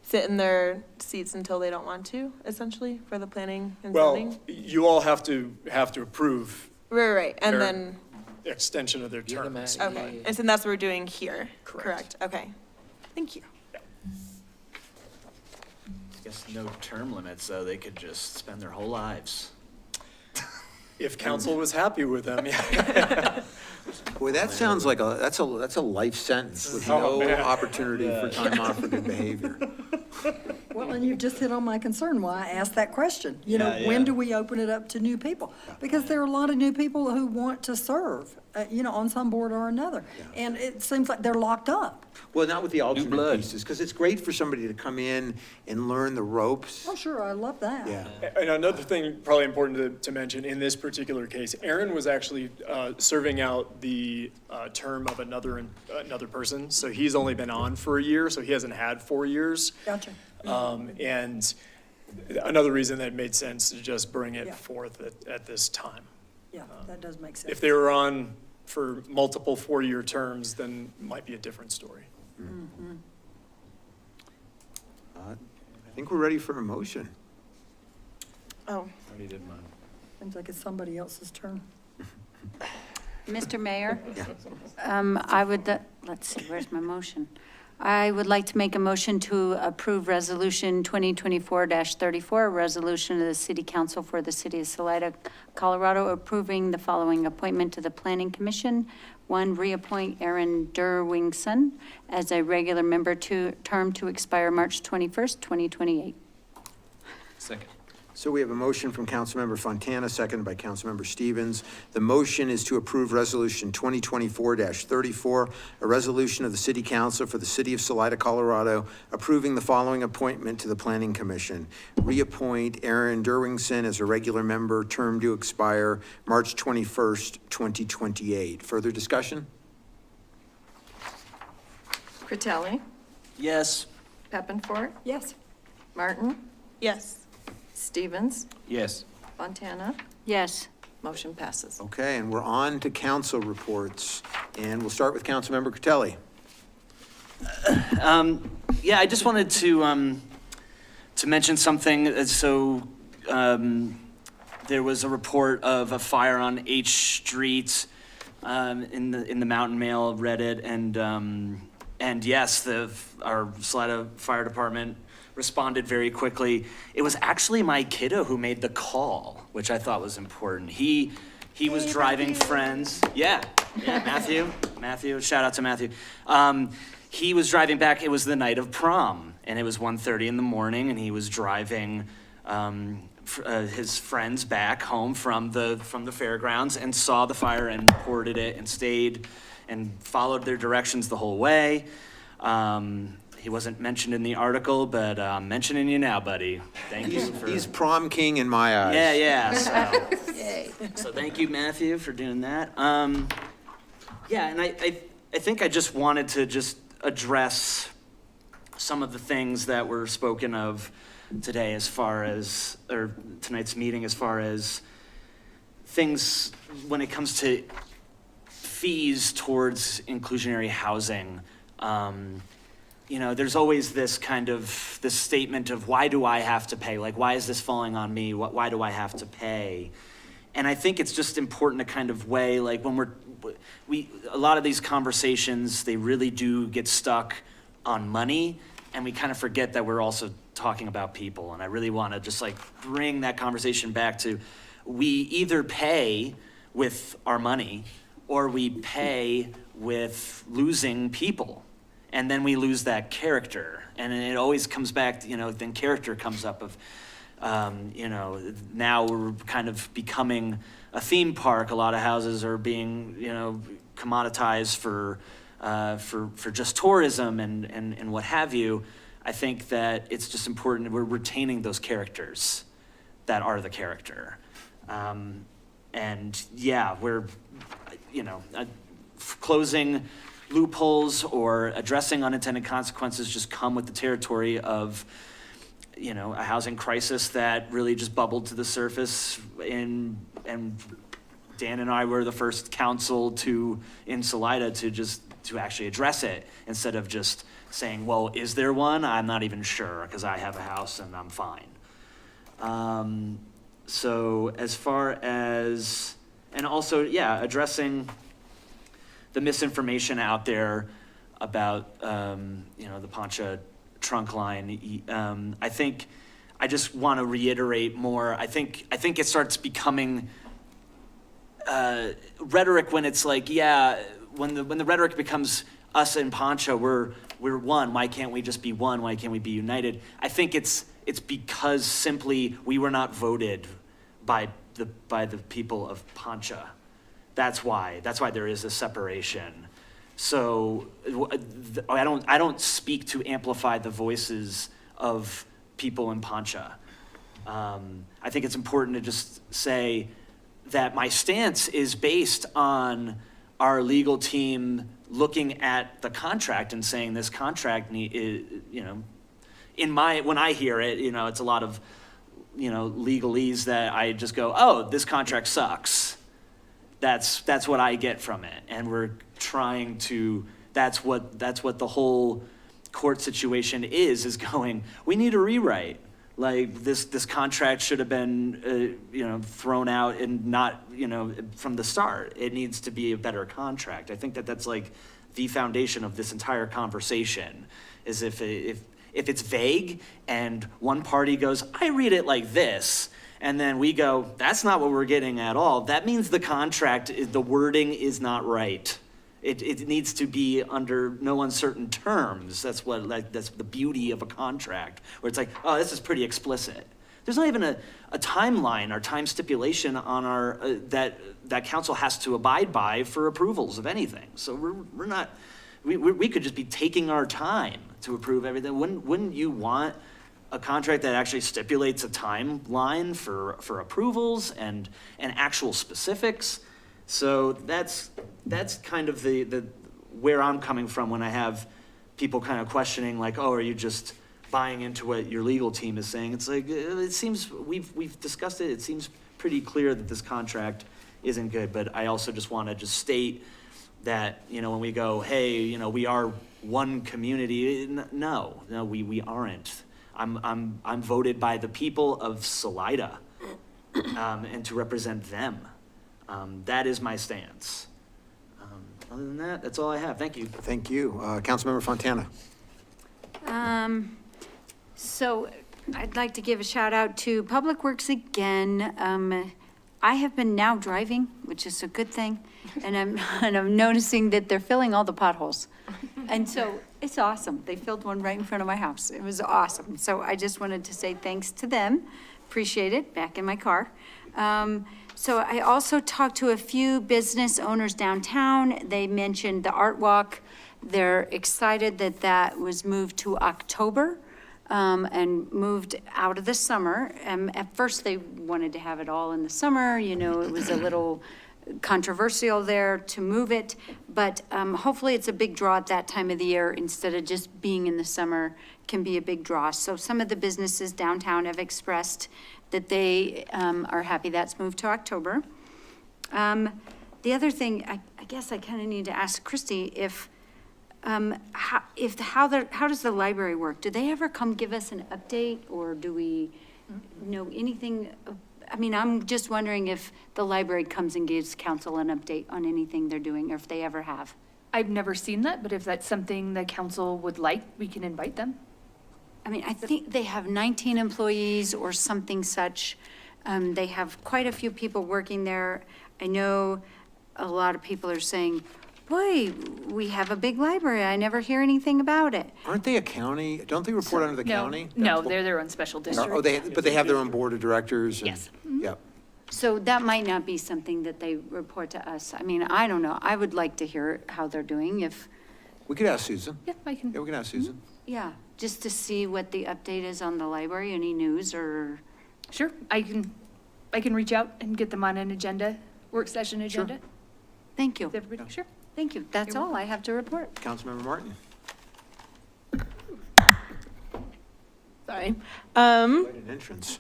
sit in their seats until they don't want to, essentially, for the planning and zoning? Well, you all have to approve Right, and their then, extension of their terms. okay, and so that's what we're doing here? Correct. Okay, thank you. I guess no term limits, so they could just spend their whole lives. If council was happy with them, yeah. Boy, that sounds like that's a life sentence with Oh, no man. opportunity for time off for good behavior. Well, and you've just hit on my concern, why I asked that question. You know, Yeah, when yeah. do we open it up to new people? Because there are a lot of new people who want to serve, on some board or another. And it seems like they're locked up. Well, not with the alternate blood. pieces, because it's great for somebody to come in and learn the ropes. Oh, sure, I love that. Yeah. And another thing probably important to mention in this particular case, Aaron was actually serving out the term of another person. So he's only been on for a year, so he hasn't had 4 years. Gotcha. And another reason that it made sense to just bring it Yeah. forth at this time. Yeah, that does make sense. If they were on for multiple 4-year terms, then it might be a different story. I think we're ready for a motion. Oh, Already did mine. Seems like it's somebody else's turn. Mr. Mayor? Yeah. I would, let's see, where's my motion? I would like to make a motion to approve Resolution 2024-34, a resolution of the City Council for the City of Salida, Colorado, approving the following appointment to the Planning Commission. 1, reappoint Aaron Derwingson as a regular member term to expire March 21st, 2028. Second. So we have a motion from Councilmember Fontana, seconded by Councilmember Stevens. The motion is to approve Resolution 2024-34, a resolution of the City Council for the City of Salida, Colorado, approving the following appointment to the Planning Commission. Reappoint Aaron Derwingson as a regular member, term to expire March 21st, 2028. Further discussion? Critelli, Yes. Peppenfort, Yes. Martin, yes. Stevens, Yes. Fontana, Yes. motion passes. Okay, and we're on to council reports, and we'll start with Councilmember Critelli. Yeah, I just wanted to mention something. So, there was a report of a fire on H Street, in the Mountain Mail, read it, and yes, our Salida Fire Department responded very quickly. It was actually my kiddo who made the call, which I thought was important. He was driving friends. Yeah, Matthew, shout out to Matthew. He was driving back, it was the night of prom, and it was 1:30 in the morning, and he was driving his friends back home from the fairgrounds and saw the fire and reported it and stayed and followed their directions the whole way. He wasn't mentioned in the article, but I'm mentioning you now, buddy. Thank you for... He's prom king in my eyes. Yeah. So thank you, Matthew, for doing that. Yeah, and I think I just wanted to just address some of the things that were spoken of today or tonight's meeting, as far as things when it comes to fees towards inclusionary housing. There's always this statement of, why do I have to pay? Like, why is this falling on me? Why do I have to pay? And I think it's just important to kind of weigh, like, when a lot of these conversations, they really do get stuck on money. and we kind of forget that we're also talking about people. And I really want to just like bring that conversation back to, we either pay with our money or we pay with losing people. And then we lose that character. And it always comes back, then character comes up of, now we're kind of becoming a theme park. A lot of houses are being, commoditized for just tourism and what have you. I think that it's just important that we're retaining those characters that are the character. And yeah, we're, closing loopholes or addressing unintended consequences just come with the territory of, a housing crisis that really just bubbled to the surface and Dan and I were the first council in Salida to actually address it instead of just saying, well, is there one? I'm not even sure because I have a house and I'm fine. So as far as, and also, addressing the misinformation out there about, the Poncha trunk line. I just want to reiterate more. I think it starts becoming rhetoric when it's like, when the rhetoric becomes us and Poncha, we're one. Why can't we just be one? Why can't we be united? I think it's because simply we were not voted by the people of Poncha. That's why there is a separation. So I don't speak to amplify the voices of people in Poncha. I think it's important to just say that my stance is based on our legal team looking at the contract and saying this contract when I hear it, it's a lot of, legalese that I just go, oh, this contract sucks. That's what I get from it. And we're trying to, that's what the whole court situation is going, we need a rewrite. Like this contract should have been, thrown out and not, from the start. It needs to be a better contract. I think that's like the foundation of this entire conversation is if it's vague and one party goes, I read it like this, and then we go, that's not what we're getting at all. That means the contract, the wording is not right. It needs to be under no uncertain terms. That's the beauty of a contract, where it's like, oh, this is pretty explicit. There's not even a timeline or time stipulation on our that council has to abide by for approvals of anything. So we're not. We could just be taking our time to approve everything. Wouldn't you want a contract that actually stipulates a timeline for approvals and actual specifics? So that's kind of the where I'm coming from when I have people kind of questioning like, oh, are you just buying into what your legal team is saying? It's like, it seems, we've discussed it. It seems pretty clear that this contract isn't good, but I also just want to just state that, when we go, hey, we are one community, no, we aren't. I'm voted by the people of Salida, and to represent them. That is my stance. Other than that, that's all I have. Thank you. Thank you. Councilmember Fontana. So I'd like to give a shout out to Public Works again. I have been now driving, which is a good thing, and I'm noticing that they're filling all the potholes. And so it's awesome. They filled one right in front of my house. It was awesome. So I just wanted to say thanks to them. Appreciate it, back in my car. So I also talked to a few business owners downtown. They mentioned the Art Walk. They're excited that that was moved to October and moved out of the summer. At first, they wanted to have it all in the summer. It was a little controversial there to move it. But hopefully, it's a big draw at that time of the year instead of just being in the summer can be a big draw. So some of the businesses downtown have expressed that they are happy that's moved to October. The other thing, I guess I kind of need to ask Christy how does the library work? Do they ever come give us an update, or do we know anything? I'm just wondering if the library comes and gives council an update on anything they're doing, or if they ever have. I've never seen that, but if that's something the council would like, we can invite them. I mean, I think they have 19 employees or something such. They have quite a few people working there. I know a lot of people are saying, boy, we have a big library. I never hear anything about it. Aren't they a county? Don't they report under the county? No, they're their own special district. Oh, but they have their own board of directors? and- Yes. Yep. So that might not be something that they report to us. I mean, I don't know. I would like to hear how they're doing if, We could ask Susan. Yeah, I can. Yeah, we can ask Susan. yeah, just to see what the update is on the library, any news or, Sure, I can reach out and get them on an agenda, work session agenda. thank you. Is everybody, sure. Thank you. That's You're all I have to report. Councilmember Martin. Sorry. Quite an entrance.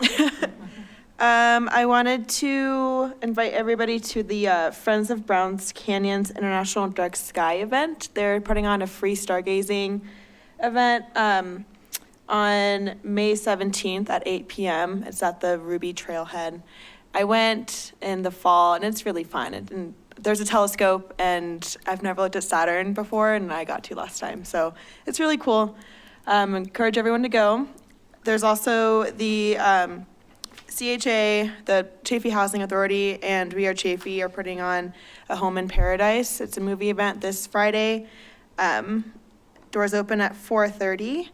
I wanted to invite everybody to the Friends of Browns Canyons International Dark Sky event. They're putting on a free stargazing event on May 17th at 8 p.m. It's at the Ruby Trailhead. I went in the fall, and it's really fun. And there's a telescope, and I've never looked at Saturn before, and I got to last time. So it's really cool. Encourage everyone to go. There's also the CHA, the Chafee Housing Authority, and We Are Chafee are putting on a Home in Paradise. It's a movie event this Friday. Doors open at 4:30.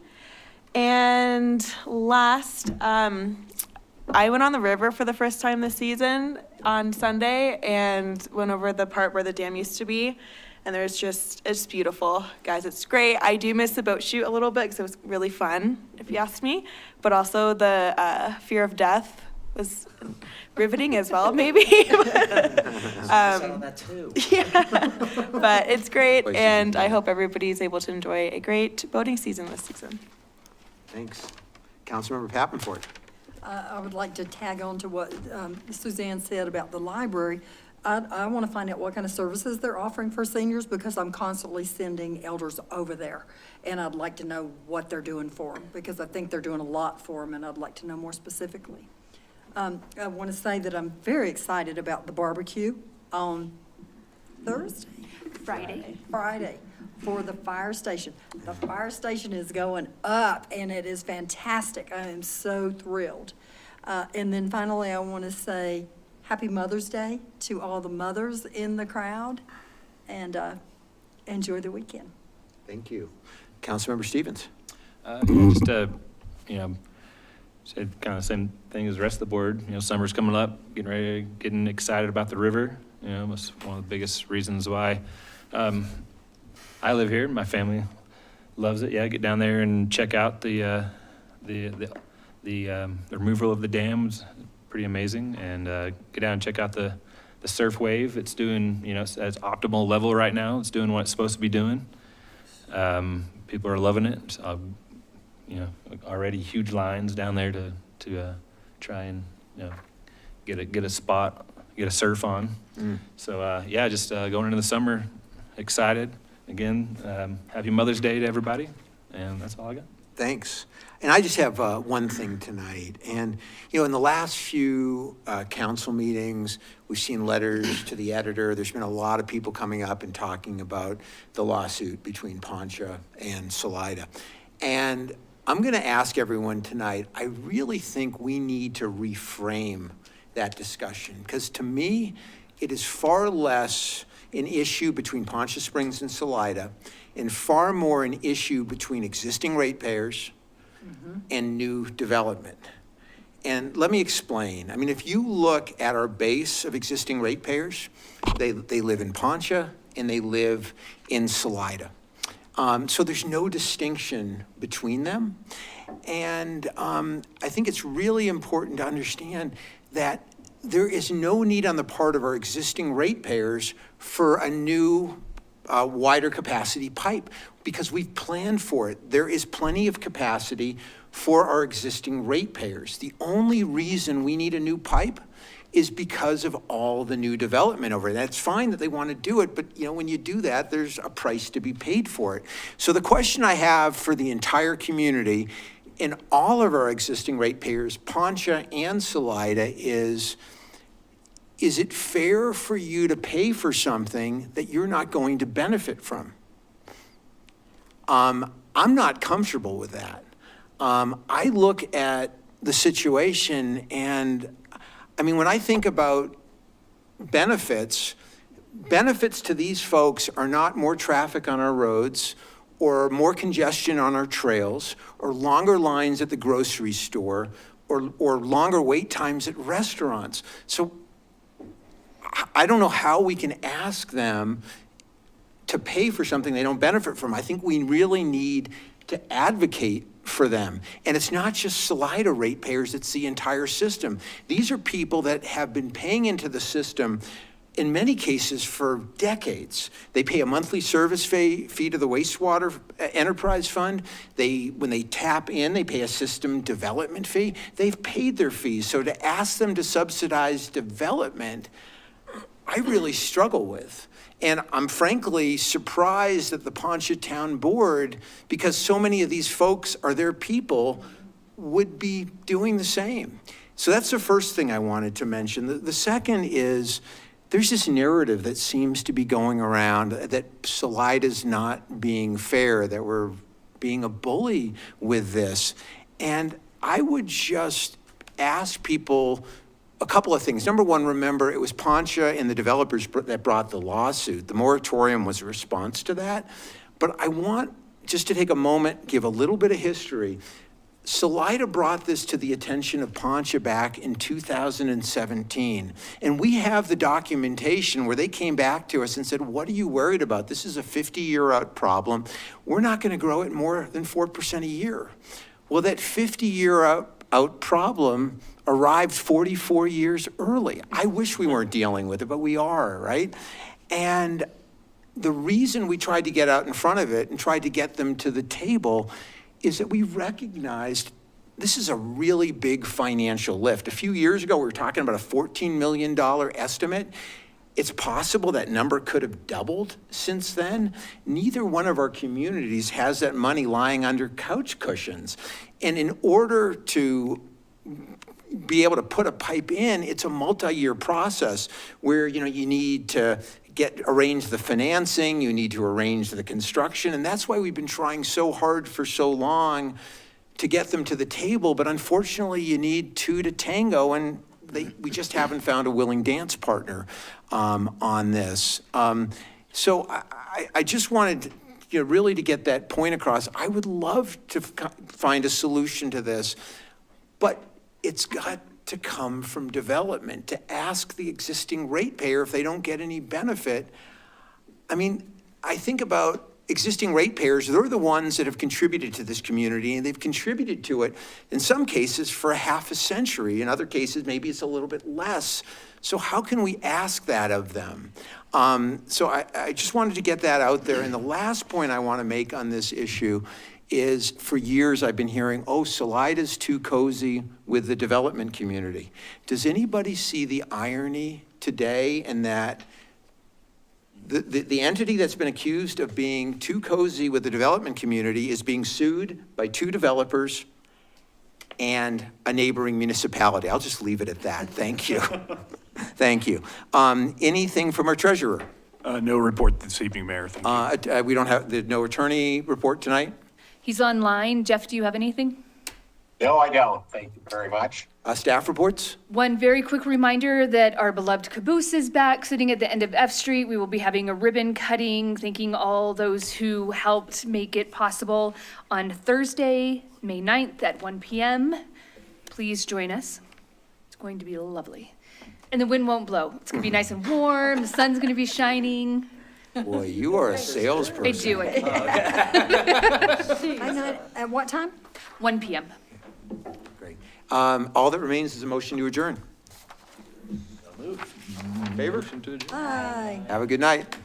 And last, I went on the river for the first time this season on Sunday and went over the part where the dam used to be. And it's beautiful, guys. It's great. I do miss the boat shoot a little bit because it was really fun, if you ask me. But also the fear of death was riveting as well, maybe. That too. Yeah, but it's great, and I hope everybody's able to enjoy a great boating season this season. Thanks. Councilmember Pappenfort. I would like to tag on to what Suzanne said about the library. I want to find out what kind of services they're offering for seniors because I'm constantly sending elders over there. And I'd like to know what they're doing for them because I think they're doing a lot for them and I'd like to know more specifically. I want to say that I'm very excited about the barbecue on Thursday? Friday for the fire station. The fire station is going up and it is fantastic. I am so thrilled. And then finally, I want to say Happy Mother's Day to all the mothers in the crowd and enjoy the weekend. Thank you. Councilmember Stevens. Just, said kind of the same thing as the rest of the board. Summer's coming up, getting excited about the river. It's one of the biggest reasons why I live here. My family loves it. Yeah, get down there and check out the removal of the dams. Pretty amazing. And get down and check out the surf wave. It's doing, it's at its optimal level right now. It's doing what it's supposed to be doing. People are loving it. Already huge lines down there to try and get a spot, get a surf on. So just going into the summer, excited. Again, happy Mother's Day to everybody, and that's all I got. Thanks. And I just have one thing tonight. And, in the last few council meetings, we've seen letters to the editor. There's been a lot of people coming up and talking about the lawsuit between Poncha and Salida. And I'm going to ask everyone tonight, I really think we need to reframe that discussion. Because to me, it is far less an issue between Poncha Springs and Salida and far more an issue between existing ratepayers and new development. And let me explain. I mean, if you look at our base of existing ratepayers, they live in Poncha and they live in Salida. So there's no distinction between them. And I think it's really important to understand that there is no need on the part of our existing ratepayers for a new wider capacity pipe because we've planned for it. There is plenty of capacity for our existing ratepayers. The only reason we need a new pipe is because of all the new development over there. That's fine that they want to do it, but when you do that, there's a price to be paid for it. So the question I have for the entire community in all of our existing ratepayers, Poncha and Salida, is it fair for you to pay for something that you're not going to benefit from? I'm not comfortable with that. I look at the situation and, I mean, when I think about benefits to these folks are not more traffic on our roads or more congestion on our trails or longer lines at the grocery store or longer wait times at restaurants. So I don't know how we can ask them to pay for something they don't benefit from. I think we really need to advocate for them. And it's not just Salida ratepayers, it's the entire system. These are people that have been paying into the system in many cases for decades. They pay a monthly service fee to the wastewater enterprise fund. When they tap in, they pay a system development fee. They've paid their fees. So to ask them to subsidize development, I really struggle with. And I'm frankly surprised at the Poncha Town Board, because so many of these folks are their people, would be doing the same. So that's the first thing I wanted to mention. The second is, there's this narrative that seems to be going around that Salida's not being fair, that we're being a bully with this. And I would just ask people a couple of things. Number one, remember, it was Poncha and the developers that brought the lawsuit. The moratorium was a response to that. But I want just to take a moment, give a little bit of history. Salida brought this to the attention of Poncha back in 2017. And we have the documentation where they came back to us and said, what are you worried about? This is a 50-year-out problem. We're not going to grow it more than 4% a year. Well, that 50-year-out problem arrived 44 years early. I wish we weren't dealing with it, but we are, right? And the reason we tried to get out in front of it and tried to get them to the table is that we recognized this is a really big financial lift. A few years ago, we were talking about a $14 million estimate. It's possible that number could have doubled since then. Neither one of our communities has that money lying under couch cushions. And in order to be able to put a pipe in, it's a multi-year process where, you need to arrange the financing, you need to arrange the construction, and that's why we've been trying so hard for so long to get them to the table. But unfortunately, you need two to tango, and we just haven't found a willing dance partner on this. So I just wanted really to get that point across. I would love to find a solution to this, but it's got to come from development, to ask the existing ratepayer if they don't get any benefit. I mean, I think about existing ratepayers, they're the ones that have contributed to this community, and they've contributed to it in some cases for a half a century. In other cases, maybe it's a little bit less. So how can we ask that of them? So I just wanted to get that out there. And the last point I want to make on this issue is, for years I've been hearing, oh, Salida's too cozy with the development community. Does anybody see the irony today in that the entity that's been accused of being too cozy with the development community is being sued by two developers and a neighboring municipality? I'll just leave it at that. Thank you. Thank you. Anything from our treasurer? No report this evening, Mayor. Thank you. We don't have no attorney report tonight? He's online. Jeff, do you have anything? No, I don't. Thank you very much. Staff reports? One very quick reminder that our beloved caboose is back, sitting at the end of F Street. We will be having a ribbon cutting, thanking all those who helped make it possible on Thursday, May 9th at 1 p.m. Please join us. It's going to be lovely. And the wind won't blow. It's going to be nice and warm. The sun's going to be shining. Boy, you are a salesperson. I do it. At what time? 1 p.m. Great. All that remains is a motion to adjourn. Favor? Aye. Have a good night.